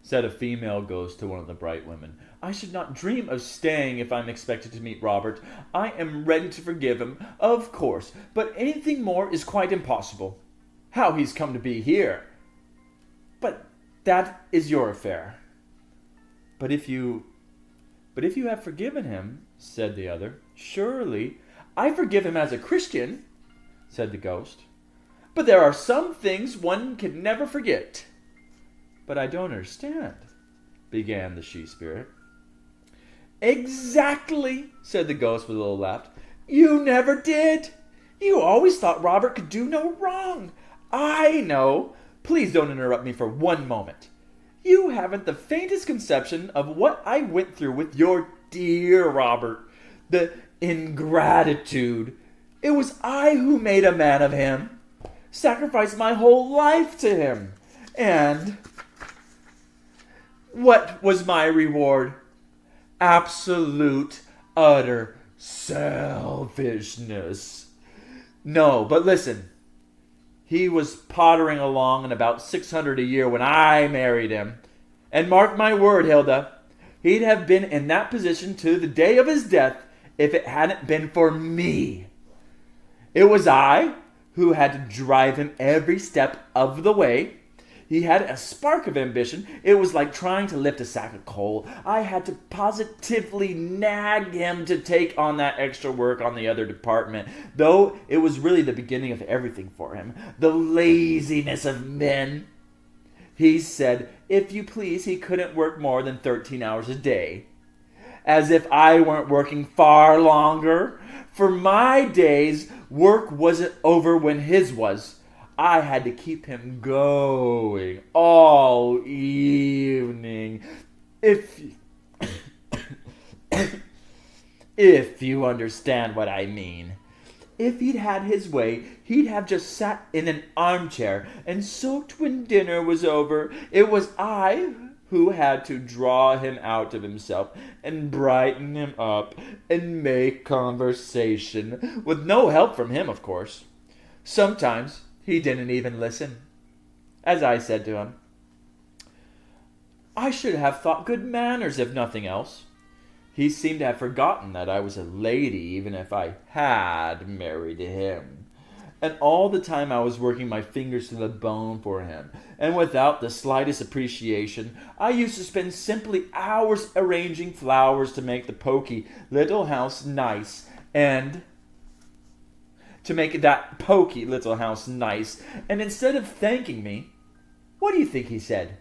said a female ghost to one of the bright women. I should not dream of staying if I'm expected to meet Robert. I am ready to forgive him, of course, but anything more is quite impossible. How he's come to be here. But that is your affair. But if you have forgiven him, said the other, surely I forgive him as a Christian, said the ghost. But there are some things one can never forget. But I don't understand, began the she-spirit. Exactly, said the ghost with a little laugh. You never did. You always thought Robert could do no wrong. I know. Please don't interrupt me for one moment. You haven't the faintest conception of what I went through with your dear Robert. The ingratitude. It was I who made a man of him, sacrificed my whole life to him, and what was my reward? Absolute, utter selfishness. No, but listen. He was pottering along in about 600 a year when I married him. And mark my word, Hilda, he'd have been in that position to the day of his death if it hadn't been for me. It was I who had to drive him every step of the way. He had a spark of ambition. It was like trying to lift a sack of coal. I had to positively nag him to take on that extra work on the other department, though it was really the beginning of everything for him. The laziness of men. He said, if you please, he couldn't work more than 13 hours a day. As if I weren't working far longer. For my days, work wasn't over when his was. I had to keep him going all evening. If if you understand what I mean. If he'd had his way, he'd have just sat in an armchair and soaked when dinner was over. It was I who had to draw him out of himself and brighten him up and make conversation, with no help from him, of course. Sometimes he didn't even listen. As I said to him, I should have thought good manners, if nothing else. He seemed to have forgotten that I was a lady, even if I had married him. And all the time I was working my fingers to the bone for him, and without the slightest appreciation, I used to spend simply hours arranging flowers to make the poky little house nice, and and instead of thanking me, what do you think he said?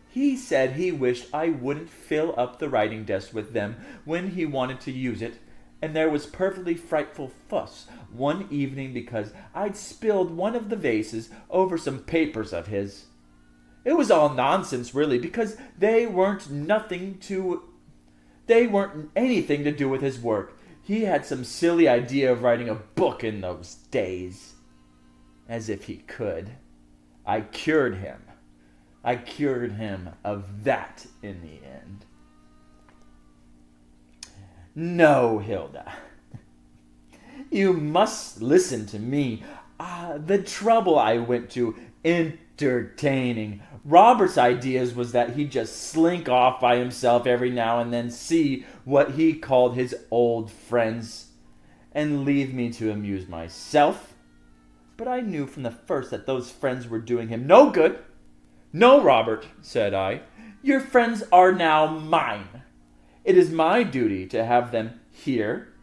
He said he wished I wouldn't fill up the writing desk with them when he wanted to use it, and there was perfectly frightful fuss one evening because I'd spilled one of the vases over some papers of his. It was all nonsense, really, because they weren't anything to do with his work. He had some silly idea of writing a book in those days. As if he could. I cured him of that in the end. No, Hilda. You must listen to me. The trouble I went to entertaining Robert's ideas was that he'd just slink off by himself every now and then, see what he called his old friends, and leave me to amuse myself. But I knew from the first that those friends were doing him no good. No, Robert, said I, your friends are now mine. It is my duty to have them here,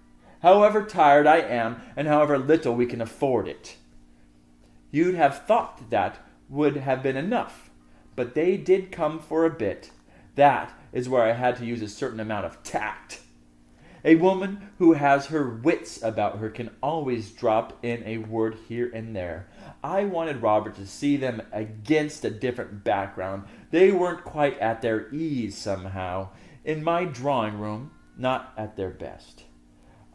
however tired I am and however little we can afford it. You'd have thought that would have been enough, but they did come for a bit. That is where I had to use a certain amount of tact. A woman who has her wits about her can always drop in a word here and there. I wanted Robert to see them against a different background. They weren't quite at their ease somehow. In my drawing room, not at their best.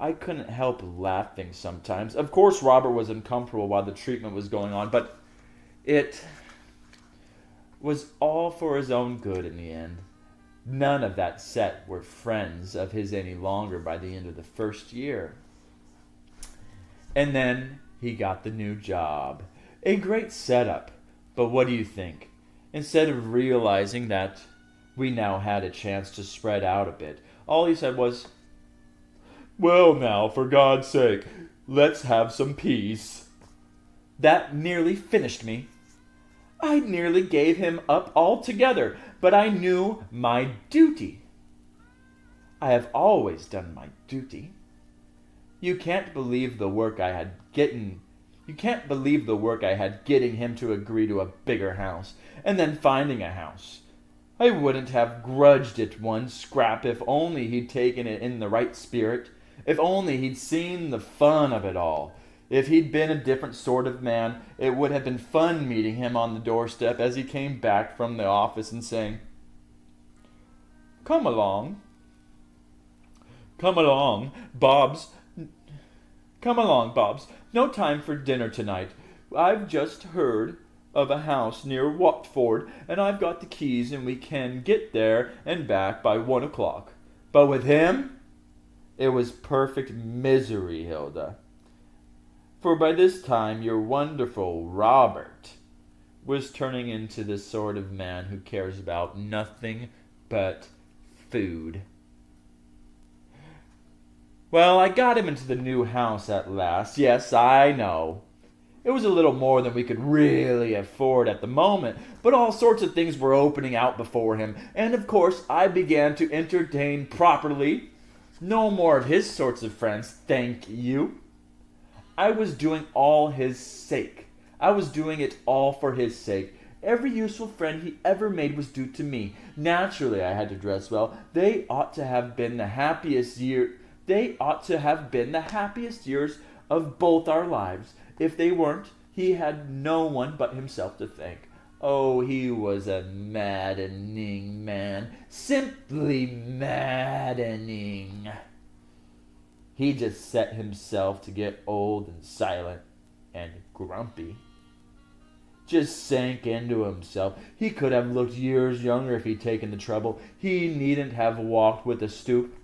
I couldn't help laughing sometimes. Of course, Robert was uncomfortable while the treatment was going on, but it was all for his own good in the end. None of that set were friends of his any longer by the end of the first year. And then he got the new job. A great setup. But what do you think? Instead of realizing that we now had a chance to spread out a bit, all he said was, "Well now, for God's sake, let's have some peace." That nearly finished me. I nearly gave him up altogether, but I knew my duty. I have always done my duty. You can't believe the work I had getting him to agree to a bigger house, and then finding a house. I wouldn't have grudged it one scrap if only he'd taken it in the right spirit, if only he'd seen the fun of it all. If he'd been a different sort of man, it would have been fun meeting him on the doorstep as he came back from the office and saying, Come along, Bobs. No time for dinner tonight. I've just heard of a house near Watford, and I've got the keys, and we can get there and back by 1 o'clock. But with him, it was perfect misery, Hilda. For by this time your wonderful Robert was turning into the sort of man who cares about nothing but food. Well, I got him into the new house at last. Yes, I know. It was a little more than we could really afford at the moment, but all sorts of things were opening out before him, and of course I began to entertain properly. No more of his sorts of friends, thank you. I was doing all his sake. I was doing it all for his sake. Every useful friend he ever made was due to me. Naturally, I had to dress well. They ought to have been the happiest years of both our lives. If they weren't, He had no one but himself to thank. Oh, he was a maddening man. Simply maddening. He just set himself to get old and silent and grumpy. Just sank into himself. He could have looked years younger if he'd taken the trouble. He needn't have walked with a stoop.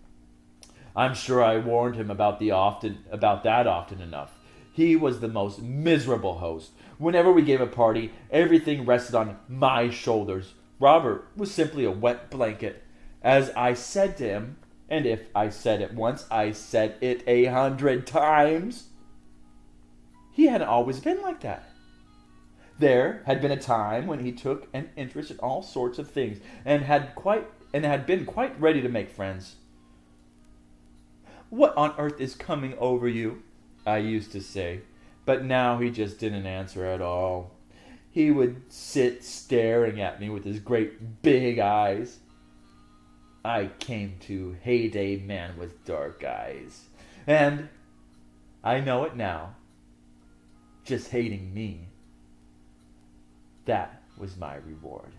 I'm sure I warned him about that often enough. He was the most miserable host. Whenever we gave a party, everything rested on my shoulders. Robert was simply a wet blanket. As I said to him, and if I said it once, I said it 100 times. He hadn't always been like that. There had been a time when he took an interest in all sorts of things and had been quite ready to make friends. "What on earth is coming over you?" I used to say, but now he just didn't answer at all. He would sit staring at me with his great big eyes. I came to hate a man with dark eyes, and I know it now. Just hating me. That was my reward.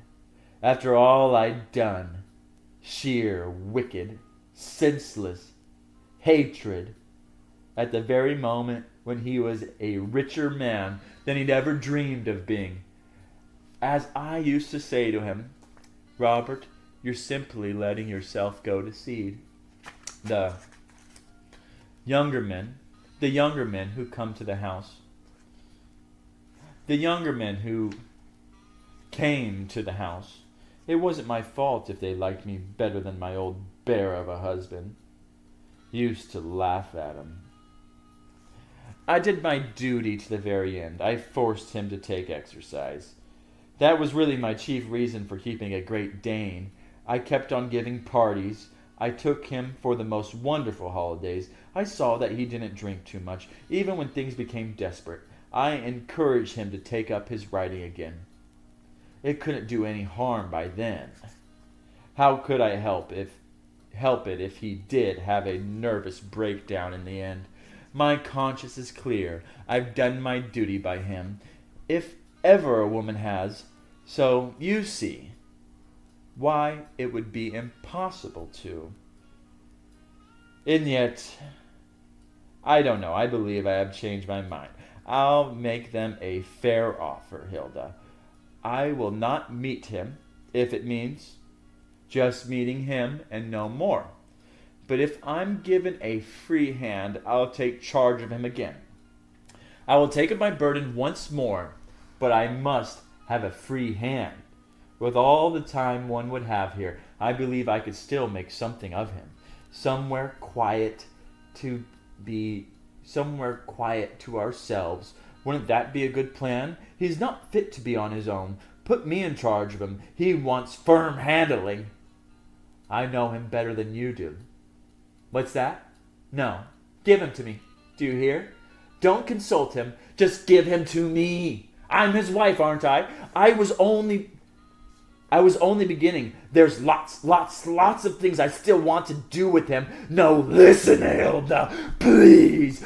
After all I'd done, sheer, wicked, senseless hatred, at the very moment when he was a richer man than he'd ever dreamed of being. As I used to say to him, "Robert, you're simply letting yourself go to seed." The younger men who come to the house, the younger men who came to the house, it wasn't my fault if they liked me better than my old bear of a husband, used to laugh at him. I did my duty to the very end. I forced him to take exercise. That was really my chief reason for keeping a Great Dane. I kept on giving parties. I took him for the most wonderful holidays. I saw that he didn't drink too much, even when things became desperate. I encouraged him to take up his riding again. It couldn't do any harm by then. How could I help it if he did have a nervous breakdown in the end? My conscience is clear. I've done my duty by him, if ever a woman has. So you see why it would be impossible to. And yet, I don't know. I believe I have changed my mind. I'll make them a fair offer, Hilda. I will not meet him if it means just meeting him and no more. But if I'm given a free hand, I'll take charge of him again. I will take up my burden once more, but I must have a free hand. With all the time one would have here, I believe I could still make something of him. Somewhere quiet to ourselves. Wouldn't that be a good plan? He's not fit to be on his own. Put me in charge of him. He wants firm handling. I know him better than you do. What's that? No. Give him to me. Do you hear? Don't consult him. Just give him to me. I'm his wife, aren't I? I was only beginning. There's lots of things I still want to do with him. No, listen, Hilda. Please,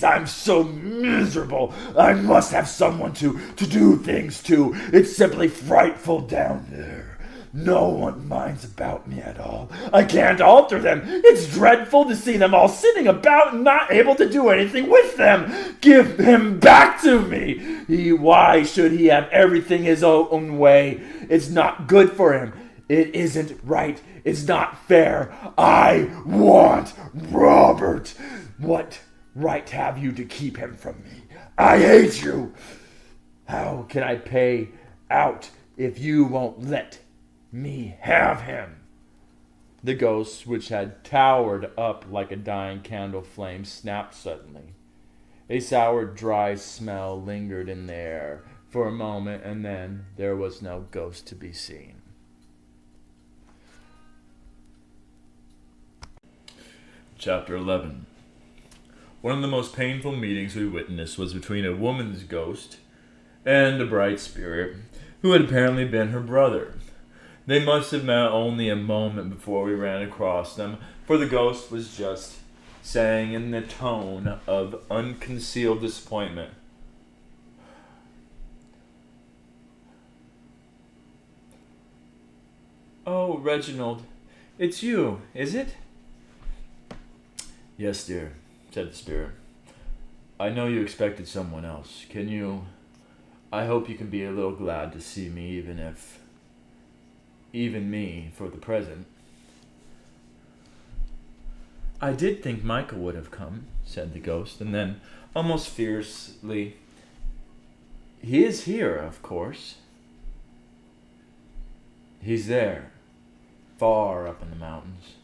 I'm so miserable. I must have someone to do things to. It's simply frightful down there. No one minds about me at all. I can't alter them. It's dreadful to see them all sitting about and not able to do anything with them. Give him back to me. Why should he have everything his own way? It's not good for him. It isn't right. It's not fair. I want Robert. What right have you to keep him from me? I hate you. How can I pay out if you won't let me have him? The ghost, which had towered up like a dying candle flame, snapped suddenly. A sour, dry smell lingered in the air for a moment, and then there was no ghost to be seen. Chapter 11. One of the most painful meetings we witnessed was between a woman's ghost and a bright spirit who had apparently been her brother. They must have met only a moment before we ran across them, for the ghost was just saying in the tone of unconcealed disappointment, Oh, Reginald, it's you, is it? Yes, dear, said the spirit. I know you expected someone else. I hope you can be a little glad to see me, even me, for the present. I did think Michael would have come, said the ghost, and then, almost fiercely, he is here, of course. He's there, far up in the mountains.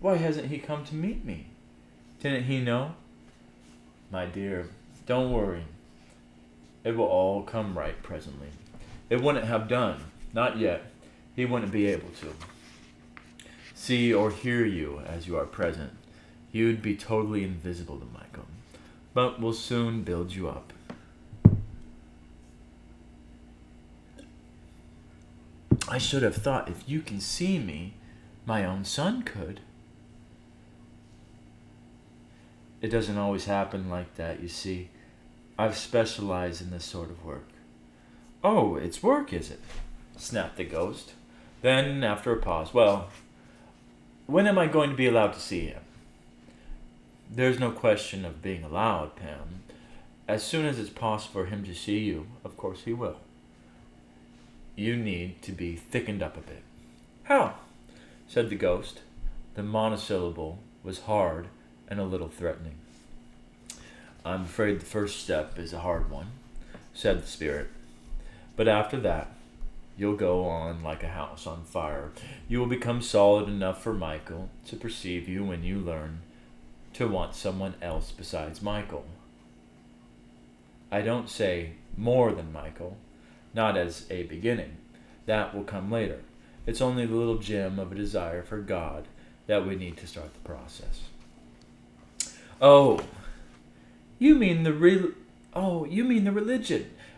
Why hasn't he come to meet me? Didn't he know? My dear, don't worry. It will all come right presently. It wouldn't have done, not yet. He wouldn't be able to see or hear you as you are present. You'd be totally invisible to Michael, but we'll soon build you up. I should have thought if you can see me, my own son could. It doesn't always happen like that, you see. I've specialized in this sort of work. Oh, it's work, is it? Snapped the ghost. Then, after a pause, well, when am I going to be allowed to see him? There's no question of being allowed, Pam. As soon as it's possible for him to see you, of course he will. You need to be thickened up a bit. How? Said the ghost. The monosyllable was hard and a little threatening. I'm afraid the first step is a hard one, said the spirit. But after that, you'll go on like a house on fire. You will become solid enough for Michael to perceive you when you learn to want someone else besides Michael. I don't say more than Michael, not as a beginning. That will come later. It's only the little gem of a desire for God that we need to start the process. Oh, you mean the religion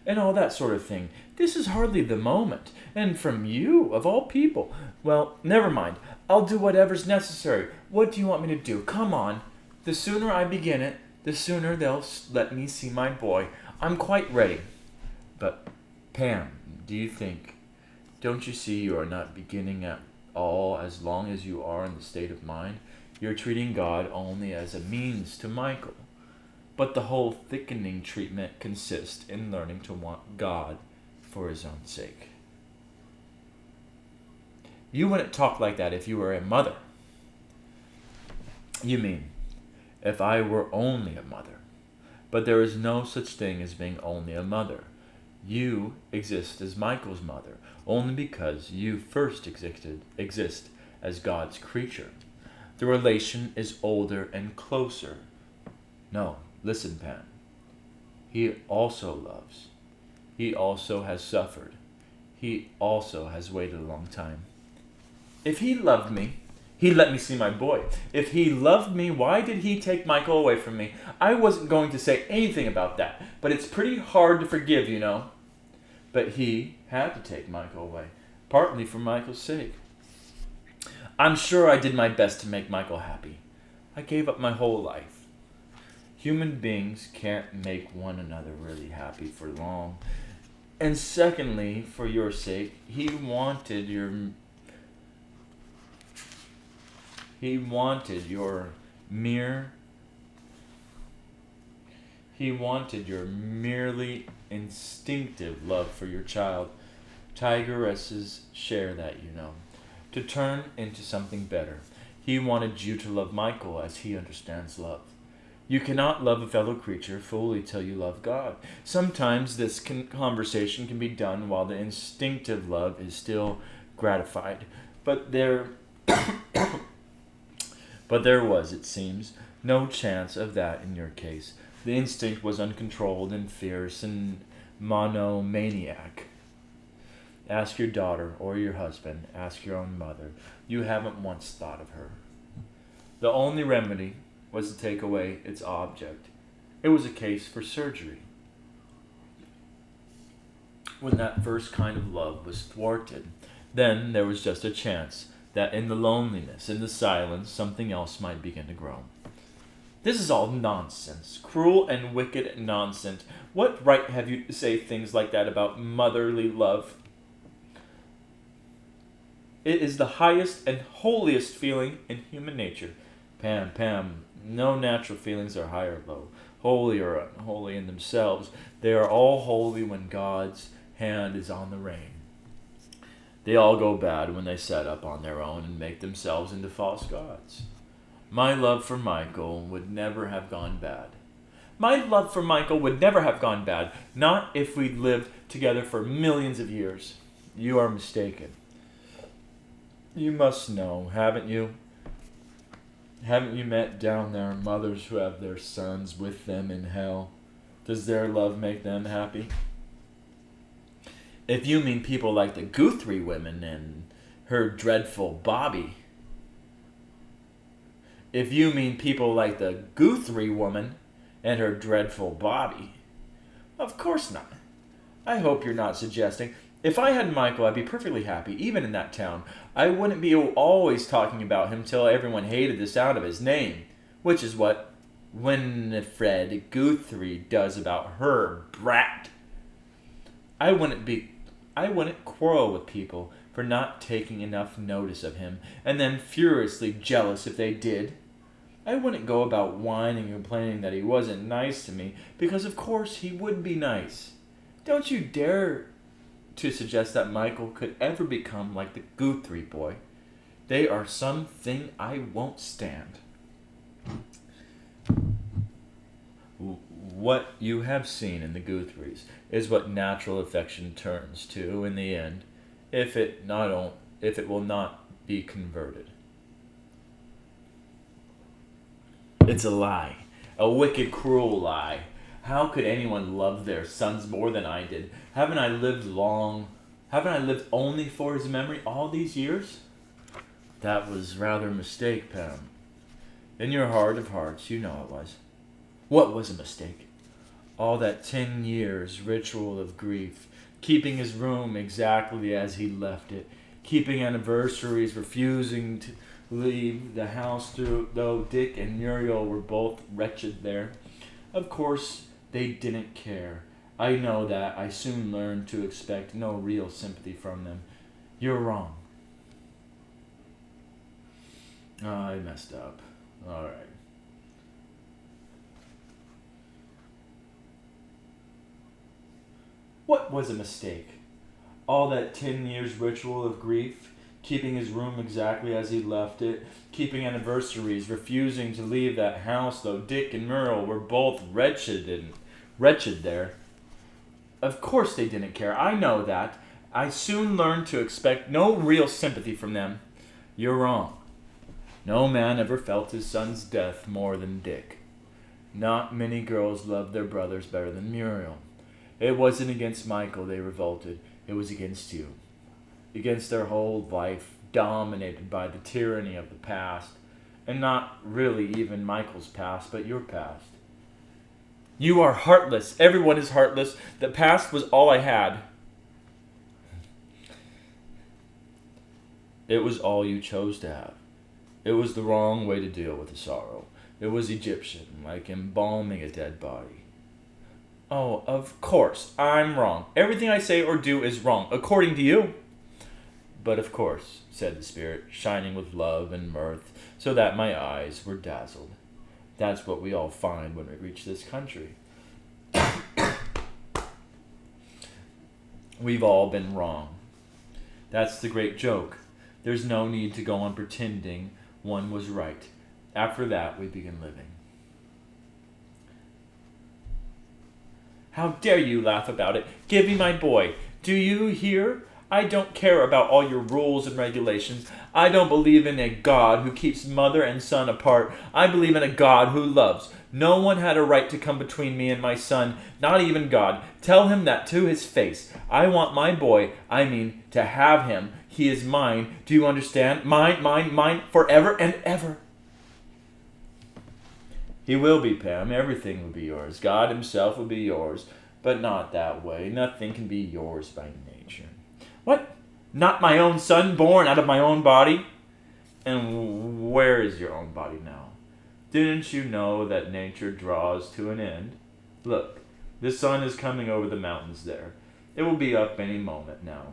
and all that sort of thing. This is hardly the moment. And from you, of all people. Well, never mind. I'll do whatever's necessary. What do you want me to do? Come on. The sooner I begin it, the sooner they'll let me see my boy. I'm quite ready. But, Pam, don't you see you are not beginning at all as long as you are in the state of mind? You're treating God only as a means to Michael. But the whole thickening treatment consists in learning to want God for his own sake. You wouldn't talk like that if you were a mother. You mean, if I were only a mother. But there is no such thing as being only a mother. You exist as Michael's mother, only because you first exist as God's creature. The relation is older and closer. No, listen, Pam. He also loves. He also has suffered. He also has waited a long time. If he loved me, he'd let me see my boy. If he loved me, why did he take Michael away from me? I wasn't going to say anything about that, but it's pretty hard to forgive, you know. But he had to take Michael away, partly for Michael's sake. I'm sure I did my best to make Michael happy. I gave up my whole life. Human beings can't make one another really happy for long. And secondly, for your sake, he wanted your merely instinctive love for your child. Tigeresses share that, you know. To turn into something better. He wanted you to love Michael as he understands love. You cannot love a fellow creature fully till you love God. Sometimes this conversation can be done while the instinctive love is still gratified. But there was, it seems, no chance of that in your case. The instinct was uncontrolled and fierce and monomaniac. Ask your daughter or your husband. Ask your own mother. You haven't once thought of her. The only remedy was to take away its object. It was a case for surgery. When that first kind of love was thwarted, then there was just a chance that in the loneliness, in the silence, something else might begin to grow. This is all nonsense. Cruel and wicked nonsense. What right have you to say things like that about motherly love? It is the highest and holiest feeling in human nature. Pam, no natural feelings are high or low, holy or unholy in themselves. They are all holy when God's hand is on the rein. They all go bad when they set up on their own and make themselves into false gods. My love for Michael would never have gone bad. My love for Michael would never have gone bad, not if we'd lived together for millions of years. You are mistaken. You must know, haven't you? Haven't you met down there mothers who have their sons with them in hell? Does their love make them happy? If you mean people like the Guthrie women and her dreadful Bobby. If you mean people like the Guthrie woman and her dreadful Bobby. Of course not. I hope you're not suggesting. If I had Michael, I'd be perfectly happy, even in that town. I wouldn't be always talking about him till everyone hated the sound of his name, which is what Winifred Guthrie does about her brat. I wouldn't quarrel with people for not taking enough notice of him, and then furiously jealous if they did. I wouldn't go about whining and complaining that he wasn't nice to me, because of course he would be nice. Don't you dare to suggest that Michael could ever become like the Guthrie boy. They are something I won't stand. What you have seen in the Guthries is what natural affection turns to in the end, if it will not be converted. It's a lie, a wicked, cruel lie. How could anyone love their sons more than I did? Haven't I lived only for his memory all these years? That was rather a mistake, Pam. In your heart of hearts, you know it was. What was a mistake? All that 10 years ritual of grief, keeping his room exactly as he left it, keeping anniversaries, refusing to leave the house though Dick and Muriel were both wretched there. Of course, they didn't care. I know that. I soon learned to expect no real sympathy from them. You're wrong. Oh, I messed up. All right. What was a mistake? All that 10 years ritual of grief, keeping his room exactly as he left it, keeping anniversaries, refusing to leave that house though Dick and Muriel were both wretched there. Of course they didn't care. I know that. I soon learned to expect no real sympathy from them. You're wrong. No man ever felt his son's death more than Dick. Not many girls loved their brothers better than Muriel. It wasn't against Michael they revolted. It was against you. Against their whole life, dominated by the tyranny of the past. And not really even Michael's past, but your past. You are heartless. Everyone is heartless. The past was all I had. It was all you chose to have. It was the wrong way to deal with the sorrow. It was Egyptian, like embalming a dead body. Oh, of course, I'm wrong. Everything I say or do is wrong, according to you. But of course, said the spirit, shining with love and mirth, so that my eyes were dazzled. That's what we all find when we reach this country. We've all been wrong. That's the great joke. There's no need to go on pretending one was right. After that, we begin living. How dare you laugh about it? Give me my boy. Do you hear? I don't care about all your rules and regulations. I don't believe in a God who keeps mother and son apart. I believe in a God who loves. No one had a right to come between me and my son, not even God. Tell him that to his face. I want my boy, to have him. He is mine. Do you understand? Mine, forever and ever. He will be, Pam. Everything will be yours. God himself will be yours. But not that way. Nothing can be yours by nature. What? Not my own son, born out of my own body? And where is your own body now? Didn't you know that nature draws to an end? Look, the sun is coming over the mountains there. It will be up any moment now.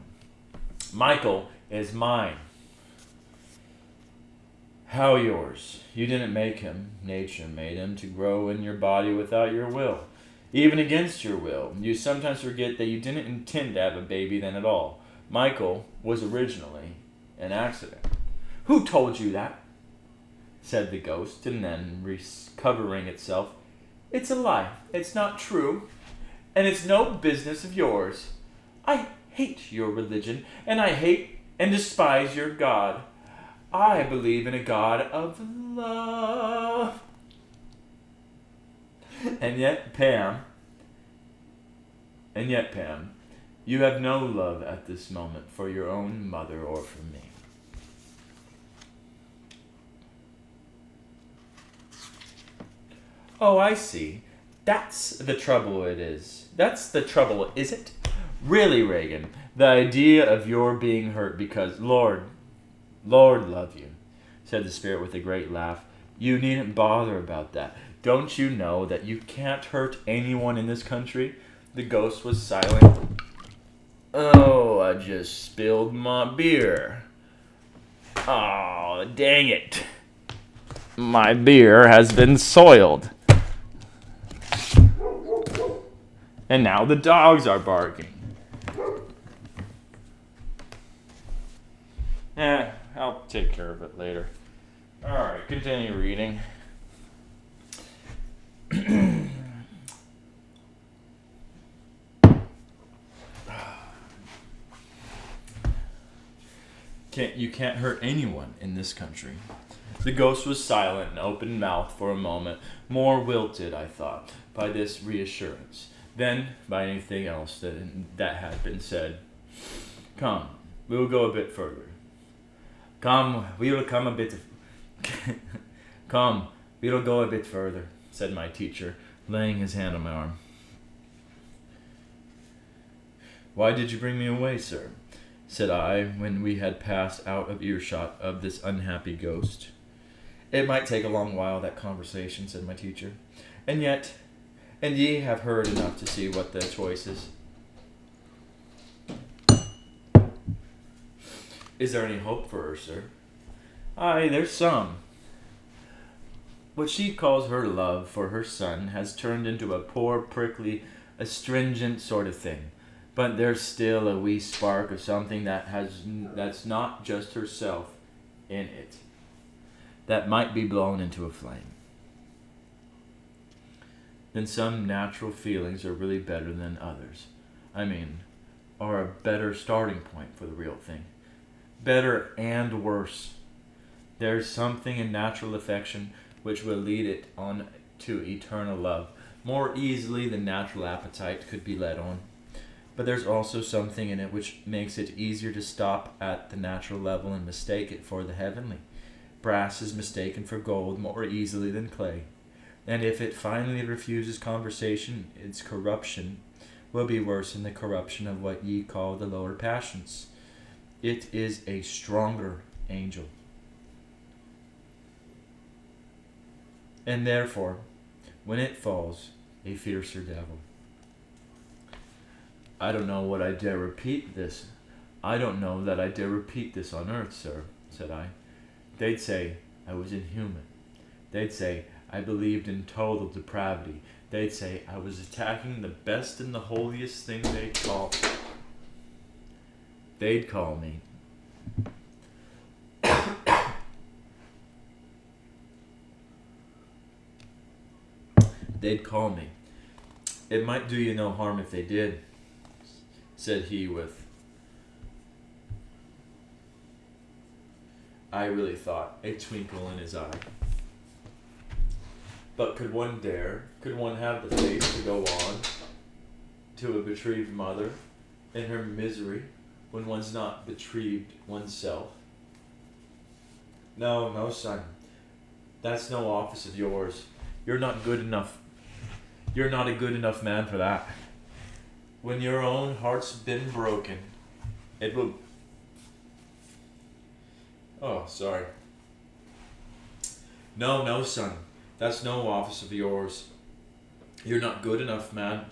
Michael is mine. How yours? You didn't make him. Nature made him to grow in your body without your will, even against your will. You sometimes forget that you didn't intend to have a baby then at all. Michael was originally an accident. Who told you that? Said the ghost, and then, recovering itself, It's a lie. It's not true. And it's no business of yours. I hate your religion, and I hate and despise your God. I believe in a God of love. And yet, Pam, you have no love at this moment for your own mother or for me. Oh, I see. That's the trouble it is. That's the trouble, is it? Really, Reagan, the idea of your being hurt because Lord love you, said the spirit with a great laugh. You needn't bother about that. Don't you know that you can't hurt anyone in this country? The ghost was silent. Oh, I just spilled my beer. Oh, dang it. My beer has been soiled. And now the dogs are barking. I'll take care of it later. Alright, continue reading. You can't hurt anyone in this country. The ghost was silent and open-mouthed for a moment, more wilted, I thought, by this reassurance than by anything else that had been said. Come, we will go a bit further. Come, we will go a bit further, said my teacher, laying his hand on my arm. Why did you bring me away, sir? Said I, when we had passed out of earshot of this unhappy ghost. It might take a long while, that conversation, said my teacher. And ye have heard enough to see what the choice is. Is there any hope for her, sir? Aye, there's some. What she calls her love for her son has turned into a poor, prickly, astringent sort of thing. But there's still a wee spark of something that's not just herself in it, that might be blown into a flame. Then some natural feelings are really better than others. Are a better starting point for the real thing. Better and worse. There's something in natural affection which will lead it on to eternal love, more easily than natural appetite could be led on. But there's also something in it which makes it easier to stop at the natural level and mistake it for the heavenly. Brass is mistaken for gold more easily than clay. And if it finally refuses conversation, its corruption will be worse than the corruption of what ye call the lower passions. It is a stronger angel. And therefore, when it falls, a fiercer devil. I don't know that I dare repeat this on earth, sir, said I. They'd say I was inhuman. They'd say I believed in total depravity. They'd say I was attacking the best and the holiest thing they'd call me. They'd call me. It might do you no harm if they did, said he with, I really thought, a twinkle in his eye. But could one have the faith to go on to a bereaved mother in her misery when one's not bereaved oneself? No, son. That's no office of yours. You're not good enough. You're not a good enough man for that. When your own heart's been broken, it will... Oh, sorry. No, son. That's no office of yours. You're not good enough, man.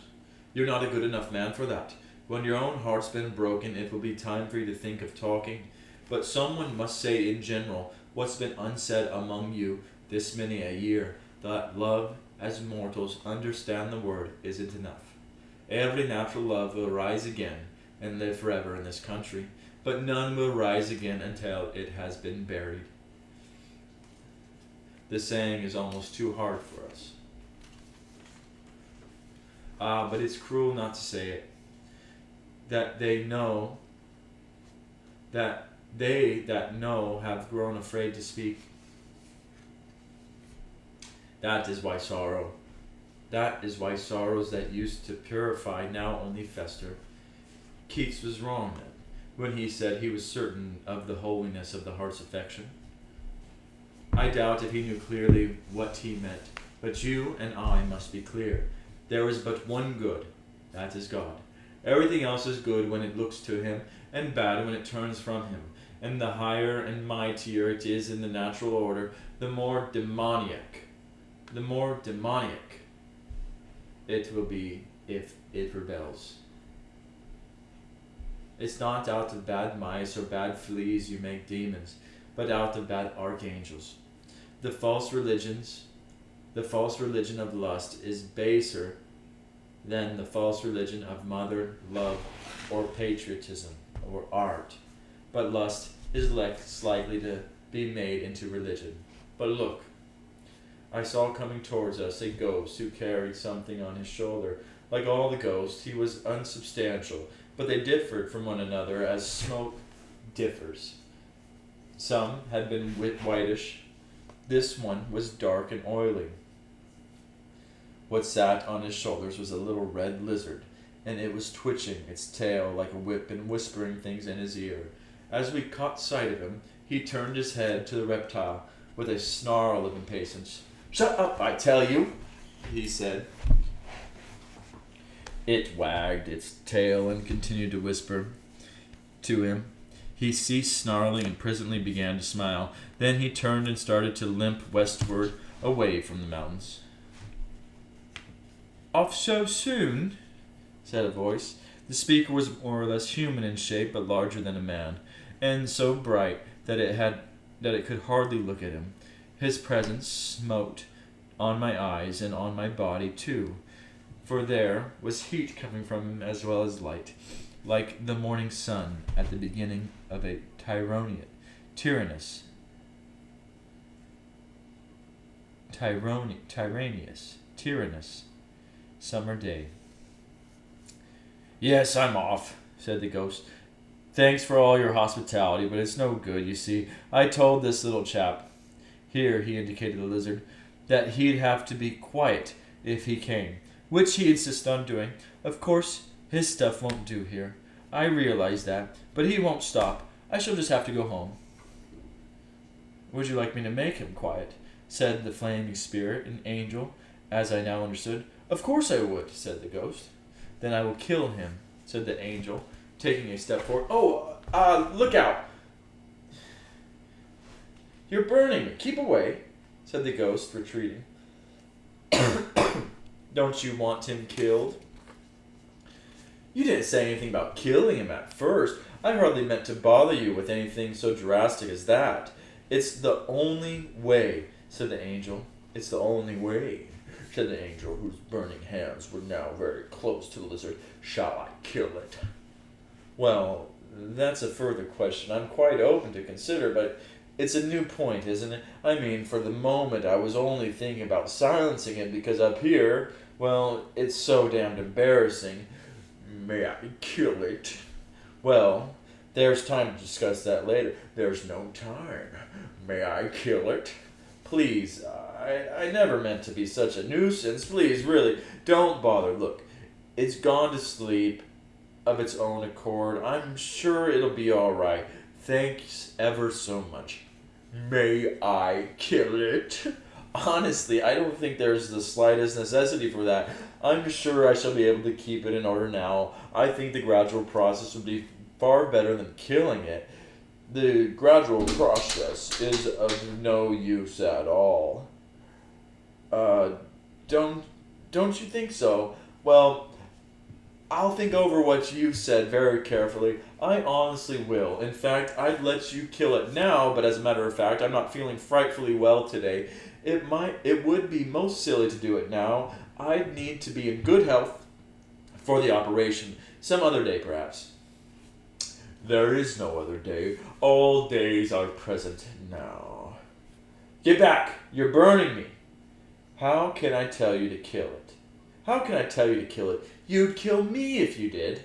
You're not a good enough man for that. When your own heart's been broken, it will be time for you to think of talking. But someone must say in general what's been unsaid among you this many a year, that love as mortals understand the word isn't enough. Every natural love will rise again and live forever in this country, but none will rise again until it has been buried. The saying is almost too hard for us. But it's cruel not to say it. That they know, that they that know have grown afraid to speak. That is why sorrow. That is why sorrows that used to purify now only fester. Keats was wrong then, when he said he was certain of the holiness of the heart's affection. I doubt if he knew clearly what he meant, but you and I must be clear. There is but one good, that is God. Everything else is good when it looks to him, and bad when it turns from him. And the higher and mightier it is in the natural order, the more demoniac it will be if it rebels. It's not out of bad mice or bad fleas you make demons, but out of bad archangels. The false religion of lust is baser than the false religion of mother, love, or patriotism, or art. But lust is less likely to be made into religion. But look, I saw coming towards us a ghost who carried something on his shoulder. Like all the ghosts, he was unsubstantial, but they differed from one another as smoke differs. Some had been whitish. This one was dark and oily. What sat on his shoulders was a little red lizard, and it was twitching its tail like a whip and whispering things in his ear. As we caught sight of him, he turned his head to the reptile with a snarl of impatience. "Shut up, I tell you," he said. It wagged its tail and continued to whisper to him. He ceased snarling and presently began to smile. Then he turned and started to limp westward, away from the mountains. "Off so soon?" said a voice. The speaker was more or less human in shape, but larger than a man, and so bright that it could hardly look at him. His presence smote on my eyes and on my body too, for there was heat coming from him as well as light, like the morning sun at the beginning of a tyrannous summer day. "Yes, I'm off," said the ghost. "Thanks for all your hospitality, but it's no good, you see. I told this little chap," here he indicated the lizard, "that he'd have to be quiet if he came, which he insists on doing. Of course, his stuff won't do here. I realize that, but he won't stop. I shall just have to go home." "Would you like me to make him quiet?" said the flaming spirit, an angel, as I now understood. "Of course I would," said the ghost. "Then I will kill him," said the angel, taking a step forward. Look out! "You're burning me. Keep away," said the ghost, retreating. "Don't you want him killed?" "You didn't say anything about killing him at first. I hardly meant to bother you with anything so drastic as that." "It's the only way," said the angel. "It's the only way," said the angel, whose burning hands were now very close to the lizard. "Shall I kill it?" "Well, that's a further question I'm quite open to consider, but it's a new point, isn't it? I mean, for the moment I was only thinking about silencing it because up here, well, it's so damned embarrassing." "May I kill it?" "Well, there's time to discuss that later." "There's no time. May I kill it?" "Please, I never meant to be such a nuisance. Please, really, don't bother. Look, it's gone to sleep of its own accord. I'm sure it'll be all right. Thanks ever so much." "May I kill it?" "Honestly, I don't think there's the slightest necessity for that. I'm sure I shall be able to keep it in order now. I think the gradual process would be far better than killing it. The gradual process is of no use at all." Don't you think so?" "Well, I'll think over what you've said very carefully. I honestly will. In fact, I'd let you kill it now, but as a matter of fact, I'm not feeling frightfully well today. It would be most silly to do it now. I'd need to be in good health for the operation. Some other day, perhaps. There is no other day. All days are present now. Get back! You're burning me! How can I tell you to kill it? How can I tell you to kill it? You'd kill me if you did.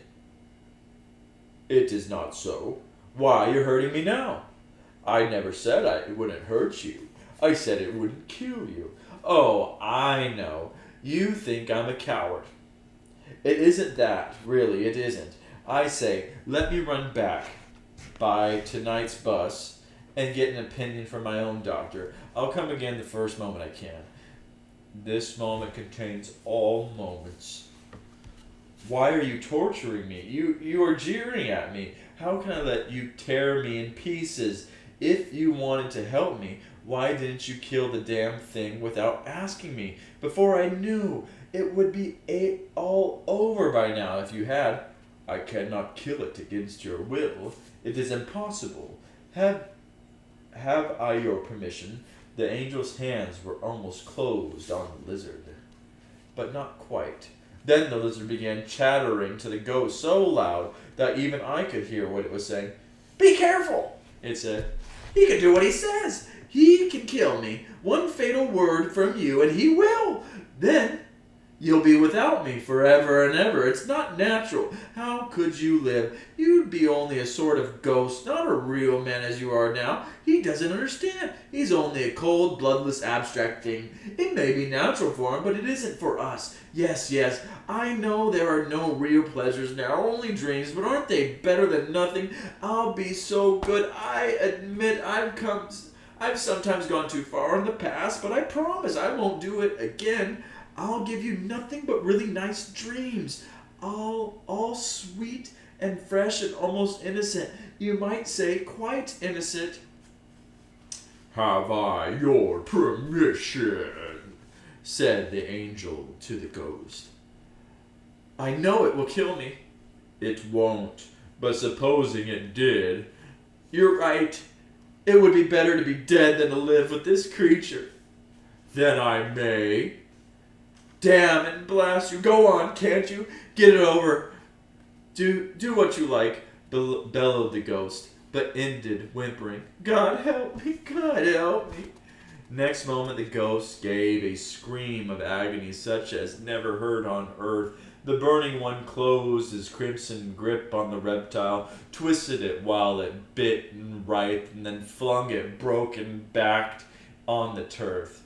It is not so. Why, you're hurting me now. I never said it wouldn't hurt you. I said it wouldn't kill you. Oh, I know. You think I'm a coward. It isn't that, really, it isn't. I say, let me run back by tonight's bus and get an opinion from my own doctor. I'll come again the first moment I can. This moment contains all moments. Why are you torturing me? You are jeering at me. How can I let you tear me in pieces? If you wanted to help me, why didn't you kill the damn thing without asking me? Before I knew, it would be all over by now if you had. I cannot kill it against your will. It is impossible. Have I your permission? The angel's hands were almost closed on the lizard, but not quite. Then the lizard began chattering to the ghost so loud that even I could hear what it was saying. Be careful, it said. He can do what he says. He can kill me. One fatal word from you and he will. Then you'll be without me forever and ever. It's not natural. How could you live? You'd be only a sort of ghost, not a real man as you are now. He doesn't understand. He's only a cold, bloodless, abstract thing. It may be natural for him, but it isn't for us. Yes, I know there are no real pleasures now, only dreams, but aren't they better than nothing? I'll be so good. I admit I've sometimes gone too far in the past, but I promise I won't do it again. I'll give you nothing but really nice dreams, all sweet and fresh and almost innocent. You might say quite innocent. Have I your permission? Said the angel to the ghost. I know it will kill me. It won't, but supposing it did, you're right. It would be better to be dead than to live with this creature. Then I may. Damn and blast you. Go on, can't you? Get it over. Do what you like, bellowed the ghost, but ended whimpering. God help me, God help me. Next moment the ghost gave a scream of agony such as never heard on earth. The burning one closed his crimson grip on the reptile, twisted it while it bit and writhed, and then flung it broken back on the turf.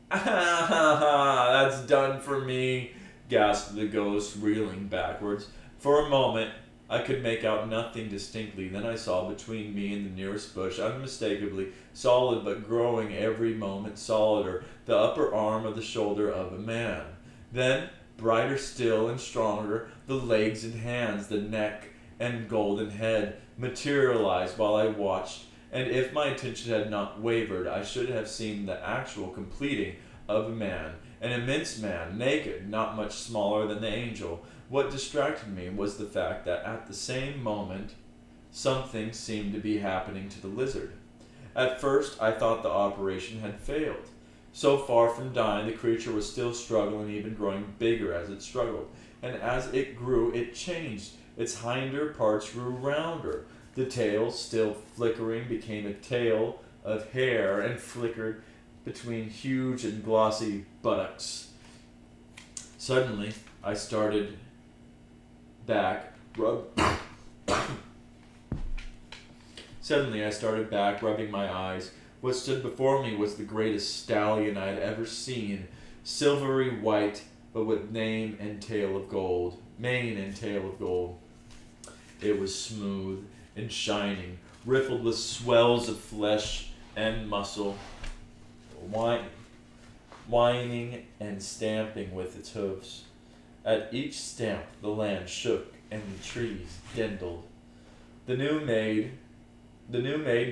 That's done for me, gasped the ghost, reeling backwards. For a moment, I could make out nothing distinctly. Then I saw between me and the nearest bush, unmistakably, solid but growing every moment solider, the upper arm of the shoulder of a man. Then, brighter still and stronger, the legs and hands, the neck and golden head materialized while I watched. And if my attention had not wavered, I should have seen the actual completing of a man, an immense man, naked, not much smaller than the angel. What distracted me was the fact that at the same moment, something seemed to be happening to the lizard. At first, I thought the operation had failed. So far from dying, the creature was still struggling, even growing bigger as it struggled. And as it grew, it changed. Its hinder parts grew rounder. The tail, still flickering, became a tail of hair and flickered between huge and glossy buttocks. Suddenly, I started back, rubbing my eyes. What stood before me was the greatest stallion I had ever seen, silvery white, but with mane and tail of gold. It was smooth and shining, riffled with swells of flesh and muscle, whining and stamping with its hoofs. At each stamp the land shook and the trees dindled. The new made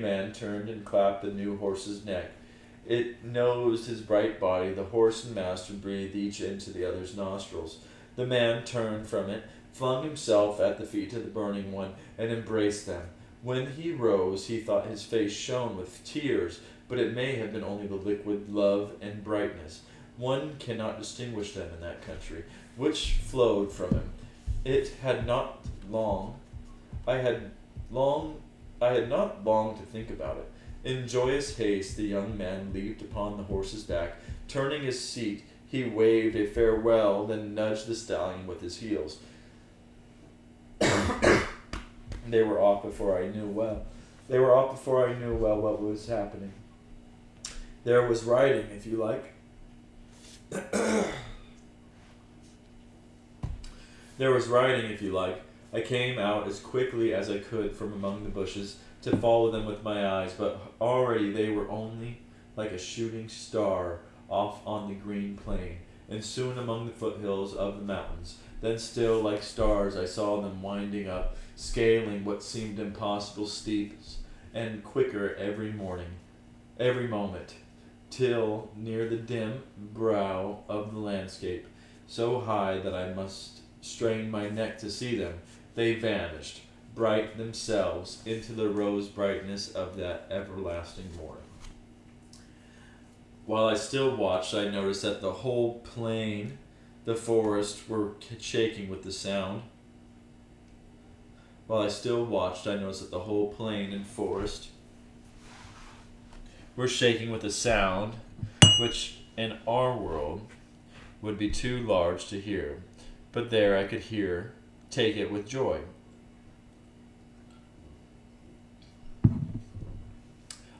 man turned and clapped the new horse's neck. it nosed his bright body. The horse and master breathed each into the other's nostrils. The man turned from it, flung himself at the feet of the burning one, and embraced them. When he rose, he thought his face shone with tears, but it may have been only the liquid love and brightness. One cannot distinguish them in that country, which flowed from him. It had not long. I had not long to think about it. In joyous haste, the young man leaped upon the horse's back. Turning his seat, he waved a farewell, then nudged the stallion with his heels. They were off before I knew well what was happening. There was riding, if you like. There was riding, if you like. I came out as quickly as I could from among the bushes to follow them with my eyes, but already they were only like a shooting star off on the green plain, and soon among the foothills of the mountains. Then still like stars I saw them winding up, scaling what seemed impossible steeps, and quicker every moment, till near the dim brow of the landscape, so high that I must strain my neck to see them, they vanished, bright themselves, into the rose brightness of that everlasting morning. While I still watched, I noticed that the whole plain, the forest, were shaking with the sound. While I still watched, I noticed that the whole plain and forest were shaking with a sound which in our world would be too large to hear, but there I could take it with joy.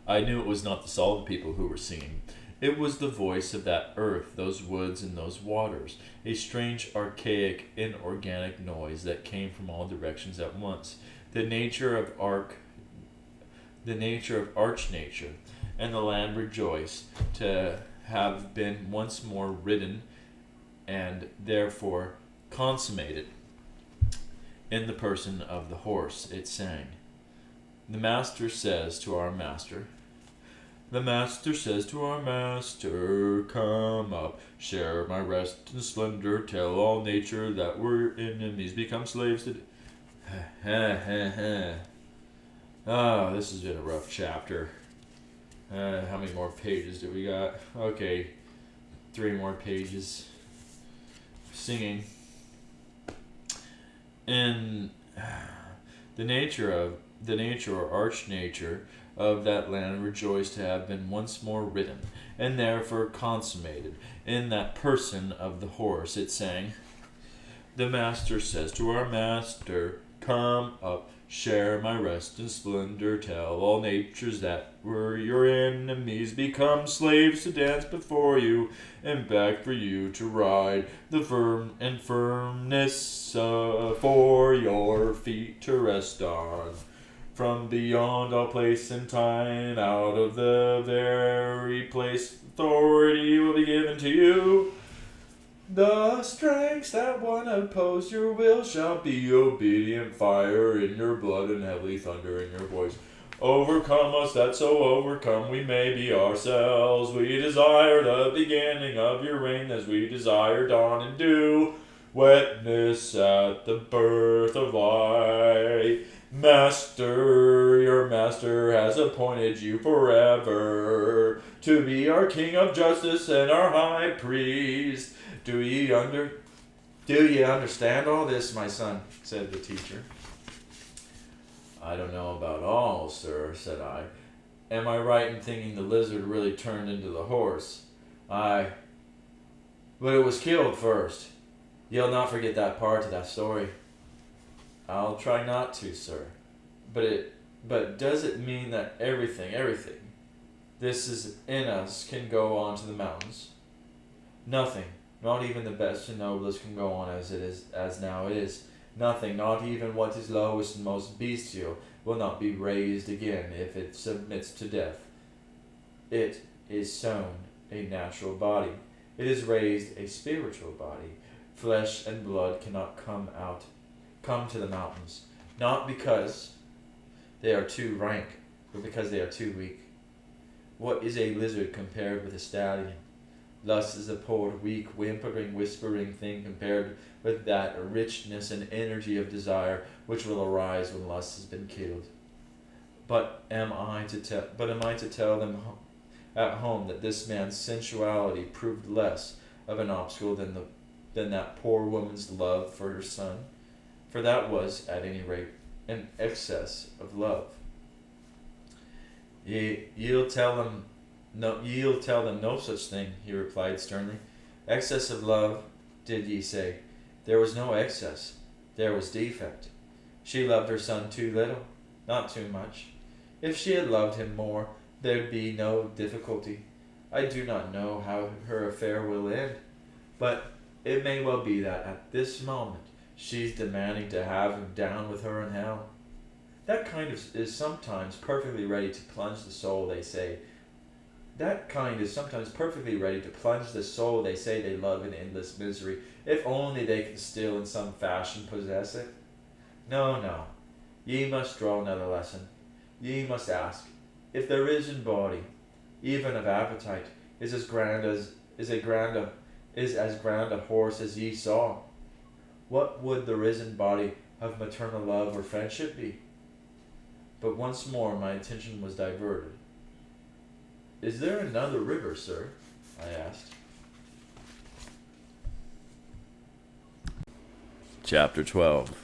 I knew it was not the solid people who were singing. It was the voice of that earth, those woods, and those waters, a strange, archaic, inorganic noise that came from all directions at once. The nature of arch nature, and the land rejoiced to have been once more ridden and therefore consummated in the person of the horse. It sang. The master says to our master, come up, share my rest and splendor, tell all nature that we're enemies, become slaves to... Oh, this has been a rough chapter. How many more pages do we got? Okay, 3 more pages. Singing. And the nature or arch nature of that land rejoiced to have been once more written, and therefore consummated in that person of the horse. It sang, the master says to our master, come up, share my rest and splendor, tell all natures that were your enemies, become slaves to dance before you, and beg for you to ride, the firmness for your feet to rest on. From beyond all place and time, out of the very place, authority will be given to you. The strengths that one oppose your will shall be obedient fire in your blood and heavy thunder in your voice. Overcome us that so overcome we may be ourselves. We desire the beginning of your reign as we desire dawn and dew. Wetness at the birth of light. Master, your master has appointed you forever to be our king of justice and our high priest. Do ye understand all this, my son? Said the teacher. I don't know about all, sir, said I. Am I right in thinking the lizard really turned into the horse? Aye. But it was killed first. You'll not forget that part of that story. I'll try not to, sir. But does it mean that everything this is in us can go on to the mountains? Nothing, not even the best and noblest can go on as now it is. Nothing, not even what is lowest and most bestial, will not be raised again if it submits to death. It is sown a natural body. It is raised a spiritual body. Flesh and blood cannot come to the mountains, not because they are too rank, but because they are too weak. What is a lizard compared with a stallion? Lust is a poor, weak, whimpering, whispering thing compared with that richness and energy of desire which will arise when lust has been killed. But am I to tell them at home that this man's sensuality proved less of an obstacle than that poor woman's love for her son? For that was, at any rate, an excess of love. Ye'll tell them no such thing, he replied sternly. Excess of love, did ye say? There was no excess, there was defect. She loved her son too little, not too much. If she had loved him more, there'd be no difficulty. I do not know how her affair will end, but it may well be that at this moment she's demanding to have him down with her in hell. That kind is sometimes perfectly ready to plunge the soul they say. That kind is sometimes perfectly ready to plunge the soul they say they love in endless misery, if only they can still in some fashion possess it. No, no. Ye must draw another lesson. Ye must ask, if the risen body, even of appetite, is as grand a horse as ye saw, what would the risen body of maternal love or friendship be? But once more my attention was diverted. Is there another river, sir? I asked. Chapter 12.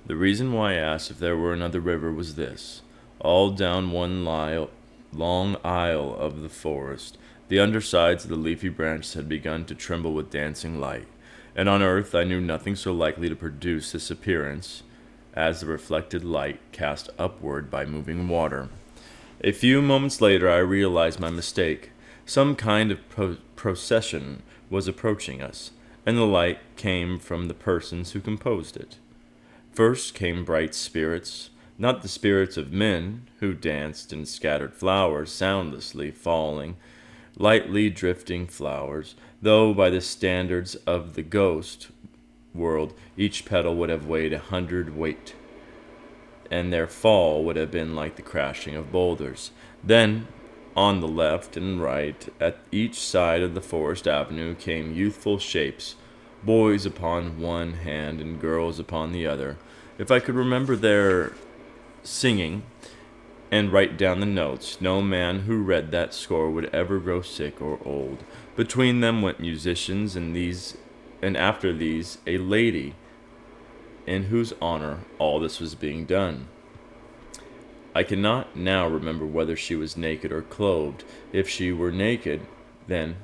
The reason why I asked if there were another river was this. All down one long aisle of the forest, the undersides of the leafy branches had begun to tremble with dancing light, and on earth I knew nothing so likely to produce this appearance as the reflected light cast upward by moving water. A few moments later I realized my mistake. Some kind of procession was approaching us, and the light came from the persons who composed it. First came bright spirits, not the spirits of men, who danced and scattered flowers, soundlessly falling, lightly drifting flowers, though by the standards of the ghost world each petal would have weighed 100 weight, and their fall would have been like the crashing of boulders. Then, on the left and right, at each side of the forest avenue, came youthful shapes, boys upon one hand and girls upon the other. If I could remember their singing and write down the notes, no man who read that score would ever grow sick or old. Between them went musicians, and after these a lady, in whose honor all this was being done. I cannot now remember whether she was naked or clothed. If she were naked, then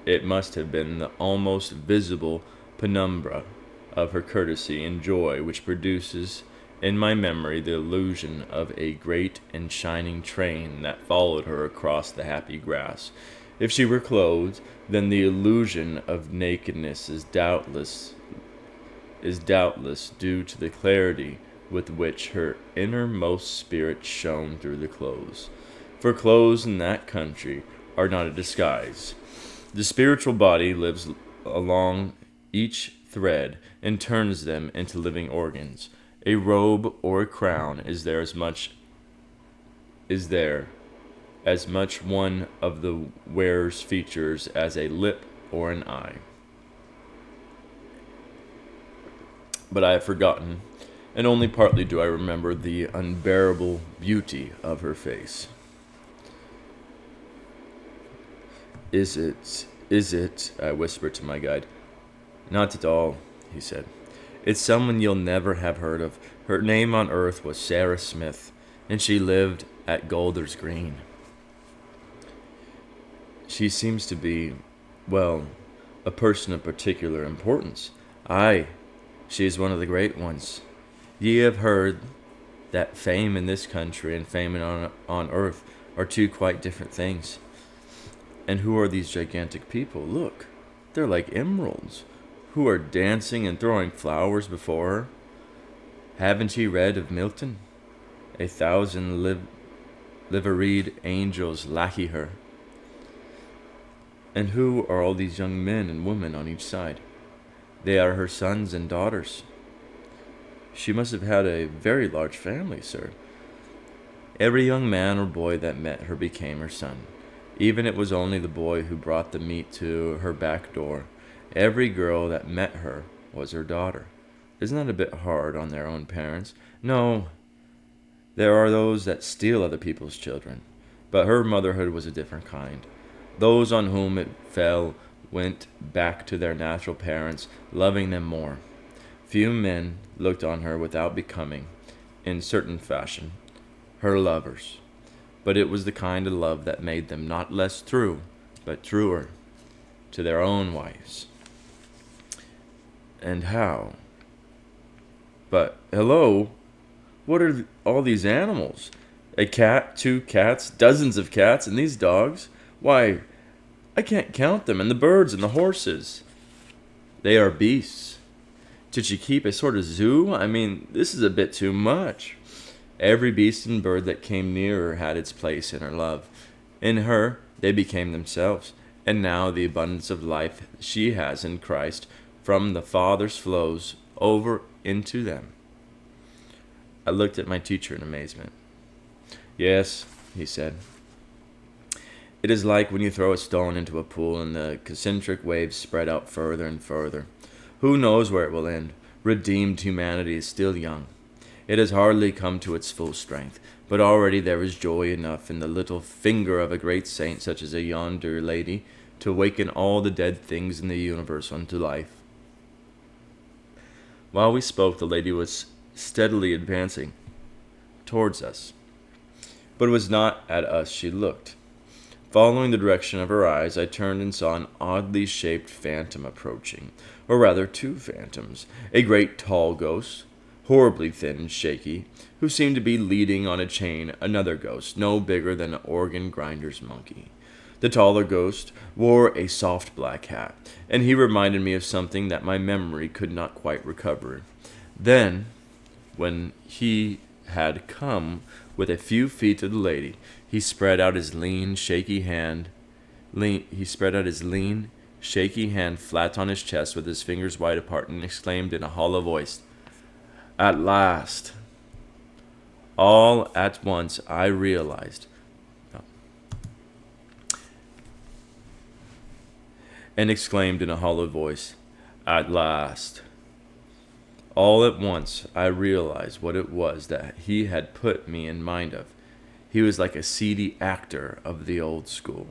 it must have been the almost visible penumbra of her courtesy and joy which produces in my memory the illusion of a great and shining train that followed her across the happy grass. If she were clothed, then the illusion of nakedness is doubtless due to the clarity with which her innermost spirit shone through the clothes. For clothes in that country are not a disguise. The spiritual body lives along each thread and turns them into living organs. A robe or a crown is there as much one of the wearer's features as a lip or an eye. But I have forgotten, and only partly do I remember the unbearable beauty of her face. Is it, I whispered to my guide. Not at all, he said. It's someone you'll never have heard of. Her name on earth was Sarah Smith, and she lived at Golders Green. She seems to be, well, a person of particular importance. Aye, she is one of the great ones. Ye have heard that fame in this country and fame on earth are two quite different things. And who are these gigantic people? Look, they're like emeralds, who are dancing and throwing flowers before her. Haven't ye read of Milton? 1,000 liveried angels lackey her. And who are all these young men and women on each side? They are her sons and daughters. She must have had a very large family, sir. Every young man or boy that met her became her son. Even it was only the boy who brought the meat to her back door. Every girl that met her was her daughter. Isn't that a bit hard on their own parents? No, there are those that steal other people's children. But her motherhood was a different kind. Those on whom it fell went back to their natural parents, loving them more. Few men looked on her without becoming, in certain fashion, her lovers. But it was the kind of love that made them not less true, but truer to their own wives. And how? But, hello, what are all these animals? A cat, 2 cats, dozens of cats, and these dogs? Why, I can't count them, and the birds and the horses. They are beasts. Did she keep a sort of zoo? I mean, this is a bit too much. Every beast and bird that came near her had its place in her love. In her, they became themselves, and now the abundance of life she has in Christ from the Father's flows over into them. I looked at my teacher in amazement. Yes, he said. It is like when you throw a stone into a pool and the concentric waves spread out further and further. Who knows where it will end? Redeemed humanity is still young. It has hardly come to its full strength, but already there is joy enough in the little finger of a great saint such as yonder lady to awaken all the dead things in the universe unto life. While we spoke, the lady was steadily advancing towards us, but it was not at us she looked. Following the direction of her eyes, I turned and saw an oddly shaped phantom approaching, or rather 2 phantoms, a great tall ghost, horribly thin and shaky, who seemed to be leading on a chain another ghost, no bigger than an organ grinder's monkey. The taller ghost wore a soft black hat, and he reminded me of something that my memory could not quite recover. Then, when he had come with a few feet to the lady, he spread out his lean, shaky hand flat on his chest with his fingers wide apart, and exclaimed in a hollow voice, "At last!" All at once I realized, and exclaimed in a hollow voice, "At last!" All at once I realized what it was that he had put me in mind of. He was like a seedy actor of the old school.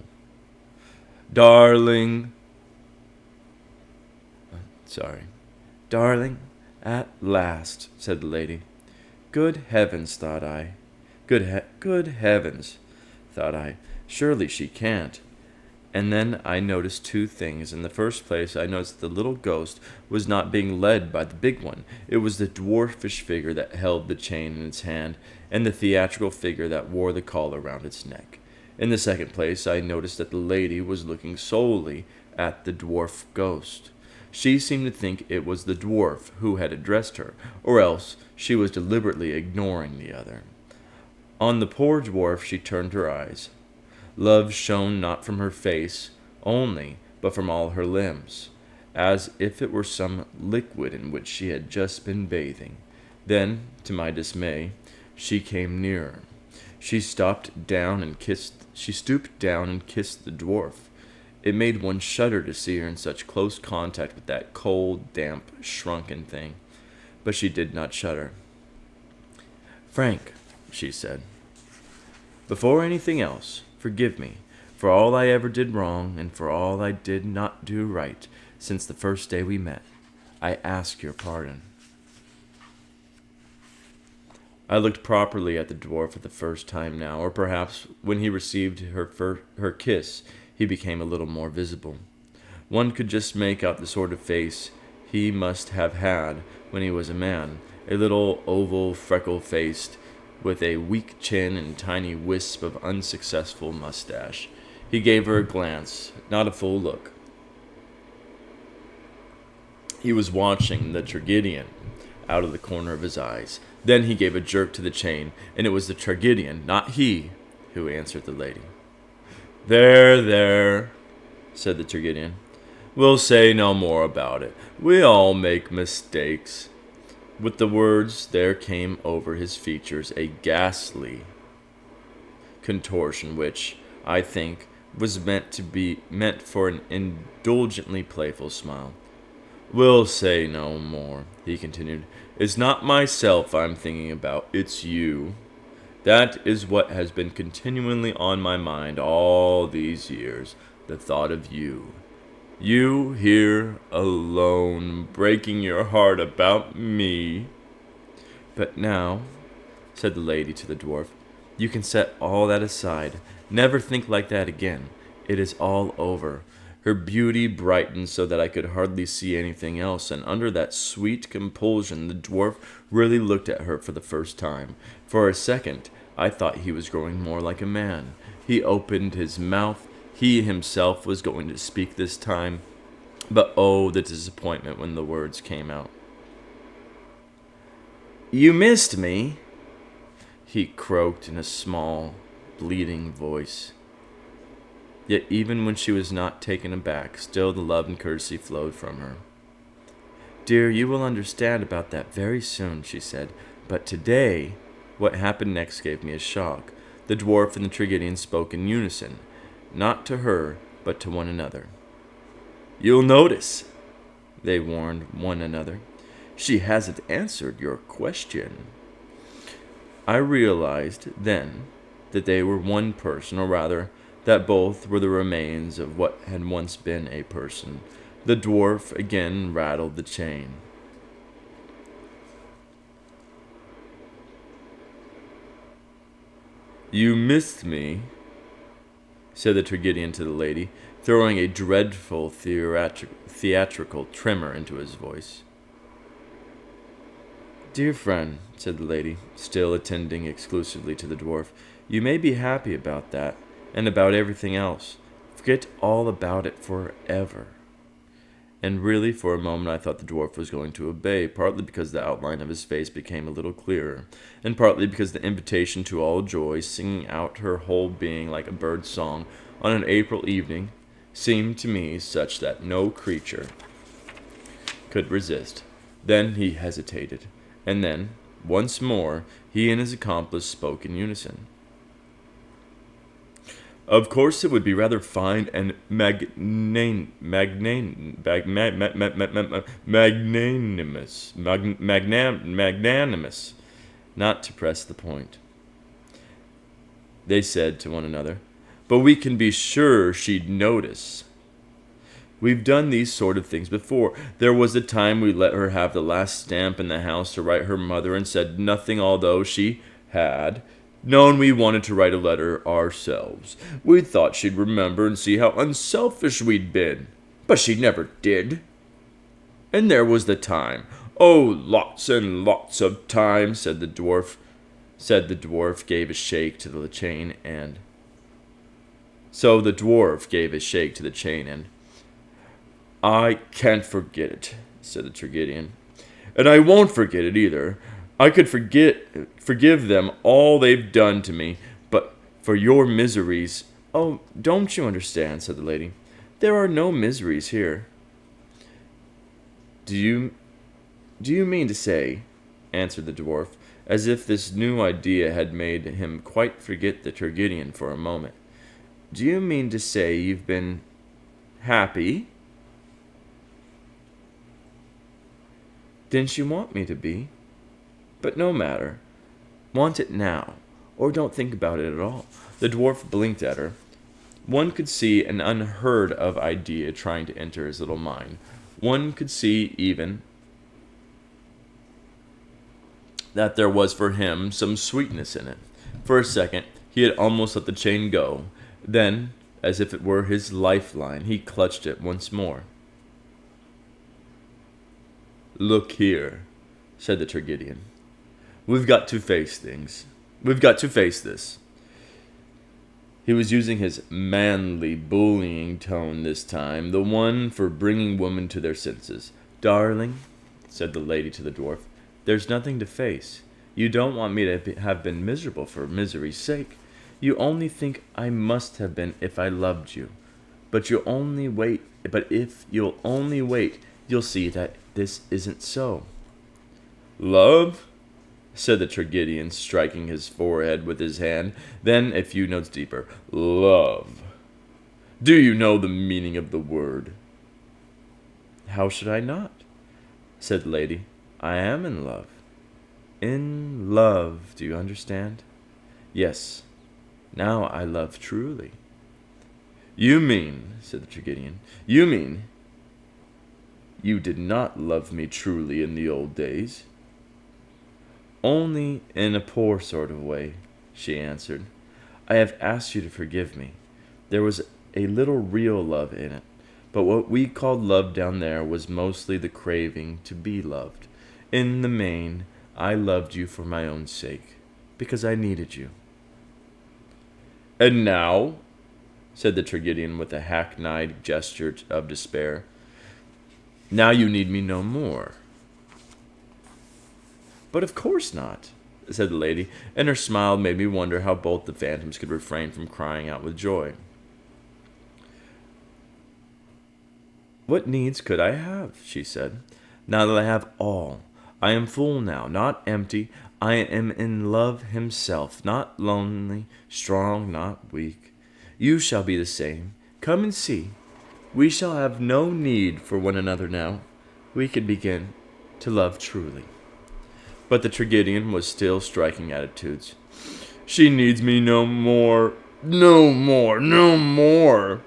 Darling, at last," said the lady. Good heavens, thought I. Good heavens, thought I. Surely she can't. And then I noticed 2 things. In the first place, I noticed that the little ghost was not being led by the big one. It was the dwarfish figure that held the chain in its hand, and the theatrical figure that wore the collar round its neck. In the second place, I noticed that the lady was looking solely at the dwarf ghost. She seemed to think it was the dwarf who had addressed her, or else she was deliberately ignoring the other. On the poor dwarf she turned her eyes. Love shone not from her face only, but from all her limbs, as if it were some liquid in which she had just been bathing. Then, to my dismay, she came nearer. She stooped down and kissed the dwarf. It made one shudder to see her in such close contact with that cold, damp, shrunken thing. But she did not shudder. "Frank," she said, "before anything else, forgive me for all I ever did wrong and for all I did not do right since the first day we met. I ask your pardon." I looked properly at the dwarf for the first time now, or perhaps when he received her kiss, he became a little more visible. One could just make out the sort of face he must have had when he was a man, a little oval, freckle-faced, with a weak chin and tiny wisp of unsuccessful mustache. He gave her a glance, not a full look. He was watching the tragedian out of the corner of his eyes. Then he gave a jerk to the chain, and it was the tragedian, not he, who answered the lady. There, said the tragedian. "We'll say no more about it. We all make mistakes." With the words, there came over his features a ghastly contortion which, I think, was meant for an indulgently playful smile. "We'll say no more," he continued. "It's not myself I'm thinking about, it's you. That is what has been continually on my mind all these years, the thought of you. You here, alone, breaking your heart about me." "But now," said the lady to the dwarf, "you can set all that aside. Never think like that again. It is all over." Her beauty brightened so that I could hardly see anything else, and under that sweet compulsion the dwarf really looked at her for the first time. For a second I thought he was growing more like a man. He opened his mouth. He himself was going to speak this time. But oh, the disappointment when the words came out. "You missed me," he croaked in a small, bleeding voice. Yet even when she was not taken aback, still the love and courtesy flowed from her. "Dear, you will understand about that very soon," she said. "But today, what happened next gave me a shock." The dwarf and the Tragedian spoke in unison, not to her, but to one another. "You'll notice," they warned one another, "she hasn't answered your question." I realized then that they were one person, or rather, that both were the remains of what had once been a person. The dwarf again rattled the chain. "You missed me," said the Tragedian to the lady, throwing a dreadful theatrical tremor into his voice. "Dear friend," said the lady, still attending exclusively to the dwarf, "you may be happy about that, and about everything else. Forget all about it forever." And really, for a moment, I thought the dwarf was going to obey, partly because the outline of his face became a little clearer, and partly because the invitation to all joy, singing out her whole being like a bird's song on an April evening, seemed to me such that no creature could resist. Then he hesitated, and then, once more, he and his accomplice spoke in unison. "Of course it would be rather fine and magnanimous not to press the point," they said to one another, "but we can be sure she'd notice. We've done these sort of things before. There was the time we let her have the last stamp in the house to write her mother and said nothing, although she had known we wanted to write a letter ourselves. We thought she'd remember and see how unselfish we'd been. But she never did. And there was the time. Oh, lots and lots of time," said the dwarf, gave a shake to the chain, and... So the dwarf gave a shake to the chain, and... "I can't forget it," said the Tragedian. "And I won't forget it either. I could forgive them all they've done to me, but for your miseries..." "Oh, don't you understand?" said the lady. "There are no miseries here." Do you mean to say," answered the dwarf, as if this new idea had made him quite forget the Tragedian for a moment, "do you mean to say you've been happy?" "Didn't you want me to be? But no matter. Want it now, or don't think about it at all." The dwarf blinked at her. One could see an unheard of idea trying to enter his little mind. One could see even that there was for him some sweetness in it. For a second, he had almost let the chain go. Then, as if it were his lifeline, he clutched it once more. "Look here," said the Tragedian. "We've got to face things. We've got to face this." He was using his manly, bullying tone this time, the one for bringing women to their senses. "Darling," said the lady to the dwarf, "there's nothing to face. You don't want me to have been miserable for misery's sake. You only think I must have been if I loved you. But if you'll only wait, you'll see that this isn't so." "Love?" said the tragedian, striking his forehead with his hand, then a few notes deeper. Love. Do you know the meaning of the word? How should I not? Said the lady. I am in love. In love, do you understand? Yes. Now I love truly. You mean, said the tragedian, you mean you did not love me truly in the old days? Only in a poor sort of way, she answered. I have asked you to forgive me. There was a little real love in it, but what we called love down there was mostly the craving to be loved. In the main, I loved you for my own sake, because I needed you. And now, said the tragedian with a hackneyed gesture of despair, now you need me no more. But of course not, said the lady, and her smile made me wonder how both the phantoms could refrain from crying out with joy. What needs could I have, she said, now that I have all? I am full now, not empty. I am in love himself, not lonely, strong, not weak. You shall be the same. Come and see. We shall have no need for one another now. We can begin to love truly. But the tragedian was still striking attitudes. She needs me no more, no more, no more,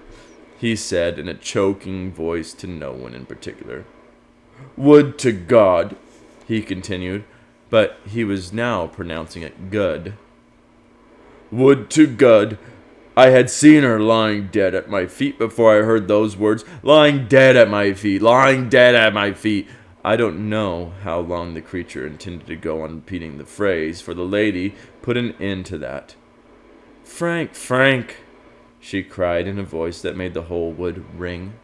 he said in a choking voice to no one in particular. Would to God, he continued, but he was now pronouncing it good. Would to God I had seen her lying dead at my feet before I heard those words. Lying dead at my feet, lying dead at my feet. I don't know how long the creature intended to go on repeating the phrase, for the lady put an end to that. Frank, Frank, she cried in a voice that made the whole wood ring.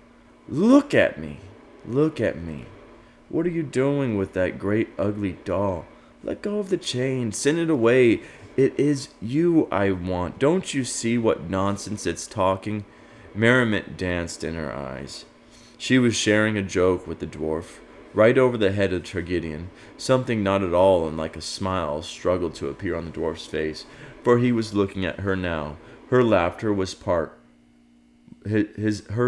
Look at me, look at me. What are you doing with that great ugly doll? Let go of the chain, send it away. It is you I want. Don't you see what nonsense it's talking? Merriment danced in her eyes. She was sharing a joke with the dwarf. Right over the head of the tragedian, something not at all unlike a smile struggled to appear on the dwarf's face, for he was looking at her now. Her laughter was her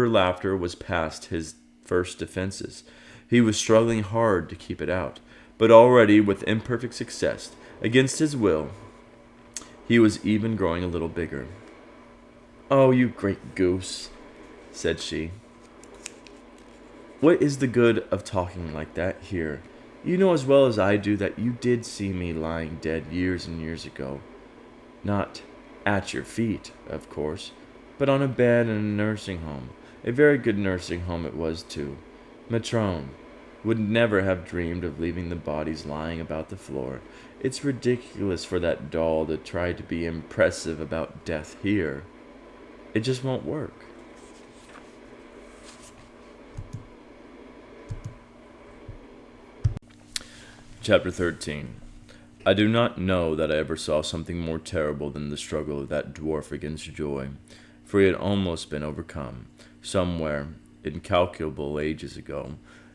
laughter was past his first defenses. He was struggling hard to keep it out, but already with imperfect success, against his will, he was even growing a little bigger. Oh, you great goose, said she. What is the good of talking like that here? You know as well as I do that you did see me lying dead years and years ago. Not at your feet, of course, but on a bed in a nursing home. A very good nursing home it was, too. Matrone would never have dreamed of leaving the bodies lying about the floor. It's ridiculous for that doll to try to be impressive about death here. It just won't work. Chapter 13. I do not know that I ever saw something more terrible than the struggle of that dwarf against joy, for he had almost been overcome. Somewhere, incalculable ages ago,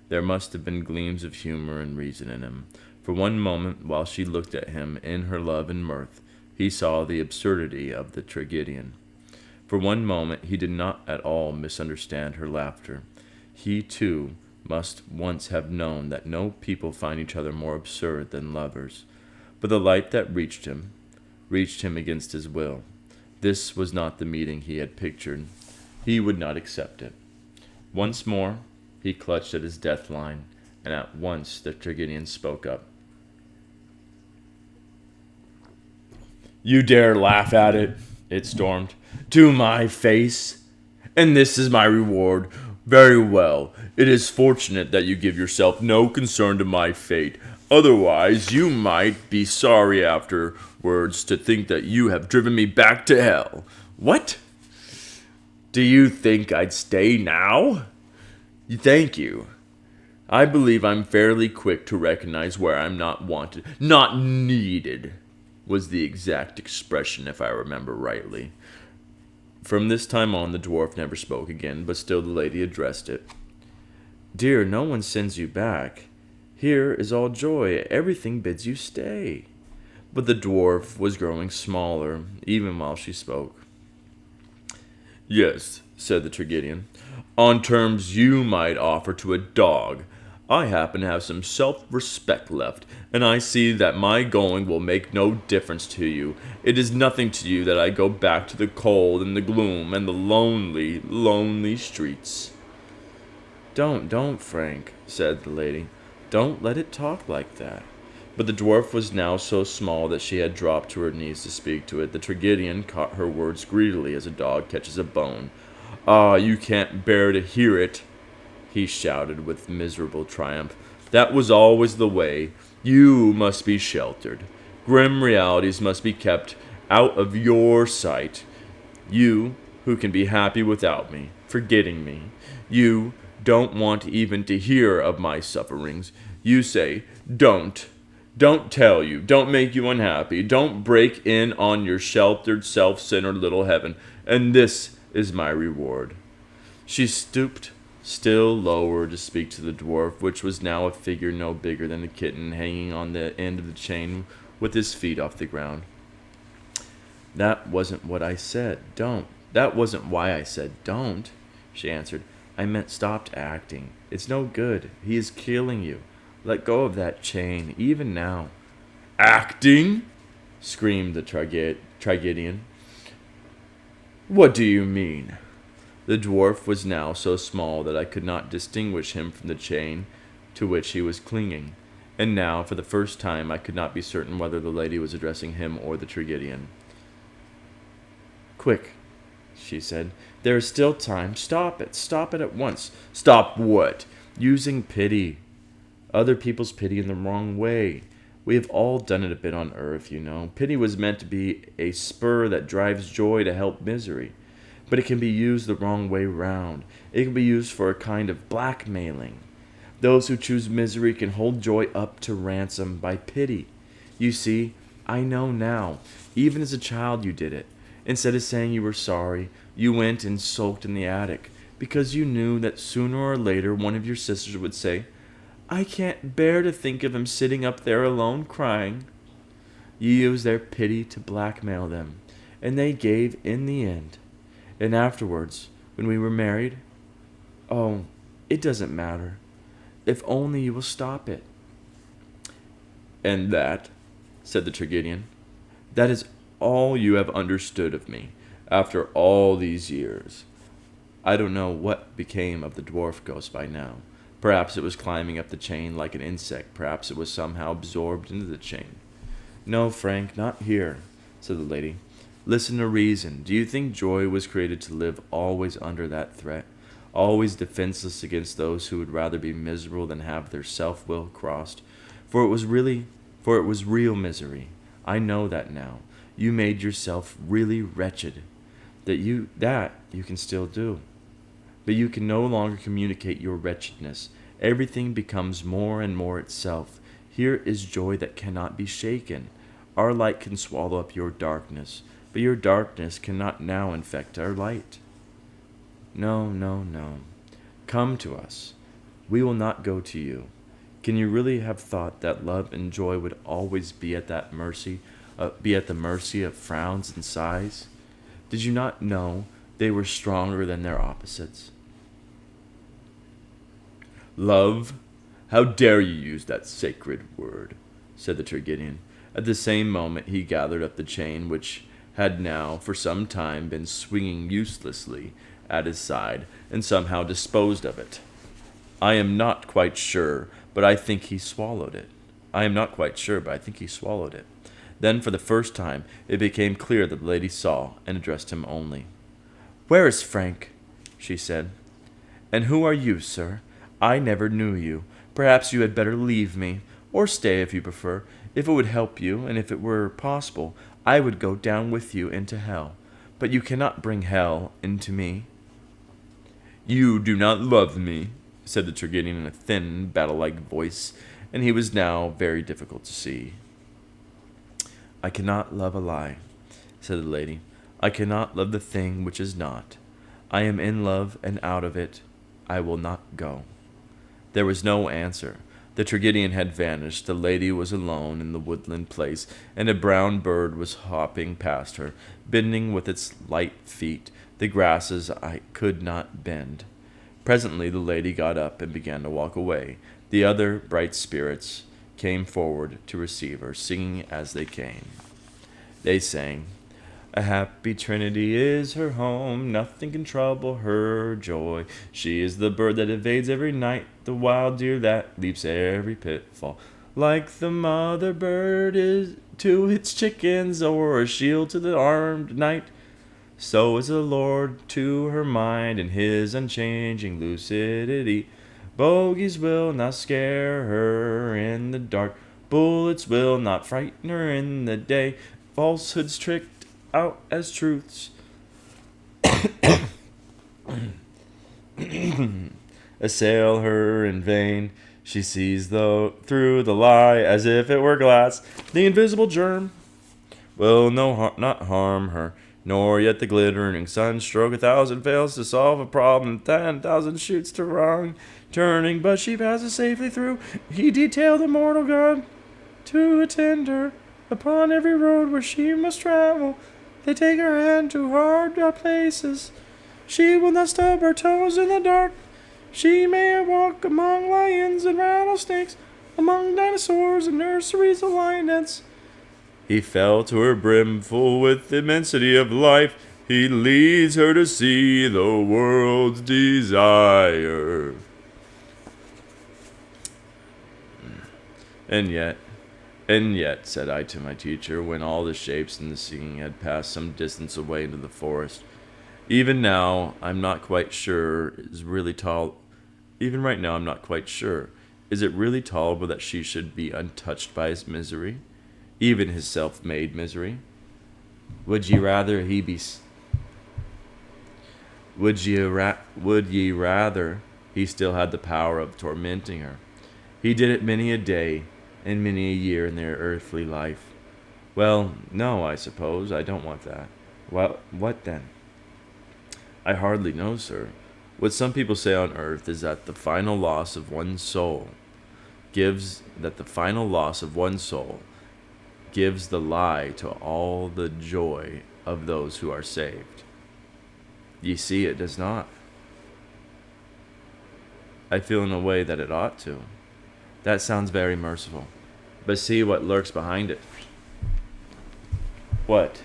there must have been gleams of humor and reason in him. For one moment, while she looked at him in her love and mirth, he saw the absurdity of the tragedian. For one moment, he did not at all misunderstand her laughter. He, too, must once have known that no people find each other more absurd than lovers. But the light that reached him against his will. This was not the meeting he had pictured. He would not accept it. Once more, he clutched at his death line, and at once the tragedian spoke up. You dare laugh at it, it stormed, to my face? And this is my reward. Very well. It is fortunate that you give yourself no concern to my fate. Otherwise, you might be sorry afterwards to think that you have driven me back to hell. What? Do you think I'd stay now? Thank you. I believe I'm fairly quick to recognize where I'm not wanted. Not needed, was the exact expression, if I remember rightly. From this time on, the dwarf never spoke again, but still the lady addressed it. Dear, no one sends you back. Here is all joy. Everything bids you stay. But the dwarf was growing smaller, even while she spoke. "Yes," said the tragedian, "on terms you might offer to a dog. I happen to have some self-respect left, and I see that my going will make no difference to you. It is nothing to you that I go back to the cold and the gloom and the lonely, lonely streets." Don't, Frank," said the lady. "Don't let it talk like that." But the dwarf was now so small that she had dropped to her knees to speak to it. The tragedian caught her words greedily as a dog catches a bone. "Ah, you can't bear to hear it," he shouted with miserable triumph. "That was always the way. You must be sheltered. Grim realities must be kept out of your sight. You, who can be happy without me, forgetting me. You don't want even to hear of my sufferings. You say, don't tell you, don't make you unhappy, don't break in on your sheltered, self-centered little heaven, and this is my reward." She stooped still lower to speak to the dwarf, which was now a figure no bigger than a kitten, hanging on the end of the chain with his feet off the ground. "That wasn't what I said, don't. That wasn't why I said don't," she answered. "I meant stopped acting. It's no good. He is killing you. Let go of that chain, even now." "Acting?" screamed the tragedian. "What do you mean?" The dwarf was now so small that I could not distinguish him from the chain to which he was clinging, and now, for the first time, I could not be certain whether the lady was addressing him or the tragedian. "Quick," she said. "There is still time. Stop it. Stop it at once." "Stop what?" "Using pity. Other people's pity in the wrong way. We have all done it a bit on earth, you know. Pity was meant to be a spur that drives joy to help misery. But it can be used the wrong way round. It can be used for a kind of blackmailing. Those who choose misery can hold joy up to ransom by pity. You see, I know now. Even as a child you did it. Instead of saying you were sorry, you went and sulked in the attic, because you knew that sooner or later one of your sisters would say, 'I can't bear to think of him sitting up there alone crying.' You used their pity to blackmail them, and they gave in the end. And afterwards, when we were married, oh, it doesn't matter. If only you will stop it." "And that," said the tragedian, "that is all you have understood of me, after all these years." I don't know what became of the dwarf ghost by now. Perhaps it was climbing up the chain like an insect. Perhaps it was somehow absorbed into the chain. "No, Frank, not here," said the lady. "Listen to reason. Do you think joy was created to live always under that threat, always defenseless against those who would rather be miserable than have their self-will crossed? For it was real misery. I know that now. You made yourself really wretched. That you can still do. But you can no longer communicate your wretchedness. Everything becomes more and more itself. Here is joy that cannot be shaken. Our light can swallow up your darkness, but your darkness cannot now infect our light. No, no, no. Come to us. We will not go to you. Can you really have thought that love and joy would always be at the mercy of frowns and sighs? Did you not know they were stronger than their opposites? "Love? How dare you use that sacred word?" said the tragedian. At the same moment he gathered up the chain, which had now for some time been swinging uselessly at his side, and somehow disposed of it. I am not quite sure, but I think he swallowed it. Then, for the first time, it became clear that the lady saw and addressed him only. "Where is Frank?" she said. "And who are you, sir? I never knew you. Perhaps you had better leave me, or stay if you prefer. If it would help you, and if it were possible, I would go down with you into hell. But you cannot bring hell into me." "You do not love me," said the tragedian in a thin, battle-like voice, and he was now very difficult to see. "I cannot love a lie," said the lady. "I cannot love the thing which is not. I am in love, and out of it I will not go." There was no answer. The tragedian had vanished, the lady was alone in the woodland place, and a brown bird was hopping past her, bending with its light feet the grasses I could not bend. Presently the lady got up and began to walk away. The other bright spirits came forward to receive her, singing as they came. They sang, "A happy trinity is her home, nothing can trouble her joy. She is the bird that evades every night, the wild deer that leaps every pitfall. Like the mother bird is to its chickens, or a shield to the armed knight, so is the Lord to her mind in his unchanging lucidity. Bogies will not scare her in the dark, bullets will not frighten her in the day, falsehoods tricked out as truths assail her in vain. She sees through the lie as if it were glass. The invisible germ will not harm her, nor yet the glittering sunstroke. 1,000 fails to solve a problem, 10,000 shoots to wrong turning, but she passes safely through. He detailed the mortal God to attend her upon every road where she must travel. They take her hand to hard places. She will not stub her toes in the dark. She may walk among lions and rattlesnakes, among dinosaurs and nurseries of lionettes. He fell to her brimful with the immensity of life. He leads her to see the world's desire. And yet, said I to my teacher, when all the shapes in the singing had passed some distance away into the forest, even now I'm not quite sure is really tall. Even right now I'm not quite sure. Is it really tolerable that she should be untouched by his misery, even his self-made misery? Would ye rather he still had the power of tormenting her? He did it many a day and many a year in their earthly life. Well, no, I suppose. I don't want that. Well, what then? I hardly know, sir. What some people say on earth is that the final loss of one's soul gives the lie to all the joy of those who are saved. Ye see, it does not. I feel in a way that it ought to. That sounds very merciful. But see what lurks behind it. What?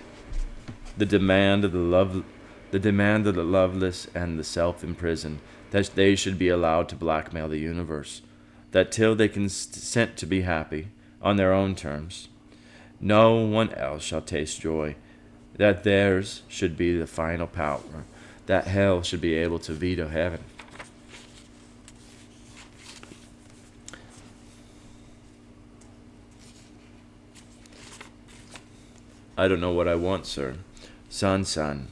The demand of the loveless and the self-imprisoned, that they should be allowed to blackmail the universe, that till they consent to be happy, on their own terms, no one else shall taste joy, that theirs should be the final power, that hell should be able to veto heaven. I don't know what I want, sir. Son.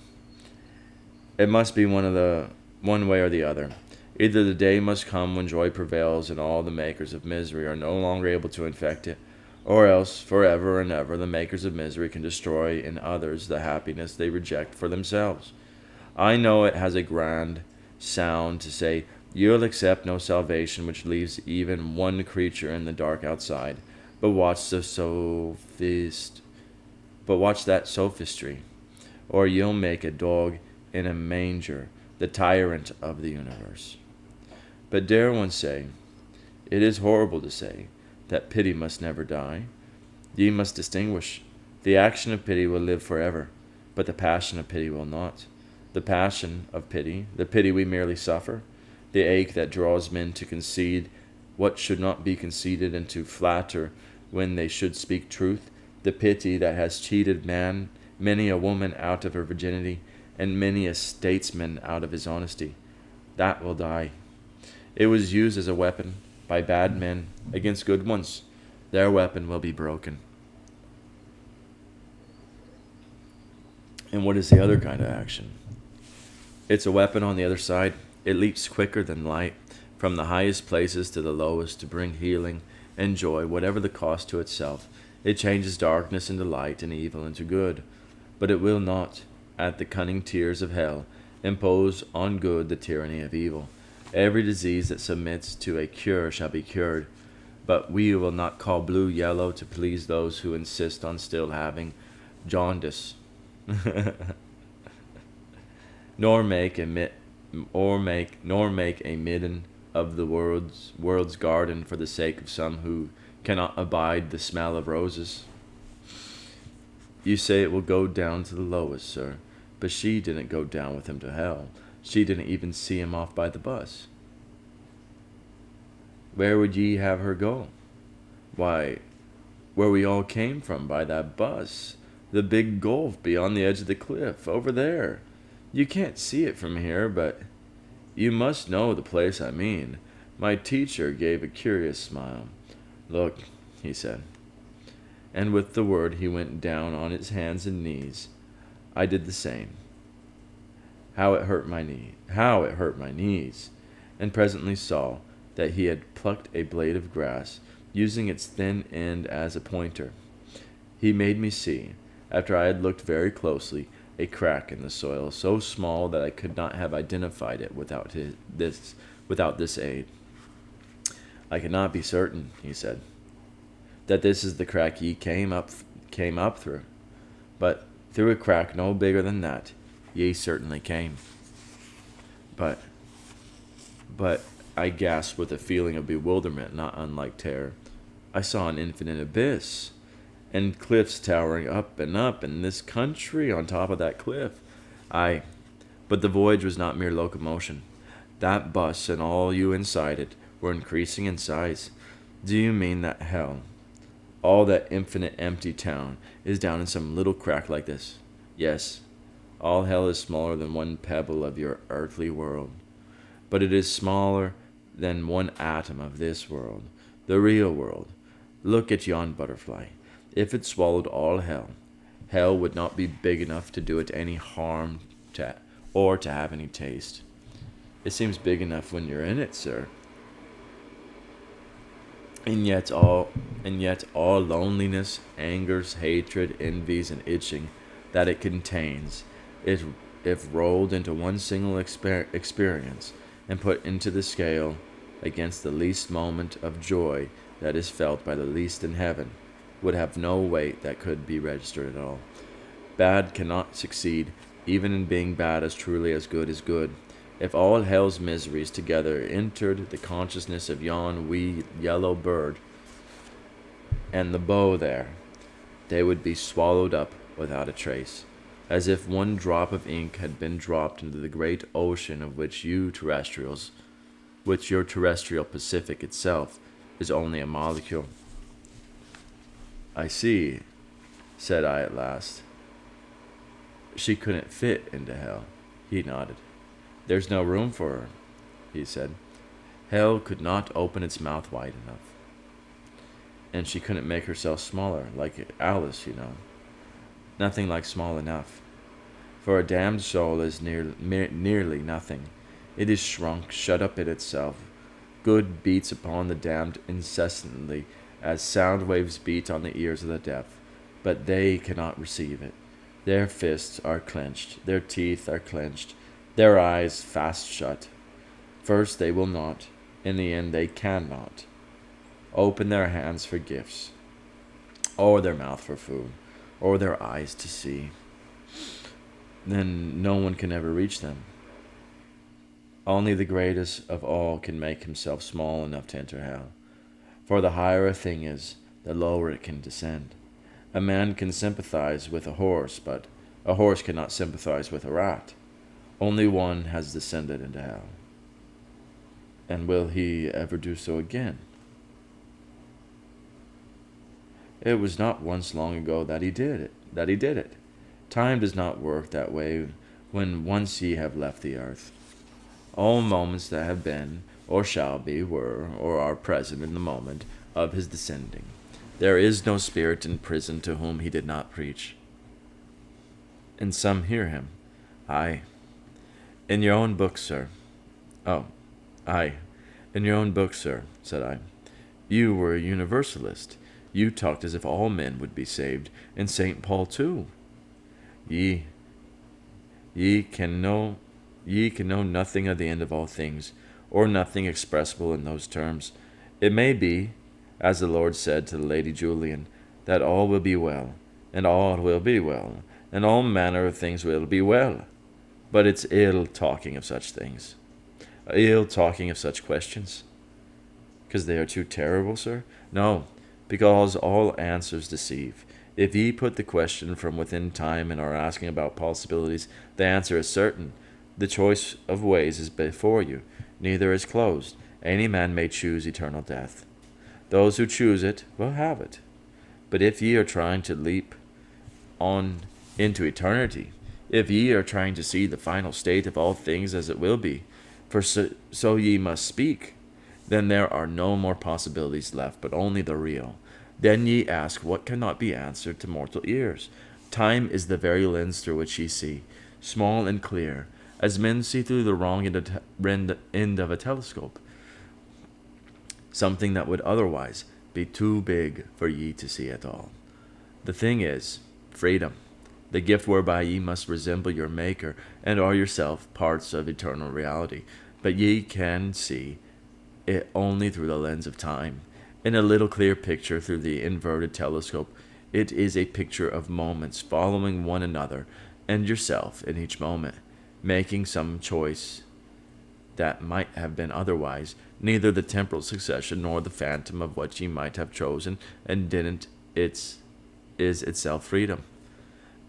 It must be one way or the other. Either the day must come when joy prevails and all the makers of misery are no longer able to infect it, or else forever and ever the makers of misery can destroy in others the happiness they reject for themselves. I know it has a grand sound to say, "You'll accept no salvation which leaves even one creature in the dark outside," but watch that sophistry, or you'll make a dog in a manger the tyrant of the universe. But dare one say, it is horrible to say, that pity must never die? Ye must distinguish. The action of pity will live forever, but the passion of pity will not. The passion of pity, the pity we merely suffer, the ache that draws men to concede what should not be conceded and to flatter when they should speak truth, the pity that has cheated many a woman out of her virginity, and many a statesman out of his honesty, that will die. It was used as a weapon by bad men against good ones. Their weapon will be broken. And what is the other kind of action? It's a weapon on the other side. It leaps quicker than light, from the highest places to the lowest, to bring healing and joy, whatever the cost to itself. It changes darkness into light and evil into good. But it will not, at the cunning tears of hell, impose on good the tyranny of evil. Every disease that submits to a cure shall be cured, but we will not call blue yellow to please those who insist on still having jaundice, nor make a midden of the world's garden for the sake of some who cannot abide the smell of roses. You say it will go down to the lowest, sir, but she didn't go down with him to hell. She didn't even see him off by the bus. Where would ye have her go? Why, where we all came from by that bus. The big gulf beyond the edge of the cliff, over there. You can't see it from here, but you must know the place I mean. My teacher gave a curious smile. Look, he said. And with the word he went down on his hands and knees. I did the same. How it hurt my knees, and presently saw that he had plucked a blade of grass, using its thin end as a pointer. He made me see, after I had looked very closely, a crack in the soil, so small that I could not have identified it without this aid. I cannot be certain, he said, that this is the crack ye came up through, but through a crack no bigger than that, ye certainly came. But I gasped with a feeling of bewilderment not unlike terror. I saw an infinite abyss, and cliffs towering up, and this country on top of that cliff. But the voyage was not mere locomotion. That bus and all you inside it were increasing in size. Do you mean that hell, all that infinite empty town, is down in some little crack like this? Yes, all hell is smaller than one pebble of your earthly world, but it is smaller than one atom of this world, the real world. Look at yon butterfly. If it swallowed all hell, hell would not be big enough to do it any harm or to have any taste. It seems big enough when you're in it, sir. And yet all loneliness, angers, hatred, envies, and itching that it contains, if rolled into one single experience and put into the scale against the least moment of joy that is felt by the least in heaven, would have no weight that could be registered at all. Bad cannot succeed, even in being bad as truly as good is good. If all hell's miseries together entered the consciousness of yon wee yellow bird and the bow there, they would be swallowed up without a trace, as if one drop of ink had been dropped into the great ocean of which your terrestrial Pacific itself is only a molecule. I see, said I at last. She couldn't fit into hell. He nodded. There's no room for her, he said. Hell could not open its mouth wide enough. And she couldn't make herself smaller, like Alice, you know. Nothing like small enough. For a damned soul is nearly nothing. It is shrunk, shut up in itself. Good beats upon the damned incessantly, as sound waves beat on the ears of the deaf, but they cannot receive it. Their fists are clenched, their teeth are clenched, their eyes fast shut. First they will not, in the end they cannot, open their hands for gifts, or their mouth for food, or their eyes to see. Then no one can ever reach them. Only the greatest of all can make himself small enough to enter hell. For the higher a thing is, the lower it can descend. A man can sympathize with a horse, but a horse cannot sympathize with a rat. Only one has descended into hell. And will he ever do so again? It was not once long ago that he did it. Time does not work that way when once ye have left the earth. All moments that have been, or shall be, were, or are present in the moment of his descending. There is no spirit in prison to whom he did not preach. And some hear him. Aye. In your own book, sir. Oh, aye. In your own book, sir, said I. You were a universalist. You talked as if all men would be saved, and St. Paul too. Ye can know nothing of the end of all things, or nothing expressible in those terms. It may be as the Lord said to the Lady Julian, that all will be well, and all will be well, and all manner of things will be well. But it's ill talking of such things, ill talking of such questions. Because they are too terrible, sir? No, because all answers deceive. If ye put the question from within time and are asking about possibilities, the answer is certain. The choice of ways is before you, neither is closed. Any man may choose eternal death. Those who choose it will have it. But if ye are trying to leap on into eternity, if ye are trying to see the final state of all things as it will be, for so ye must speak, then there are no more possibilities left, but only the real. Then ye ask what cannot be answered to mortal ears. Time is the very lens through which ye see, small and clear, as men see through the wrong end of a telescope, something that would otherwise be too big for ye to see at all. The thing is, freedom, the gift whereby ye must resemble your Maker, and are yourself parts of eternal reality, but ye can see it only through the lens of time. In a little clear picture through the inverted telescope, it is a picture of moments following one another, and yourself in each moment, making some choice that might have been otherwise, neither the temporal succession nor the phantom of what ye might have chosen and didn't is itself freedom.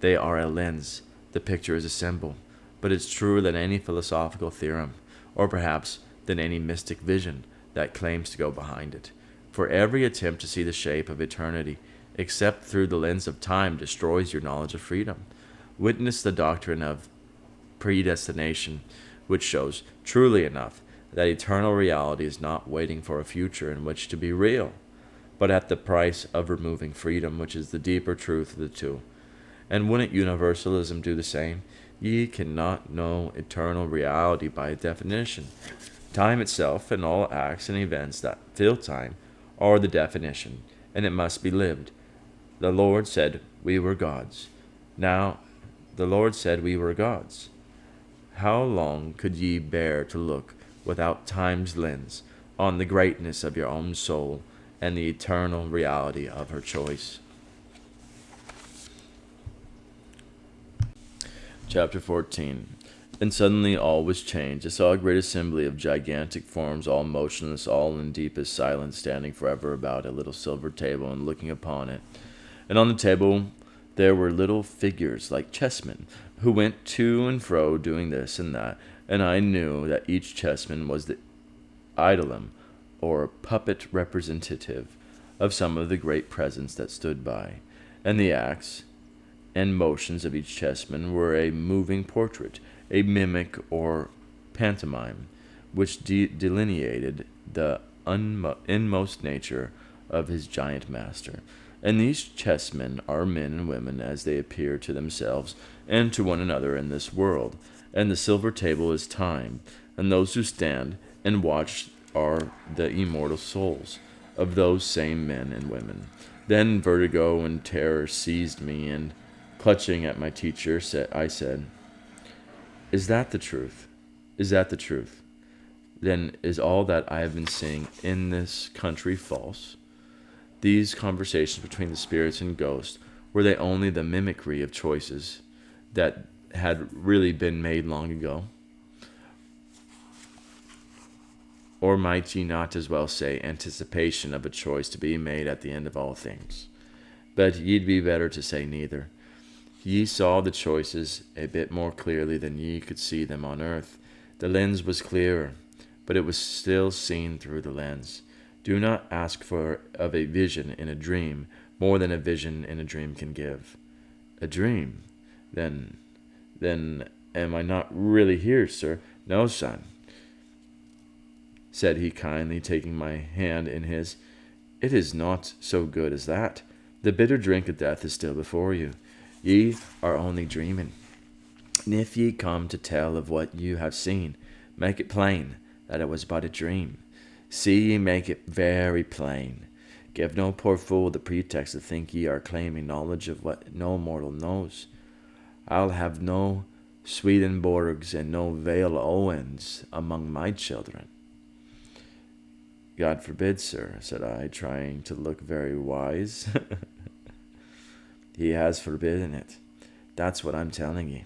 They are a lens, the picture is a symbol, but it's truer than any philosophical theorem, or perhaps than any mystic vision that claims to go behind it. For every attempt to see the shape of eternity, except through the lens of time, destroys your knowledge of freedom. Witness the doctrine of predestination, which shows, truly enough, that eternal reality is not waiting for a future in which to be real, but at the price of removing freedom, which is the deeper truth of the two. And wouldn't universalism do the same? Ye cannot know eternal reality by definition. Time itself and all acts and events that fill time are the definition, and it must be lived. The Lord said we were gods. Now, the Lord said we were gods. How long could ye bear to look without time's lens on the greatness of your own soul and the eternal reality of her choice? Chapter 14. And suddenly all was changed. I saw a great assembly of gigantic forms, all motionless, all in deepest silence, standing forever about a little silver table and looking upon it. And on the table there were little figures like chessmen, who went to and fro doing this and that, and I knew that each chessman was the idolum, or puppet representative, of some of the great presents that stood by, and the acts and motions of each chessman were a moving portrait, a mimic or pantomime, which delineated the inmost nature of his giant master. And these chessmen are men and women as they appear to themselves and to one another in this world. And the silver table is time, and those who stand and watch are the immortal souls of those same men and women. Then vertigo and terror seized me, and clutching at my teacher, I said, "Is that the truth? Is that the truth? Then is all that I have been seeing in this country false? These conversations between the spirits and ghosts, were they only the mimicry of choices that had really been made long ago? Or might ye not as well say anticipation of a choice to be made at the end of all things? But ye'd be better to say neither. Ye saw the choices a bit more clearly than ye could see them on earth. The lens was clearer, but it was still seen through the lens. Do not ask for of a vision in a dream more than a vision in a dream can give." "A dream? Then am I not really here, sir?" "No, son," said he kindly, taking my hand in his. "It is not so good as that. The bitter drink of death is still before you. Ye are only dreaming. And if ye come to tell of what you have seen, make it plain that it was but a dream. See ye make it very plain. Give no poor fool the pretext to think ye are claiming knowledge of what no mortal knows. I'll have no Swedenborgs and no Vale Owens among my children." God forbid, sir, said I, trying to look very wise. He has forbidden it. That's what I'm telling ye.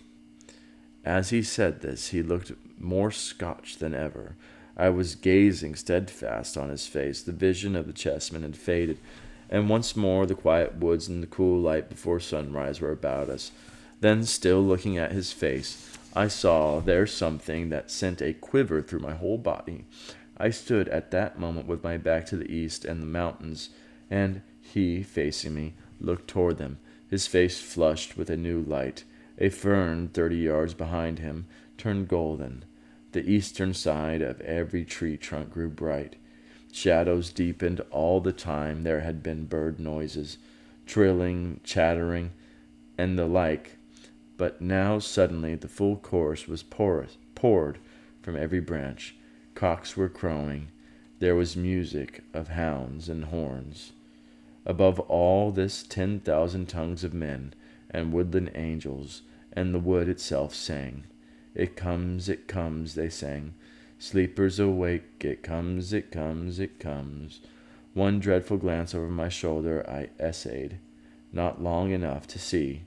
As he said this, he looked more Scotch than ever. I was gazing steadfast on his face. The vision of the chessmen had faded, and once more the quiet woods and the cool light before sunrise were about us. Then, still looking at his face, I saw there something that sent a quiver through my whole body. I stood at that moment with my back to the east and the mountains, and he, facing me, looked toward them, his face flushed with a new light. A fern 30 yards behind him turned golden. The eastern side of every tree trunk grew bright. Shadows deepened all the time. There had been bird noises, trilling, chattering, and the like, but now suddenly the full chorus was poured from every branch. Cocks were crowing. There was music of hounds and horns. Above all this 10,000 tongues of men and woodland angels, and the wood itself sang. It comes, they sang. Sleepers awake, it comes, it comes, it comes. One dreadful glance over my shoulder I essayed, not long enough to see,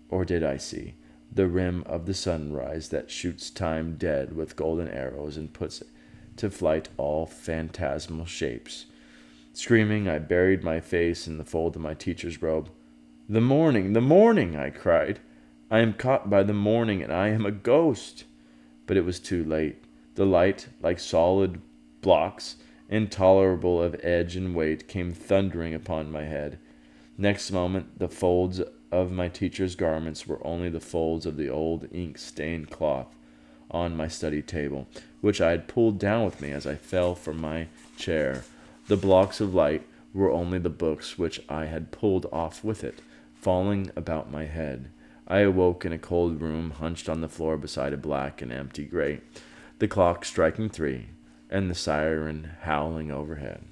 or did I see, the rim of the sunrise that shoots time dead with golden arrows and puts to flight all phantasmal shapes. Screaming, I buried my face in the fold of my teacher's robe. The morning, I cried. I am caught by the morning, and I am a ghost. But it was too late. The light, like solid blocks, intolerable of edge and weight, came thundering upon my head. Next moment, the folds of my teacher's garments were only the folds of the old ink-stained cloth on my study table, which I had pulled down with me as I fell from my chair. The blocks of light were only the books which I had pulled off with it, falling about my head. I awoke in a cold room, hunched on the floor beside a black and empty grate, the clock striking 3, and the siren howling overhead.